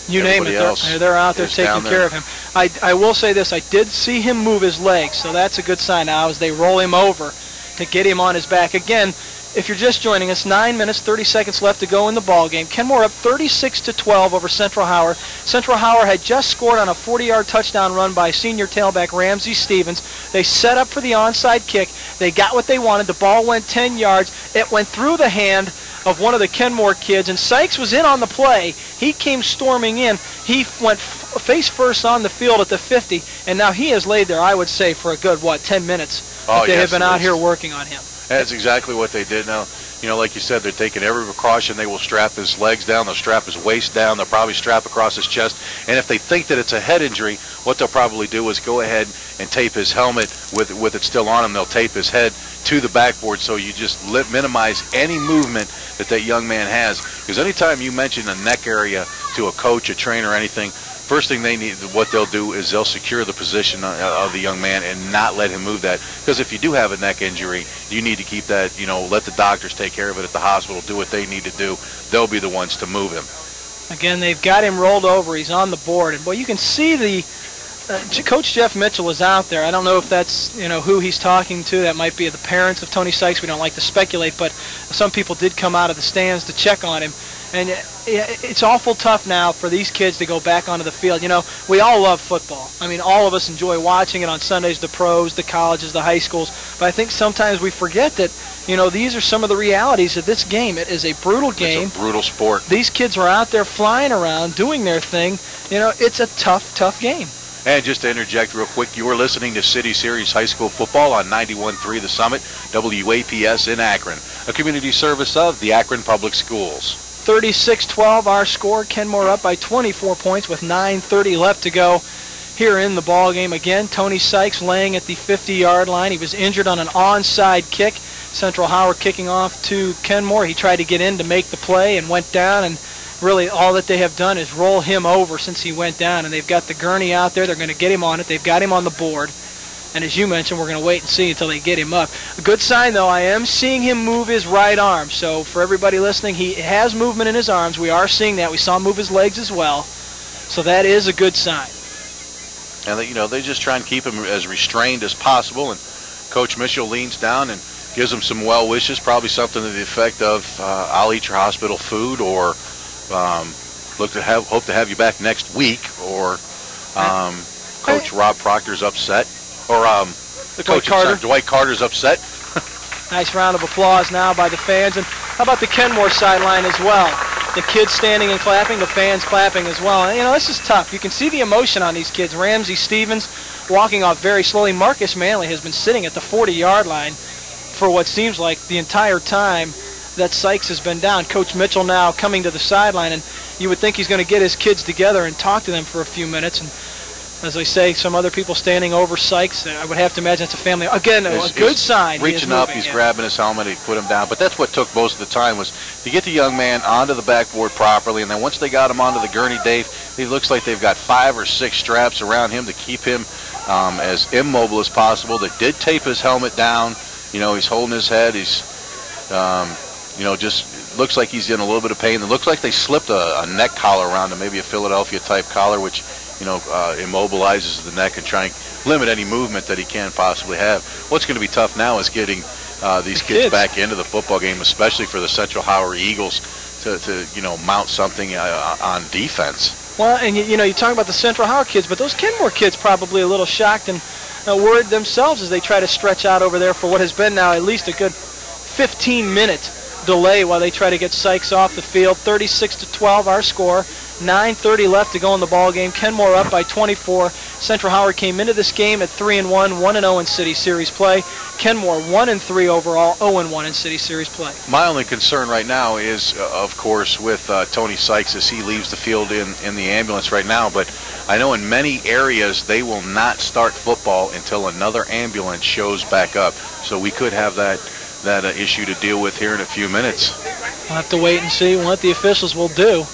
you name it. They're out there taking care of him. I will say this, I did see him move his legs, so that's a good sign now as they roll him over to get him on his back. Again, if you're just joining us, 9 minutes, 30 seconds left to go in the ball game. Kenmore up 36-12 over Central Howard. Central Howard had just scored on a 40-yard touchdown run by senior tailback Ramsey Stevens. They set up for the onside kick. They got what they wanted. The ball went 10 yards. It went through the hand of one of the Kenmore kids, and Sykes was in on the play. He came storming in. He went face first on the field at the 50, and now he has laid there, I would say, for a good, 10 minutes. They have been out here working on him. That's exactly what they did. Now, like you said, they're taking every precaution. They will strap his legs down. They'll strap his waist down. They'll probably strap across his chest. And if they think that it's a head injury, what they'll probably do is go ahead and tape his helmet with it still on him. They'll tape his head to the backboard so you just minimize any movement that young man has. Because anytime you mention a neck area to a coach, a trainer, or anything, first thing what they'll do is they'll secure the position of the young man and not let him move that. Because if you do have a neck injury, you need to keep that, let the doctors take care of it at the hospital, do what they need to do. They'll be the ones to move him. Again, they've got him rolled over. He's on the board. And, boy, you can see Coach Jeff Mitchell is out there. I don't know if that's, who he's talking to. That might be the parents of Tony Sykes. We don't like to speculate, but some people did come out of the stands to check on him. And it's awful tough now for these kids to go back onto the field. We all love football. I mean, all of us enjoy watching it on Sundays, the pros, the colleges, the high schools. But I think sometimes we forget that, these are some of the realities of this game. It is a brutal game. It's a brutal sport. These kids are out there flying around, doing their thing. It's a tough game. And just to interject real quick, you are listening to City Series High School Football on 91.3 The Summit, WAPS in Akron, a community service of the Akron Public Schools. 36-12 our score. Kenmore up by 24 points with 9:30 left to go here in the ball game. Again, Tony Sykes laying at the 50-yard line. He was injured on an onside kick. Central Howard kicking off to Kenmore. He tried to get in to make the play and went down, and really all that they have done is roll him over since he went down, and they've got the gurney out there. They're going to get him on it. They've got him on the board. And as you mentioned, we're going to wait and see until they get him up. A good sign, though, I am seeing him move his right arm. So for everybody listening, he has movement in his arms. We are seeing that. We saw him move his legs as well. So that is a good sign. And, they just try and keep him as restrained as possible. And Coach Mitchell leans down and gives him some well wishes, probably something to the effect of, I'll eat your hospital food, or hope to have you back next week, or Coach Rob Proctor's upset. Or Dwight Carter's upset. Nice round of applause now by the fans. And how about the Kenmore sideline as well? The kids standing and clapping, the fans clapping as well. And, this is tough. You can see the emotion on these kids. Ramsey Stevens walking off very slowly. Marcus Manley has been sitting at the 40-yard line for what seems like the entire time that Sykes has been down. Coach Mitchell now coming to the sideline, and you would think he's going to get his kids together and talk to them for a few minutes. And as I say, some other people standing over Sykes. I would have to imagine it's a family. Again, a good sign. Reaching up, he's grabbing his helmet, he put him down. But that's what took most of the time, was to get the young man onto the backboard properly. And then once they got him onto the gurney, Dave, it looks like they've got 5 or 6 straps around him to keep him as immobile as possible. They did tape his helmet down. He's holding his head. He's, just looks like he's in a little bit of pain. It looks like they slipped a neck collar around him, maybe a Philadelphia-type collar, which immobilizes the neck and trying to limit any movement that he can possibly have. What's going to be tough now is getting these kids back into the football game, especially for the Central Howard Eagles to mount something on defense. Well, and you talk about the Central Howard kids, but those Kenmore kids probably a little shocked and worried themselves as they try to stretch out over there for what has been now at least a good 15-minute delay while they try to get Sykes off the field. 36-12 our score. 9:30 left to go in the ball game. Kenmore up by 24. Central Howard came into this game at 3-1, 1-0 in City Series play. Kenmore 1-3 overall, 0-1 in City Series play. My only concern right now is, of course, with Tony Sykes as he leaves the field in the ambulance right now. But I know in many areas they will not start football until another ambulance shows back up. So we could have that issue to deal with here in a few minutes. We'll have to wait and see what the officials will do,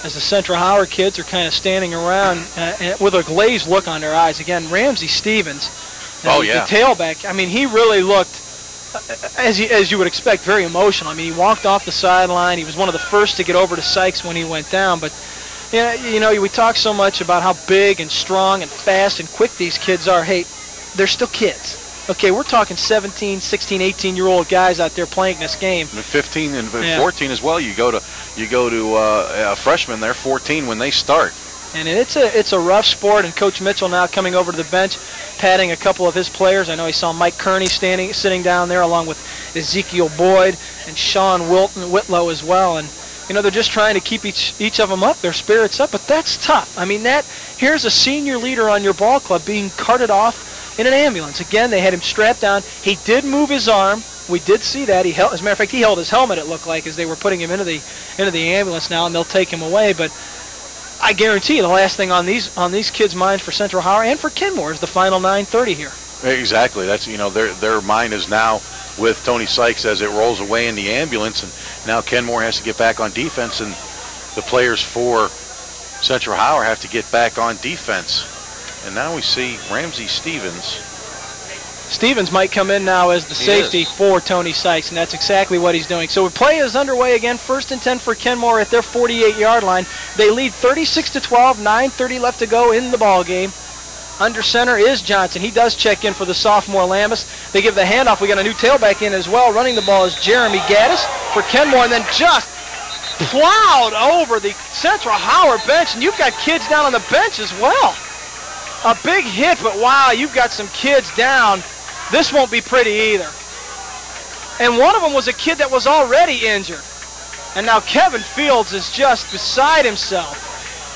as the Central Howard kids are kind of standing around with a glazed look on their eyes. Again, Ramsey Stevens, the tailback, I mean, he really looked, as you would expect, very emotional. I mean, he walked off the sideline. He was one of the first to get over to Sykes when he went down, but We talk so much about how big and strong and fast and quick these kids are. Hey, they're still kids. Okay, we're talking 17, 16, 18-year-old guys out there playing this game. And 15 and 14 as well. You go to freshmen, they're 14 when they start. And it's a rough sport, and Coach Mitchell now coming over to the bench, patting a couple of his players. I know he saw Mike Kearney sitting down there along with Ezekiel Boyd and Sean Whitlow as well. And they're just trying to keep each of them up, their spirits up, but that's tough. I mean, here's a senior leader on your ball club being carted off in an ambulance. Again, they had him strapped down. He did move his arm. We did see that. As a matter of fact, he held his helmet, it looked like, as they were putting him into the ambulance now, and they'll take him away. But I guarantee you the last thing on these kids' minds for Central Howard and for Kenmore is the final 9:30 here. Exactly. That's their mind is now with Tony Sykes as it rolls away in the ambulance, and now Kenmore has to get back on defense, and the players for Central Howard have to get back on defense. And now we see Ramsey Stevens. Stevens might come in now as the safety for Tony Sykes, and that's exactly what he's doing. So play is underway again. 1st and 10 for Kenmore at their 48-yard line. They lead 36-12, 9:30 left to go in the ball game. Under center is Johnson. He does check in for the sophomore Lambus. They give the handoff. We got a new tailback in as well. Running the ball is Jeremy Gaddis for Kenmore, and then just plowed over the Central Howard bench, and you've got kids down on the bench as well. A big hit, but wow, you've got some kids down. This won't be pretty either. And one of them was a kid that was already injured. And now Kevin Fields is just beside himself.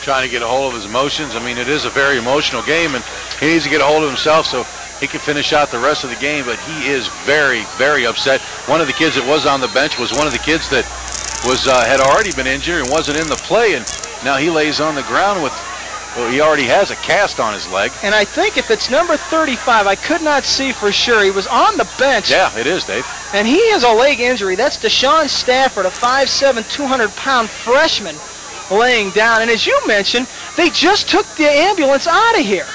Trying to get a hold of his emotions. I mean, it is a very emotional game, and he needs to get a hold of himself so he can finish out the rest of the game, but he is very, very upset. One of the kids that was on the bench was one of the kids that had already been injured and wasn't in the play, and now he lays on the ground with, well, he already has a cast on his leg. And I think if it's number 35, I could not see for sure. He was on the bench. Yeah, it is, Dave. And he has a leg injury. That's Deshaun Stafford, a 5'7", 200-pound freshman laying down. And as you mentioned, they just took the ambulance out of here.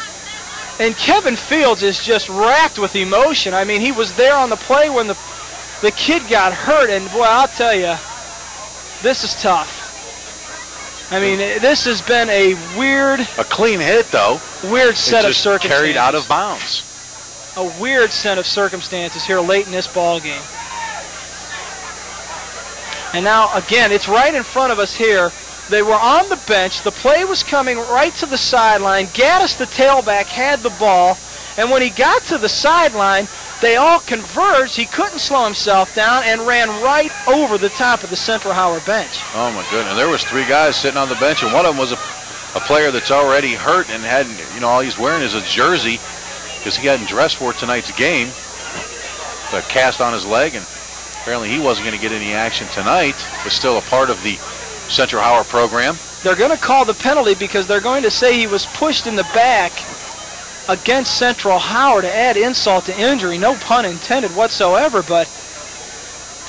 And Kevin Fields is just racked with emotion. I mean, he was there on the play when the kid got hurt. And, boy, I'll tell you, this is tough. I mean, this has been a clean hit, though. Weird set of circumstances. Carried out of bounds. A weird set of circumstances here late in this ball game. And now, again, it's right in front of us here. They were on the bench. The play was coming right to the sideline. Gaddis, the tailback, had the ball. And when he got to the sideline, they all converged. He couldn't slow himself down and ran right over the top of the Central Howard bench. Oh, my goodness. There was 3 guys sitting on the bench, and one of them was a player that's already hurt and hadn't, all he's wearing is a jersey because he hadn't dressed for tonight's game. A cast on his leg, and apparently he wasn't going to get any action tonight, but still a part of the Central Howard program. They're going to call the penalty because they're going to say he was pushed in the back against Central Howard to add insult to injury. No pun intended whatsoever, but,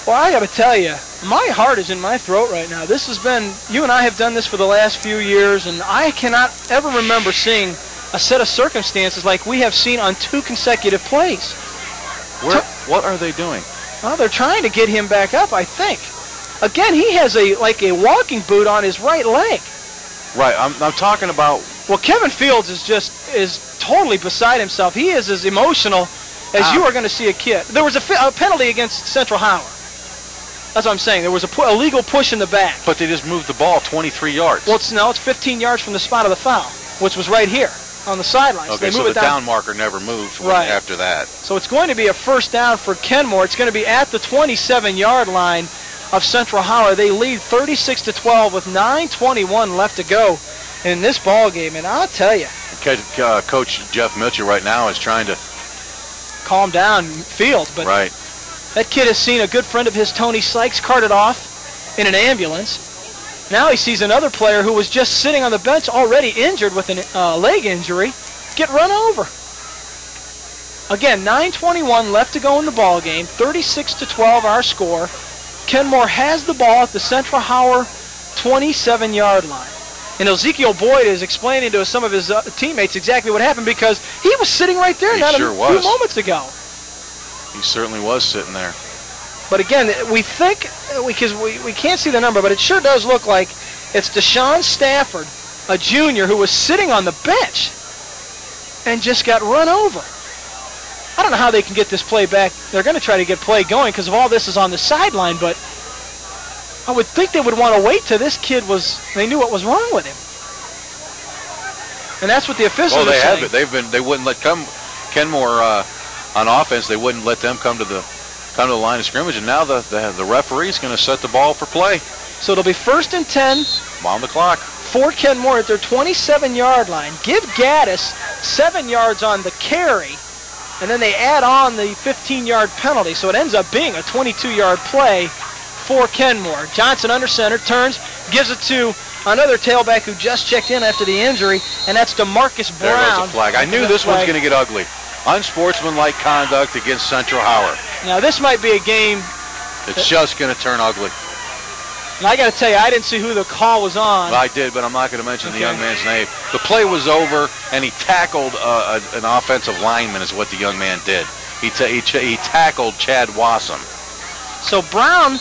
well, I got to tell you, my heart is in my throat right now. This has been, you and I have done this for the last few years, and I cannot ever remember seeing a set of circumstances like we have seen on 2 consecutive plays. What are they doing? Well, they're trying to get him back up, I think. Again, he has a walking boot on his right leg. Right, I'm talking about. Well, Kevin Fields is totally beside himself. He is as emotional as you are going to see a kid. There was a penalty against Central Howard. That's what I'm saying. There was a legal push in the back. But they just moved the ball 23 yards. Well, it's 15 yards from the spot of the foul, which was right here on the sidelines. Okay, so the down marker never moved after that. So it's going to be a first down for Kenmore. It's going to be at the 27-yard line of Central Howard. They lead 36-12 with 9:21 left to go in this ball game, and I'll tell you, Coach Jeff Mitchell right now is trying to calm down Fields, but right. That kid has seen a good friend of his, Tony Sykes, carted off in an ambulance. Now he sees another player who was just sitting on the bench already injured with a leg injury get run over. Again, 9:21 left to go in the ball game. 36-12 our score. Kenmore has the ball at the Central Howard 27-yard line. And Ezekiel Boyd is explaining to some of his teammates exactly what happened because he was sitting right there a few moments ago. He certainly was sitting there. But again, we think, because we can't see the number, but it sure does look like it's Deshaun Stafford a junior who was sitting on the bench and just got run over. I don't know how they can get this play back. They're going to try to get play going because of all this is on the sideline, but I would think they would want to wait till this kid they knew what was wrong with him. And that's what the officials are saying. Well, they have it. They wouldn't let Kenmore on offense. They wouldn't let them come to the line of scrimmage, and now the referee's going to set the ball for play. So it'll be 1st and 10. On the clock. For Kenmore at their 27-yard line. Give Gaddis 7 yards on the carry, and then they add on the 15-yard penalty. So it ends up being a 22-yard play for Kenmore. Johnson under center, turns, gives it to another tailback who just checked in after the injury, and that's DeMarcus Brown. There goes the flag. I knew this one's going to get ugly. Unsportsmanlike conduct against Central Howard. Now this might be a game. It's just going to turn ugly. And I got to tell you, I didn't see who the call was on. I did, but I'm not going to mention the young man's name. The play was over, and he tackled an offensive lineman is what the young man did. He tackled Chad Wassam. So Brown.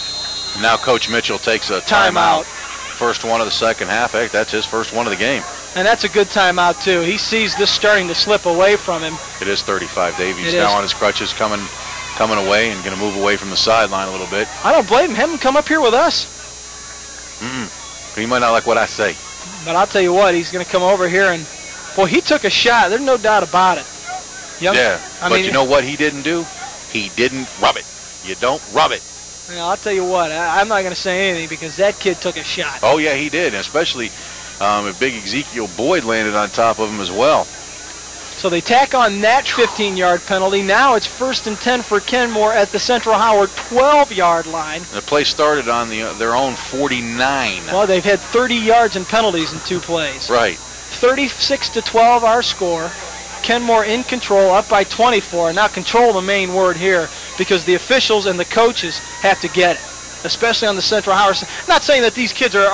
Now Coach Mitchell takes a timeout. First one of the second half. Heck, that's his first one of the game. And that's a good timeout, too. He sees this starting to slip away from him. It is 35, Dave. He's now on his crutches coming away and going to move away from the sideline a little bit. I don't blame him. Have him come up here with us. He might not like what I say. But I'll tell you what, he's going to come over here and, boy, he took a shot. There's no doubt about it. But you know what he didn't do? He didn't rub it. You don't rub it. I'll tell you what, I'm not going to say anything because that kid took a shot. Oh, yeah, he did, especially if big Ezekiel Boyd landed on top of him as well. So they tack on that 15-yard penalty. Now it's 1st and 10 for Kenmore at the Central Howard 12-yard line. The play started on their own 49. Well, they've had 30 yards in penalties in 2 plays. Right. 36-12 our score. Kenmore in control, up by 24. Now control the main word here because the officials and the coaches have to get it, especially on the Central Howard. Not saying that these kids are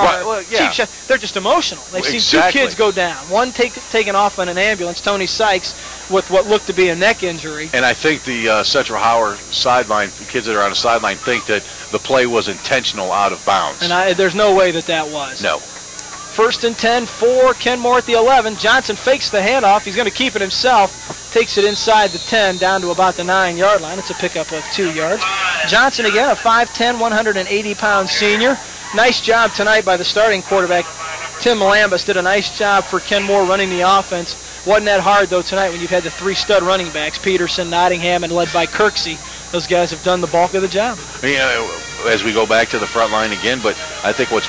cheap shots. They're just emotional. They've seen 2 kids go down. One taken off in an ambulance, Tony Sykes, with what looked to be a neck injury. And I think the Central Howard sideline, the kids that are on the sideline, think that the play was intentional out of bounds. And there's no way that was. No. 1st and 10 for Kenmore at the 11. Johnson fakes the handoff. He's going to keep it himself. Takes it inside the 10 down to about the 9-yard line. It's a pickup of 2 yards. Johnson again, a 5'10", 180-pound senior. Nice job tonight by the starting quarterback. Tim Lambus did a nice job for Kenmore running the offense. Wasn't that hard, though, tonight when you've had the 3 stud running backs, Peterson, Nottingham, and led by Kirksey. Those guys have done the bulk of the job. As we go back to the front line again, but I think one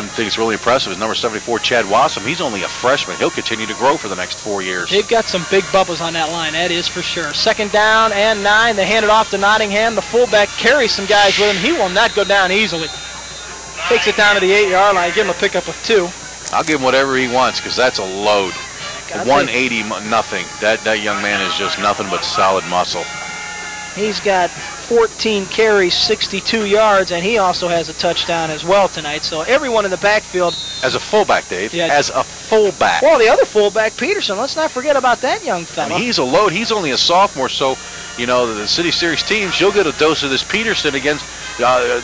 thing that's really impressive is number 74, Chad Wassam. He's only a freshman. He'll continue to grow for the next 4 years. They've got some big bubbles on that line, that is for sure. 2nd down and 9. They hand it off to Nottingham. The fullback carries some guys with him. He will not go down easily. Takes it down to the 8-yard line. Give him a pickup of 2. I'll give him whatever he wants because that's a load. 180 nothing. That young man is just nothing but solid muscle. He's got 14 carries, 62 yards, and he also has a touchdown as well tonight. So everyone in the backfield. As a fullback, Dave. Yeah. As a fullback. Well, the other fullback, Peterson, let's not forget about that young fella. I mean, he's a load. He's only a sophomore, so, the City Series teams, you'll get a dose of this Peterson against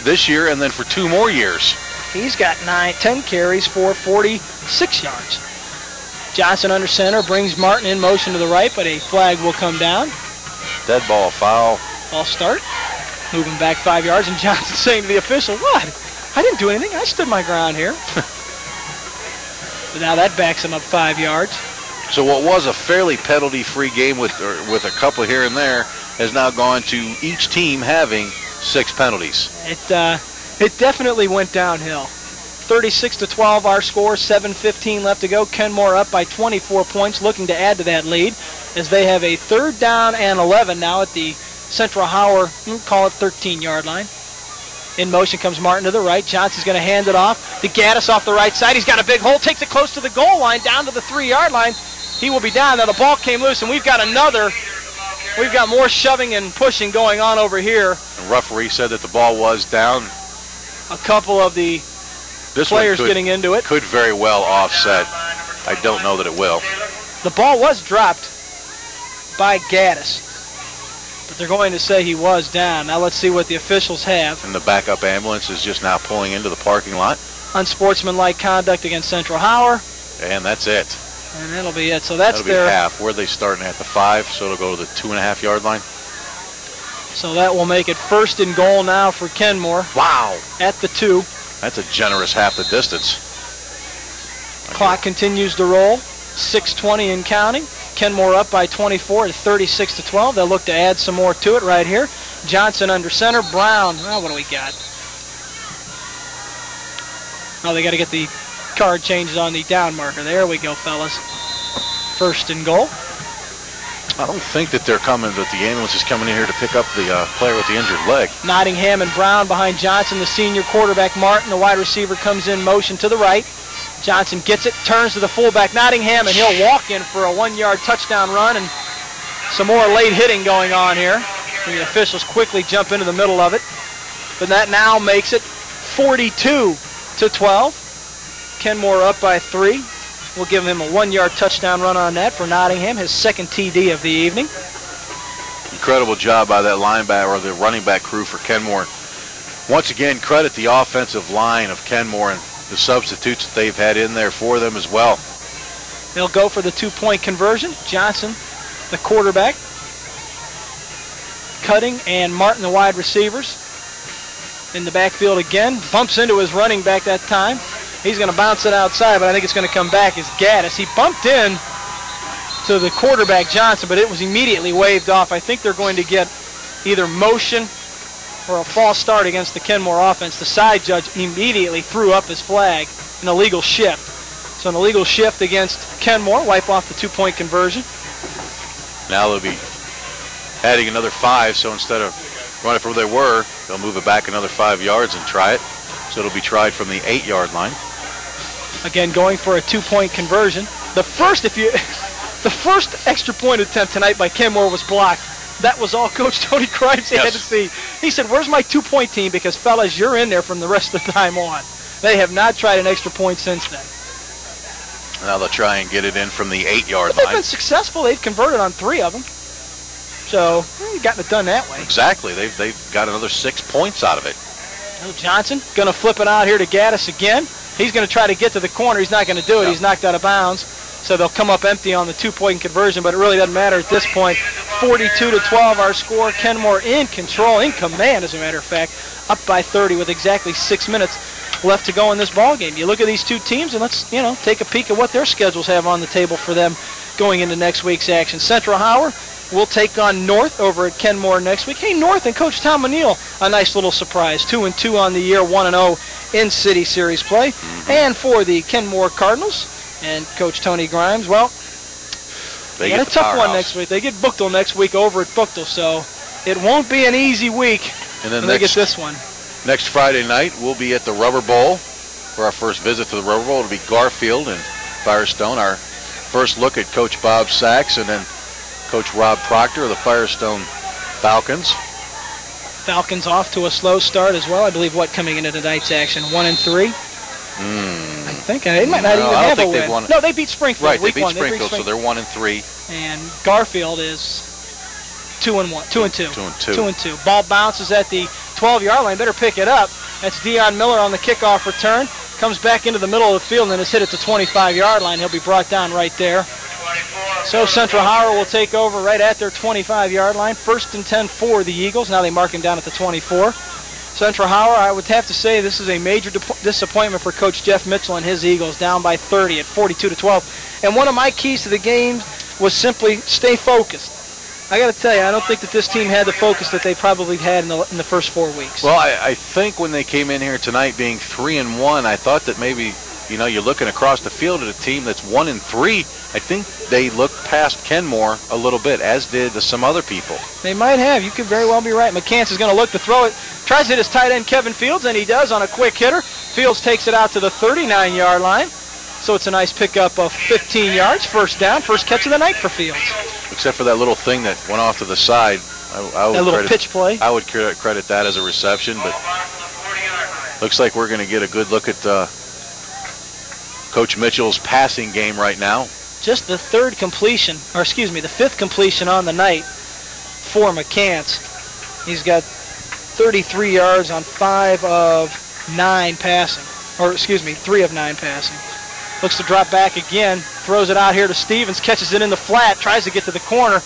this year and then for 2 more years. He's got 10 carries for 46 yards. Johnson under center brings Martin in motion to the right, but a flag will come down. Dead ball, foul. Ball start. Moving back 5 yards, and Johnson saying to the official, "What? I didn't do anything. I stood my ground here." But now that backs him up 5 yards. So what was a fairly penalty-free game with a couple here and there has now gone to each team having 6 penalties. It definitely went downhill. 36-12 our score, 7:15 left to go. Kenmore up by 24 points, looking to add to that lead as they have a 3rd down and 11 now at the Central Howard, call it 13-yard line. In motion comes Martin to the right. Johnson's going to hand it off to Gaddis off the right side. He's got a big hole, takes it close to the goal line, down to the 3-yard line. He will be down. Now the ball came loose, and we've got more shoving and pushing going on over here. The referee said that the ball was down. A couple of the players getting into it. Could very well offset. I don't know that it will. The ball was dropped by Gaddis, but they're going to say he was down. Now let's see what the officials have. And the backup ambulance is just now pulling into the parking lot. Unsportsmanlike conduct against Central Howard. And that's it. And that'll be it. So that's That'll be their half. Where are they starting at the 5? So it'll go to the 2.5 yard line. So that will make it 1st and goal now for Kenmore. Wow. At the 2. That's a generous half the distance. Clock continues to roll. 6:20 and counting. Kenmore up by 24 to 36-12. They'll look to add some more to it right here. Johnson under center. Brown. Well, what do we got? Oh, they got to get the card changes on the down marker. There we go, fellas. 1st and goal. I don't think that they're coming, that the ambulance is coming in here to pick up the player with the injured leg. Nottingham and Brown behind Johnson. The senior quarterback, Martin, the wide receiver, comes in motion to the right. Johnson gets it, turns to the fullback, Nottingham, and he'll walk in for a 1-yard touchdown run, and some more late hitting going on here. The officials quickly jump into the middle of it. But that now makes it 42-12. Kenmore up by 3. We'll give him a 1-yard touchdown run on that for Nottingham, his 2nd TD of the evening. Incredible job by that linebacker, or the running back crew for Kenmore. Once again, credit the offensive line of Kenmore and the substitutes that they've had in there for them as well. They'll go for the 2-point conversion. Johnson, the quarterback, Cutting, and Martin, the wide receivers. In the backfield again. Bumps into his running back that time. He's going to bounce it outside, but I think it's going to come back as Gaddis. He bumped in to the quarterback, Johnson, but it was immediately waved off. I think they're going to get either motion or a false start against the Kenmore offense. The side judge immediately threw up his flag, an illegal shift. So an illegal shift against Kenmore, wipe off the 2-point conversion. Now they'll be adding another 5, so instead of running from where they were, they'll move it back another 5 yards and try it. So it'll be tried from the 8-yard line. Again, going for a 2-point conversion. The first extra point attempt tonight by Kenmore was blocked. That was all Coach Tony Grimes had to see. He said, "Where's my 2-point team? Because, fellas, you're in there from the rest of the time on." They have not tried an extra point since then. Now they'll try and get it in from the 8-yard They've line. been successful. They've converted on 3 of them. So, gotten it done that way. Exactly. They've got another 6 points out of it. Johnson going to flip it out here to Gaddis again. He's going to try to get to the corner. He's not going to do it. No. He's knocked out of bounds. So they'll come up empty on the 2-point conversion, but it really doesn't matter at this point. 42-12 our score. Kenmore in control, in command, as a matter of fact, up by 30 with exactly 6 minutes left to go in this ball game. You look at these two teams, and let's take a peek at what their schedules have on the table for them going into next week's action. Central Howard will take on North over at Kenmore next week. Hey, North and Coach Tom O'Neill, a nice little surprise. 2-2 on the year, 1-0 in City Series play. And for the Kenmore Cardinals and Coach Tony Grimes, well, they got a tough one next week. They get Buchtel next week over at Buchtel, so it won't be an easy week when they get this one. Next Friday night, we'll be at the Rubber Bowl for our first visit to the Rubber Bowl. It'll be Garfield and Firestone. Our first look at Coach Bob Sachs and then Coach Rob Proctor of the Firestone Falcons. Falcons off to a slow start as well. I believe coming into tonight's action, 1-3. I think they might not even have a win. No, they beat Springfield. Right, they beat Springfield, so they're 1-3. And Garfield is 2-1, 2-2. 2-2. Ball bounces at the 12-yard line. Better pick it up. That's Deion Miller on the kickoff return. Comes back into the middle of the field and then is hit at the 25-yard line. He'll be brought down right there. So Central Howard will take over right at their 25-yard line. 1st and 10 for the Eagles. Now they mark him down at the 24. Central Howard, I would have to say this is a major disappointment for Coach Jeff Mitchell and his Eagles, down by 30 at 42-12. And one of my keys to the game was simply stay focused. I got to tell you, I don't think that this team had the focus that they probably had in the first 4 weeks. Well, I think when they came in here tonight being 3-1, I thought that maybe, you're looking across the field at a team that's 1-3. I think they looked past Kenmore a little bit, as did some other people. They might have. You could very well be right. McCants is going to look to throw it. Tries to hit his tight end, Kevin Fields, and he does on a quick hitter. Fields takes it out to the 39-yard line. So it's a nice pickup of 15 yards. First down, first catch of the night for Fields. Except for that little thing that went off to the side. I would that little pitch play. I would credit that as a reception, but looks like we're going to get a good look at Coach Mitchell's passing game right now. Just the fifth completion on the night for McCants. He's got 33 yards on 3 of 9 passing. Looks to drop back again. Throws it out here to Stevens. Catches it in the flat. Tries to get to the corner.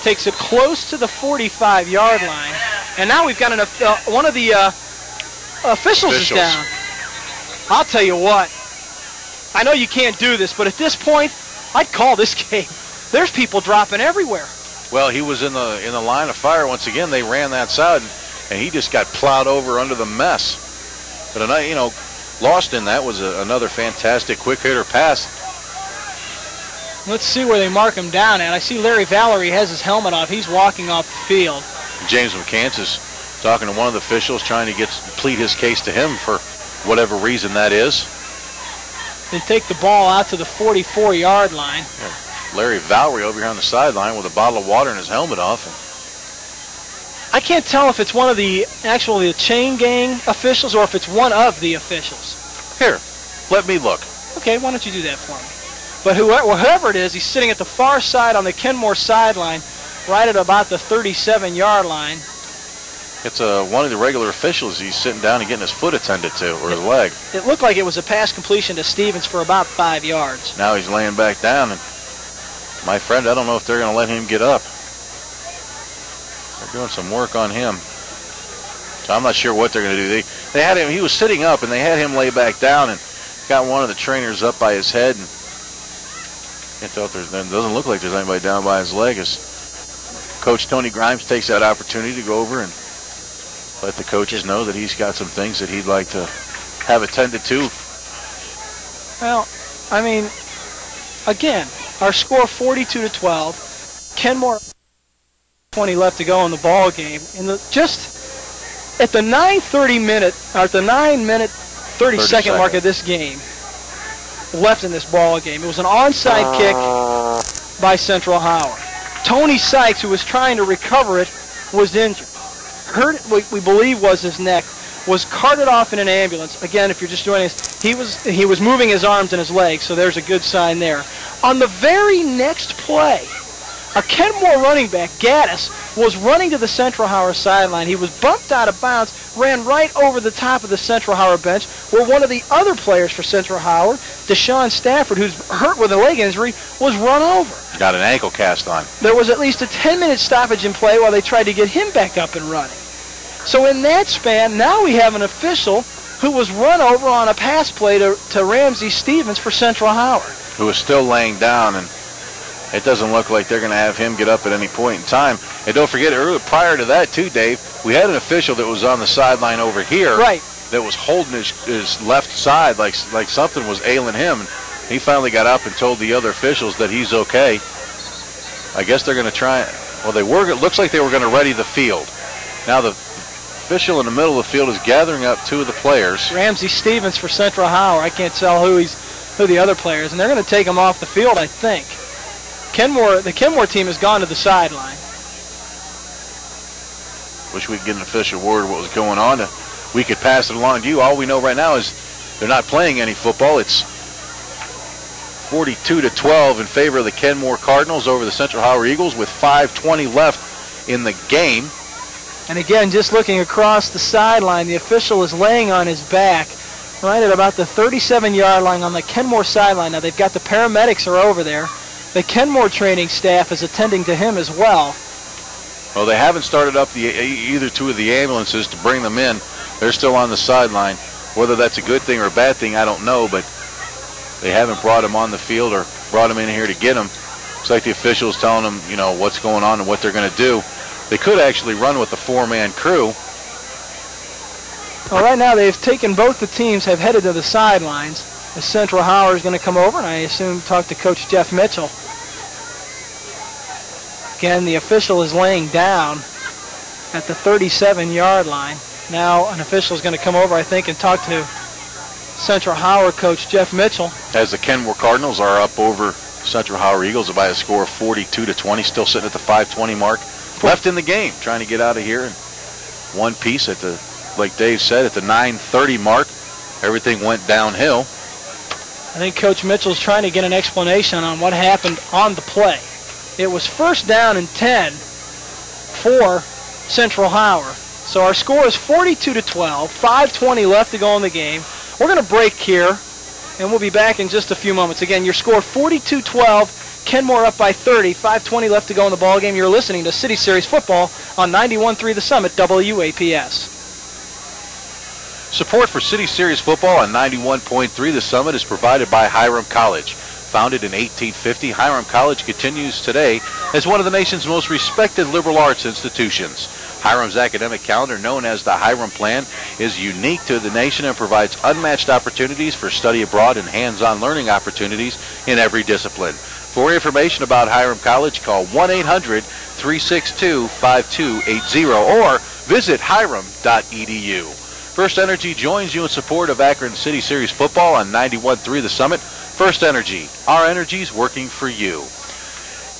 Takes it close to the 45-yard line. And now we've got one of the officials is down. I'll tell you what. I know you can't do this, but at this point, I'd call this game. There's people dropping everywhere. Well, he was in the line of fire once again. They ran that side, and he just got plowed over under the mess. But lost in that was another fantastic quick hitter pass. Let's see where they mark him down at. I see Larry Valerie has his helmet off. He's walking off the field. James McCants is talking to one of the officials, trying to plead his case to him for whatever reason that is. They take the ball out to the 44-yard line. Yeah, Larry Valerie over here on the sideline with a bottle of water and his helmet off. I can't tell if it's one of the chain gang officials or if it's one of the officials. Here, let me look. Okay, why don't you do that for me? But whoever it is, he's sitting at the far side on the Kenmore sideline, right at about the 37-yard line. It's one of the regular officials. He's sitting down and getting his foot attended to, or his leg. It looked like it was a pass completion to Stevens for about 5 yards. Now he's laying back down, and my friend, I don't know if they're going to let him get up. They're doing some work on him. So I'm not sure what they're going to do. They had him. He was sitting up, and they had him lay back down, and got one of the trainers up by his head. And can't tell if it doesn't look like there's anybody down by his leg. As Coach Tony Grimes takes that opportunity to go over and let the coaches know that he's got some things that he'd like to have attended to. Well, I mean, again, our score 42-12. Kenmore 20 left to go in the ball game. Just at the 9:30 30-second mark of this game, left in this ball game. It was an onside kick by Central Howard. Tony Sykes, who was trying to recover it, was injured. Hurt, we believe, was his neck. Was carted off in an ambulance. Again, if you're just joining us, he was moving his arms and his legs, so there's a good sign there. On the very next play, a Kenmore running back, Gaddis, was running to the Central Howard sideline. He was bumped out of bounds, ran right over the top of the Central Howard bench, where one of the other players for Central Howard, Deshaun Stafford, who's hurt with a leg injury, was run over. Got an ankle cast on. There was at least a 10-minute stoppage in play while they tried to get him back up and running. So in that span, now we have an official who was run over on a pass play to Ramsey Stevens for Central Howard. Who is still laying down, and it doesn't look like they're going to have him get up at any point in time. And don't forget, prior to that too, Dave, we had an official that was on the sideline over here. Right. That was holding his left side like something was ailing him. And he finally got up and told the other officials that he's okay. I guess they're going to try. Well, it looks like they were going to ready the field. Now the official in the middle of the field is gathering up two of the players. Ramsey Stevens for Central Howard. I can't tell who the other players, and they're going to take him off the field, I think. The Kenmore team has gone to the sideline. Wish we could get an official word what was going on. We could pass it along to you. All we know right now is they're not playing any football. It's 42-12 in favor of the Kenmore Cardinals over the Central Howard Eagles with 5:20 left in the game. And again, just looking across the sideline, the official is laying on his back right at about the 37-yard line on the Kenmore sideline. Now they've got the paramedics are over there. The Kenmore training staff is attending to him as well. Well, they haven't started up either two of the ambulances to bring them in. They're still on the sideline. Whether that's a good thing or a bad thing, I don't know, but they haven't brought him on the field or brought him in here to get him. It's like the officials telling them, what's going on and what they're going to do. They could actually run with the four-man crew. Well, right now they've taken both the teams, have headed to the sidelines. The Central Howard is going to come over and I assume talk to Coach Jeff Mitchell. Again, the official is laying down at the 37-yard line. Now an official is going to come over, I think, and talk to Central Howard coach Jeff Mitchell. As the Kenmore Cardinals are up over Central Howard Eagles by a score of 42-20, still sitting at the 5:20 mark. Left in the game, trying to get out of here in one piece at the, like Dave said, at the 9:30 mark. Everything went downhill. I think Coach Mitchell's trying to get an explanation on what happened on the play. It was first down and 10 for Central Howard. So our score is 42-12, 5:20 left to go in the game. We're going to break here. and we'll be back in just a few moments. Again, your score 42-12, Kenmore up by 30, 5:20 left to go in the ball game. You're listening to City Series football on 91.3 The Summit, WAPS. Support for City Series football on 91.3 The Summit is provided by Hiram College. Founded in 1850, Hiram College continues today as one of the nation's most respected liberal arts institutions. Hiram's academic calendar, known as the Hiram Plan, is unique to the nation and provides unmatched opportunities for study abroad and hands-on learning opportunities in every discipline. For information about Hiram College, call 1-800-362-5280 or visit hiram.edu. First Energy joins you in support of Akron City Series football on 91.3 The Summit. First Energy, our energy's working for you.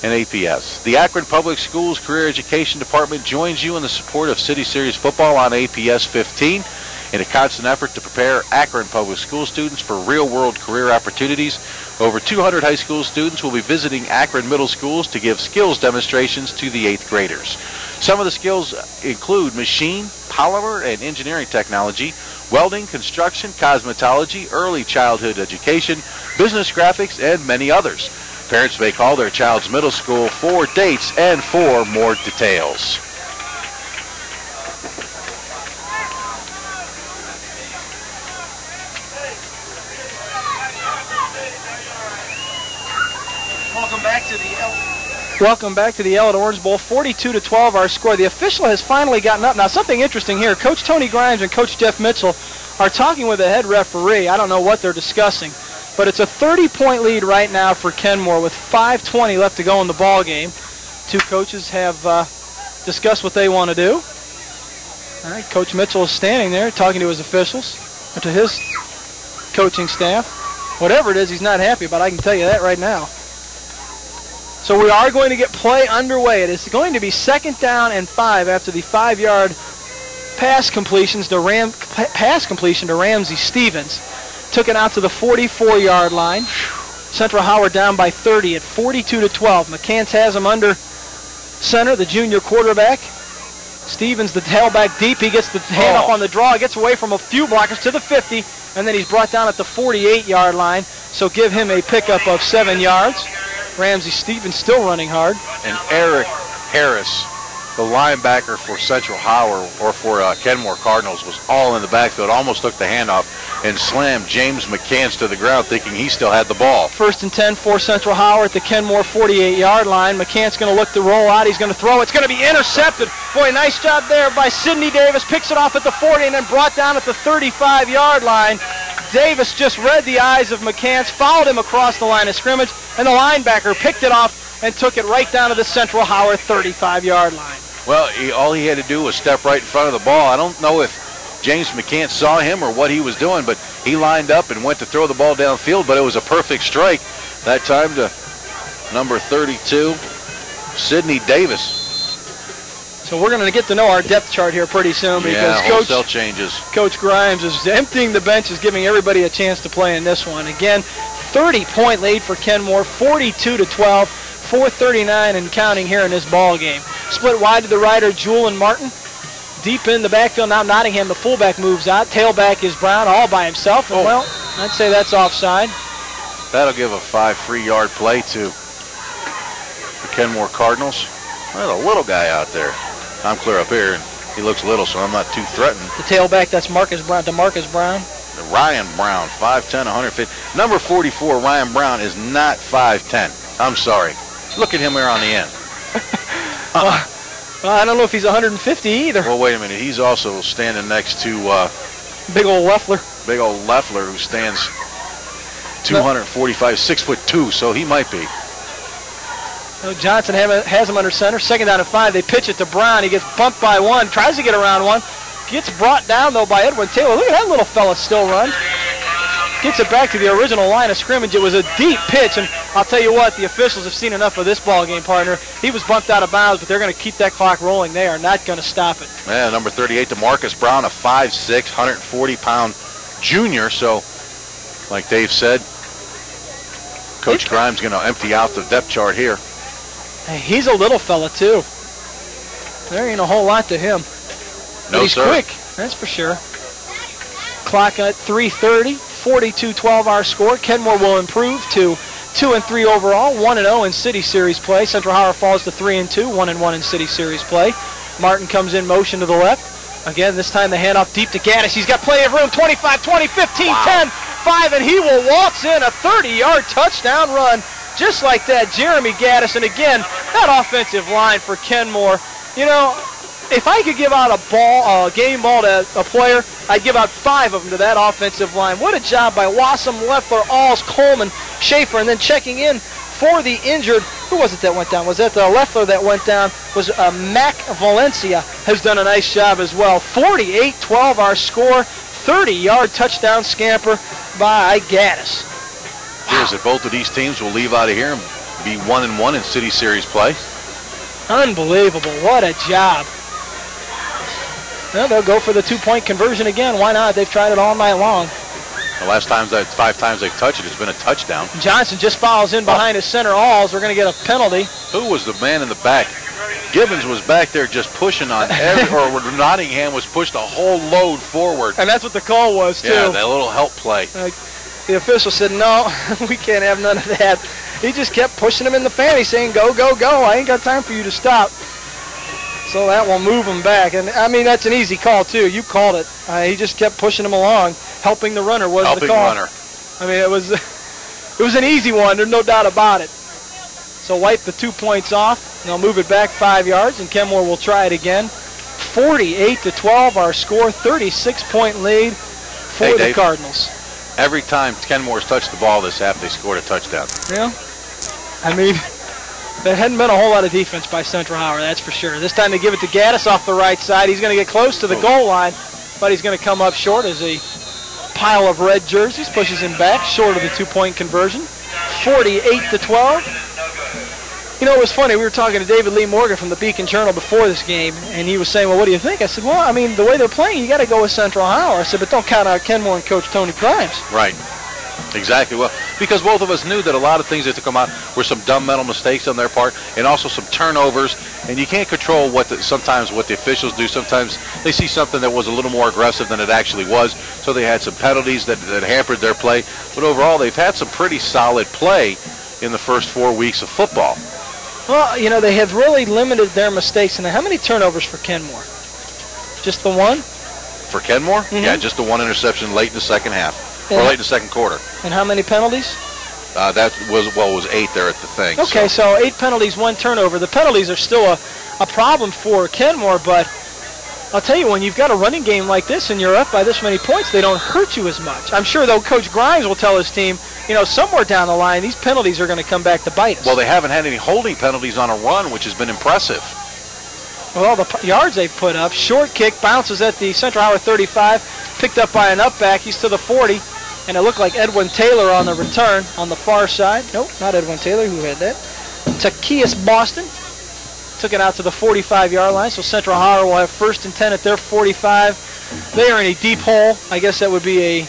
And APS. The Akron Public Schools Career Education Department joins you in the support of City Series football on APS 15 in a constant effort to prepare Akron Public School students for real-world career opportunities. Over 200 high school students will be visiting Akron Middle Schools to give skills demonstrations to the 8th graders. Some of the skills include machine, polymer, and engineering technology, welding, construction, cosmetology, early childhood education, business graphics, and many others. Parents may call their child's middle school for dates and for more details. Welcome back to the Elliott Orange Bowl. 42-12 our score. The official has finally gotten up. Now, something interesting here. Coach Tony Grimes and Coach Jeff Mitchell are talking with the head referee. I don't know what they're discussing, but it's a 30-point lead right now for Kenmore with 5:20 left to go in the ball game. Two coaches have discussed what they want to do. All right, Coach Mitchell is standing there talking to his officials, or to his coaching staff. Whatever it is, he's not happy about. I can tell you that right now. So we are going to get play underway. It is going to be 2nd down and 5 after the 5-yard pass completion to Ramsey Stevens. Took it out to the 44-yard line. Central Howard down by 30 at 42-12. McCants has him under center, the junior quarterback. Stevens, the tailback deep. He gets the hand up on the draw. Gets away from a few blockers to the 50, and then he's brought down at the 48-yard line. So give him a pickup of 7 yards. Ramsey Stevens still running hard. And Eric Harris, the linebacker for Central Howard, or for Kenmore Cardinals, was all in the backfield, almost took the handoff and slammed James McCants to the ground, thinking he still had the ball. 1st and 10 for Central Howard at the Kenmore 48-yard line. McCants going to look to roll out. He's going to throw. It's going to be intercepted. Boy, nice job there by Sidney Davis. Picks it off at the 40 and then brought down at the 35-yard line. Davis just read the eyes of McCants, followed him across the line of scrimmage, and the linebacker picked it off and took it right down to the Central Howard 35-yard line. Well, all he had to do was step right in front of the ball. I don't know if James McCants saw him or what he was doing, but he lined up and went to throw the ball downfield, but it was a perfect strike that time to number 32, Sidney Davis. So we're going to get to know our depth chart here pretty soon because wholesale changes. Coach Grimes is emptying the benches, giving everybody a chance to play in this one. Again, 30-point lead for Kenmore, 42-12, 4:39 and counting here in this ball game. Split wide to the right are Jewell and Martin. Deep in the backfield now, Nottingham, the fullback, moves out. Tailback is Brown all by himself. And, well, I'd say that's offside. That'll give a 5 free-yard play to the Kenmore Cardinals. There's a little guy out there. I'm clear up here, and he looks little, so I'm not too threatened. The tailback, that's Marcus Brown. DeMarcus Brown. Ryan Brown, 5'10", 150. Number 44, Ryan Brown, is not 5'10". I'm sorry. Look at him there on the end. Well, I don't know if he's 150 either. Well, wait a minute. He's also standing next to big old Leffler. Big old Leffler, who stands 245, 6'2", so he might be. Johnson has him under center. 2nd down and 5. They pitch it to Brown. He gets bumped by one. Tries to get around one. Gets brought down, though, by Edwin Taylor. Look at that little fella still run. Gets it back to the original line of scrimmage. It was a deep pitch, and I'll tell you what, the officials have seen enough of this ball game, partner. He was bumped out of bounds, but they're going to keep that clock rolling. They are not going to stop it. Yeah, number 38, DeMarcus Brown, a 5'6", 140-pound junior. So, like Dave said, Coach Grimes going to empty out the depth chart here. Hey, he's a little fella, too. There ain't a whole lot to him. But he's quick, that's for sure. Clock at 3:30, 42-12 our score. Kenmore will improve to 2-3 overall, 1-0 in City Series play. Central Howard falls to 3-2, 1-1 in City Series play. Martin comes in motion to the left. Again, this time the handoff deep to Gaddis. He's got plenty of room. 25, 20, 15, 10, 5, and he will waltz in a 30-yard touchdown run just like that. Jeremy Gaddis, and again, that offensive line for Kenmore. You know, if I could give out a game ball to a player, I'd give out 5 of them to that offensive line. What a job by Wassam, Leffler, Alls, Coleman, Schaefer, and then checking in for the injured. Who was it that went down? Was that Leffler that went down? Was Mac Valencia has done a nice job as well. 48-12 our score. 30-yard touchdown scamper by Gaddis. Here's that both of these teams will leave out of here and be 1-1 in City Series play. Unbelievable. What a job. Well, they'll go for the 2-point conversion again. Why not? They've tried it all night long. The last 5 times they've touched it, it's been a touchdown. Johnson just follows in behind his center Alls. We're going to get a penalty. Who was the man in the back? Gibbons was back there just pushing on or Nottingham was pushed a whole load forward. And that's what the call was, too. Yeah, that little help play. The official said, no, we can't have none of that. He just kept pushing him in the fanny, saying, go, go, go. I ain't got time for you to stop. So that will move him back. And, I mean, that's an easy call, too. You called it. He just kept pushing him along. Helping the runner was the call. Helping runner. I mean, it was an easy one. There's no doubt about it. So wipe the 2 points off. And they'll move it back 5 yards, and Kenmore will try it again. 48-12 our score. 36-point lead for the Dave, Cardinals. Every time Kenmore's touched the ball this half, they scored a touchdown. Yeah. I mean, there hadn't been a whole lot of defense by Central Howard, that's for sure. This time they give it to Gaddis off the right side. He's going to get close to the goal line, but he's going to come up short as a pile of red jerseys pushes him back, short of the 2-point conversion. 48-12. You know, it was funny. We were talking to David Lee Morgan from the Beacon Journal before this game, and he was saying, well, what do you think? I said, well, I mean, the way they're playing, you got to go with Central Howard. I said, but don't count out Kenmore and Coach Tony Primes. Right. Exactly. Well, because both of us knew that a lot of things that to come out were some dumb mental mistakes on their part and also some turnovers. And you can't control sometimes what the officials do. Sometimes they see something that was a little more aggressive than it actually was. So they had some penalties that hampered their play. But overall, they've had some pretty solid play in the first 4 weeks of football. Well, you know, they have really limited their mistakes. And how many turnovers for Kenmore? Just the one? For Kenmore? Mm-hmm. Yeah, just the one interception late in the second half. Yeah. Or late in the second quarter. And how many penalties? That was 8 there at the thing. Okay, so 8 penalties, 1 turnover. The penalties are still a problem for Kenmore, but I'll tell you, when you've got a running game like this and you're up by this many points, they don't hurt you as much. I'm sure, though, Coach Grimes will tell his team, you know, somewhere down the line, these penalties are going to come back to bite us. Well, they haven't had any holding penalties on a run, which has been impressive. Well, the yards they've put up. Short kick, bounces at the Central Howard 35, picked up by an up back. He's to the 40. And it looked like Edwin Taylor on the return on the far side. Nope, not Edwin Taylor. Who had that? Takias Boston took it out to the 45-yard line. So Central Howard will have 1st and 10 at their 45. They are in a deep hole. I guess that would be a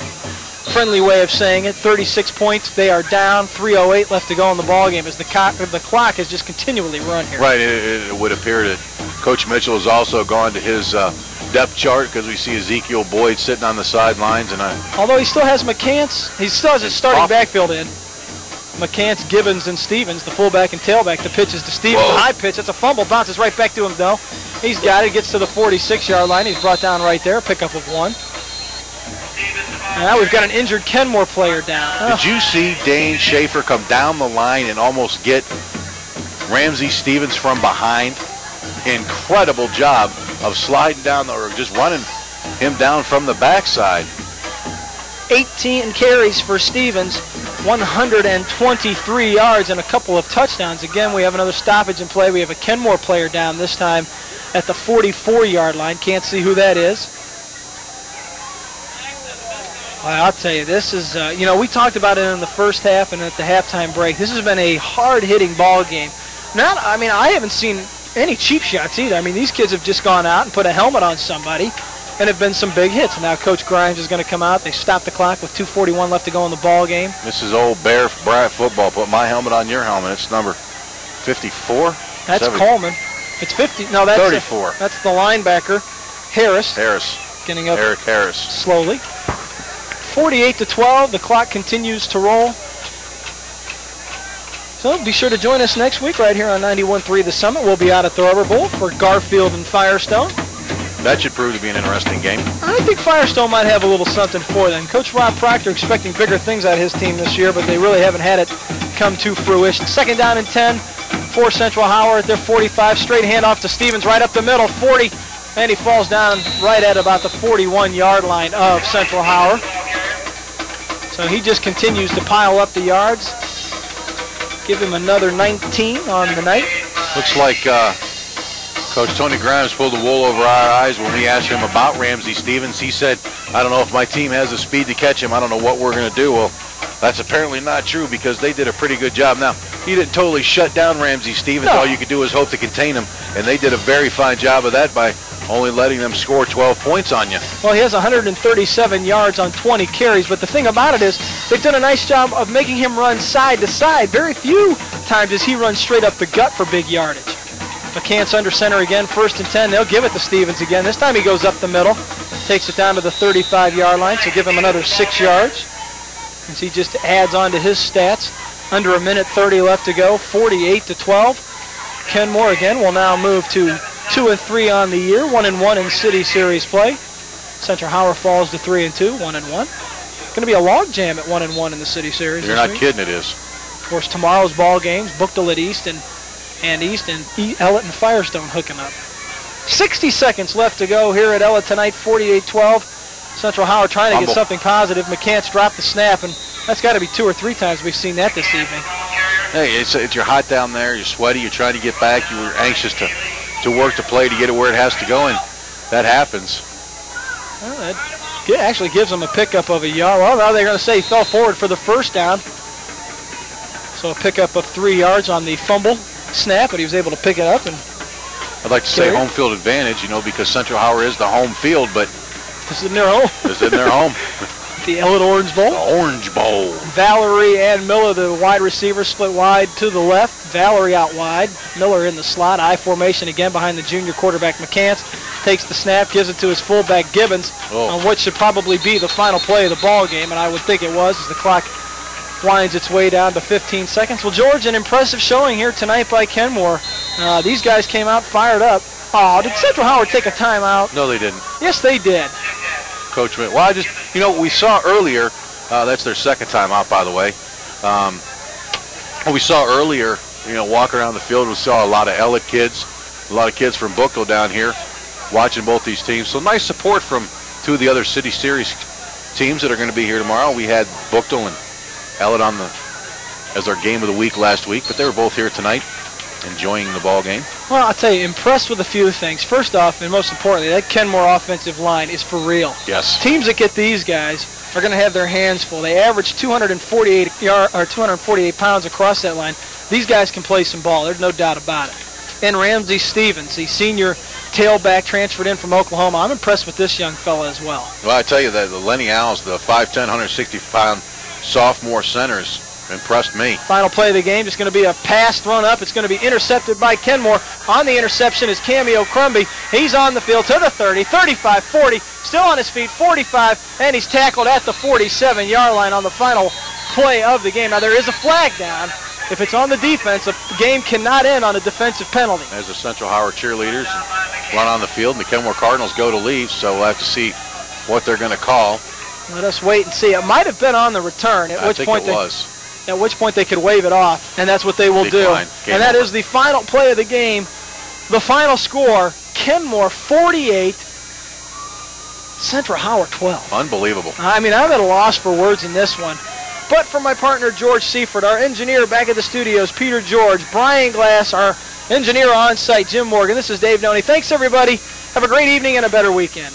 friendly way of saying it. 36 points. They are down. 3:08 left to go in the ballgame as the clock has just continually run here. Right. It would appear that Coach Mitchell has also gone to his depth chart because we see Ezekiel Boyd sitting on the sidelines. Although he still has McCants, he still has his starting backfield in. McCants, Gibbons, and Stevens, the fullback and tailback. The pitch is to Stevens. A high pitch. That's a fumble. Bounces right back to him, though. He's got it. Gets to the 46-yard line. He's brought down right there. Pickup of 1. And now we've got an injured Kenmore player down. Did you see Dane Schaefer come down the line and almost get Ramsey Stevens from behind? Incredible job of sliding down or just running him down from the backside. 18 carries for Stevens, 123 yards and a couple of touchdowns. Again, we have another stoppage in play. We have a Kenmore player down, this time at the 44-yard line. Can't see who that is. Well, I'll tell you, this is, you know, we talked about it in the first half and at the halftime break. This has been a hard-hitting ball game. I mean, I haven't seen any cheap shots either. I mean, these kids have just gone out and put a helmet on somebody, and have been some big hits. Now Coach Grimes is going to come out. They stop the clock with 2:41 left to go in the ball game. This is old Bear Brat football. Put my helmet on your helmet. It's number 54. That's 70. Coleman. It's 50. No, that's 34. That's the linebacker, Harris. Harris. Getting up. Eric Harris. Slowly. 48-12, the clock continues to roll. So be sure to join us next week right here on 91.3 The Summit. We'll be out at the Rubber Bowl for Garfield and Firestone. That should prove to be an interesting game. I think Firestone might have a little something for them. Coach Rob Proctor expecting bigger things out of his team this year, but they really haven't had it come to fruition. 2nd down and 10 for Central Howard at their 45. Straight handoff to Stevens right up the middle, 40. And he falls down right at about the 41-yard line of Central Howard. So he just continues to pile up the yards. Give him another 19 on the night. Looks like Coach Tony Grimes pulled the wool over our eyes when we asked him about Ramsey Stevens. He said, I don't know if my team has the speed to catch him. I don't know what we're going to do. Well, that's apparently not true because they did a pretty good job. Now, he didn't totally shut down Ramsey Stevens. No. All you could do is hope to contain him, and they did a very fine job of that by only letting them score 12 points on you. Well, he has 137 yards on 20 carries, but the thing about it is they've done a nice job of making him run side to side. Very few times does he run straight up the gut for big yardage. McCants under center again, 1st and 10. They'll give it to Stevens again. This time he goes up the middle, takes it down to the 35-yard line, so give him another 6 yards. As he just adds on to his stats. Under a minute 30 left to go, 48-12. Kenmore again will now move to 2-3 on the year, 1-1 in City Series play. Central Howard falls to 3-2, 1-1. Going to be a log jam at 1-1 in the City Series. You're not kidding, it is. Of course, tomorrow's ball games, Bookdale at East and Ellett and Firestone hooking up. 60 seconds left to go here at Ellett tonight, 48-12. Central Howard trying to get something positive. McCants dropped the snap, and that's got to be 2 or 3 times we've seen that this evening. Hey, you're hot down there. You're sweaty. You're trying to get back. You were anxious to work the play to get it where it has to go, and that happens. Well, that actually gives them a pickup of a yard. Well, now they're going to say he fell forward for the 1st down. So a pickup of 3 yards on the fumble snap, but he was able to pick it up. And I'd like to say home field advantage, because Central Howard is the home field, but this is in their home. This is in their home. The Ellett Orange Bowl. The Orange Bowl. Valerie and Miller, the wide receivers, split wide to the left. Valerie out wide. Miller in the slot. I formation again behind the junior quarterback McCants. Takes the snap, gives it to his fullback Gibbons, on what should probably be the final play of the ball game, and I would think it was as the clock winds its way down to 15 seconds. Well, George, an impressive showing here tonight by Kenmore. These guys came out fired up. Oh, did Central Howard take a timeout? No, they didn't. Yes, they did. Coach, well, we saw earlier, that's their 2nd time out, by the way. We saw earlier, walking around the field, we saw a lot of Ellett kids, a lot of kids from Bookdale down here watching both these teams. So nice support from 2 of the other City Series teams that are going to be here tomorrow. We had Bookdale and Ellett as our game of the week last week, but they were both here tonight enjoying the ball game. Well, I'll tell you, impressed with a few things. First off, and most importantly, that Kenmore offensive line is for real. Yes. Teams that get these guys are going to have their hands full. They average 248 pounds across that line. These guys can play some ball. There's no doubt about it. And Ramsey Stevens, the senior tailback transferred in from Oklahoma. I'm impressed with this young fella as well. Well, I tell you that the Lenny Owls, the 5'10", 160-pound sophomore centers, impressed me. Final play of the game is going to be a pass thrown up. It's going to be intercepted by Kenmore. On the interception is Cameo Crumby. He's on the field to the 30, 35, 40, still on his feet, 45, and he's tackled at the 47-yard line on the final play of the game. Now, there is a flag down. If it's on the defense, the game cannot end on a defensive penalty. As the Central Howard cheerleaders run on the field, and the Kenmore Cardinals go to leave, so we'll have to see what they're going to call. Let us wait and see. It might have been on the return, at which point they could wave it off, and that's what they will do. And that is the final play of the game. The final score, Kenmore 48, Central Howard 12. Unbelievable. I mean, I'm at a loss for words in this one. But for my partner, George Seifert, our engineer back at the studios, Peter George, Brian Glass, our engineer on site, Jim Morgan, this is Dave Noney. Thanks, everybody. Have a great evening and a better weekend.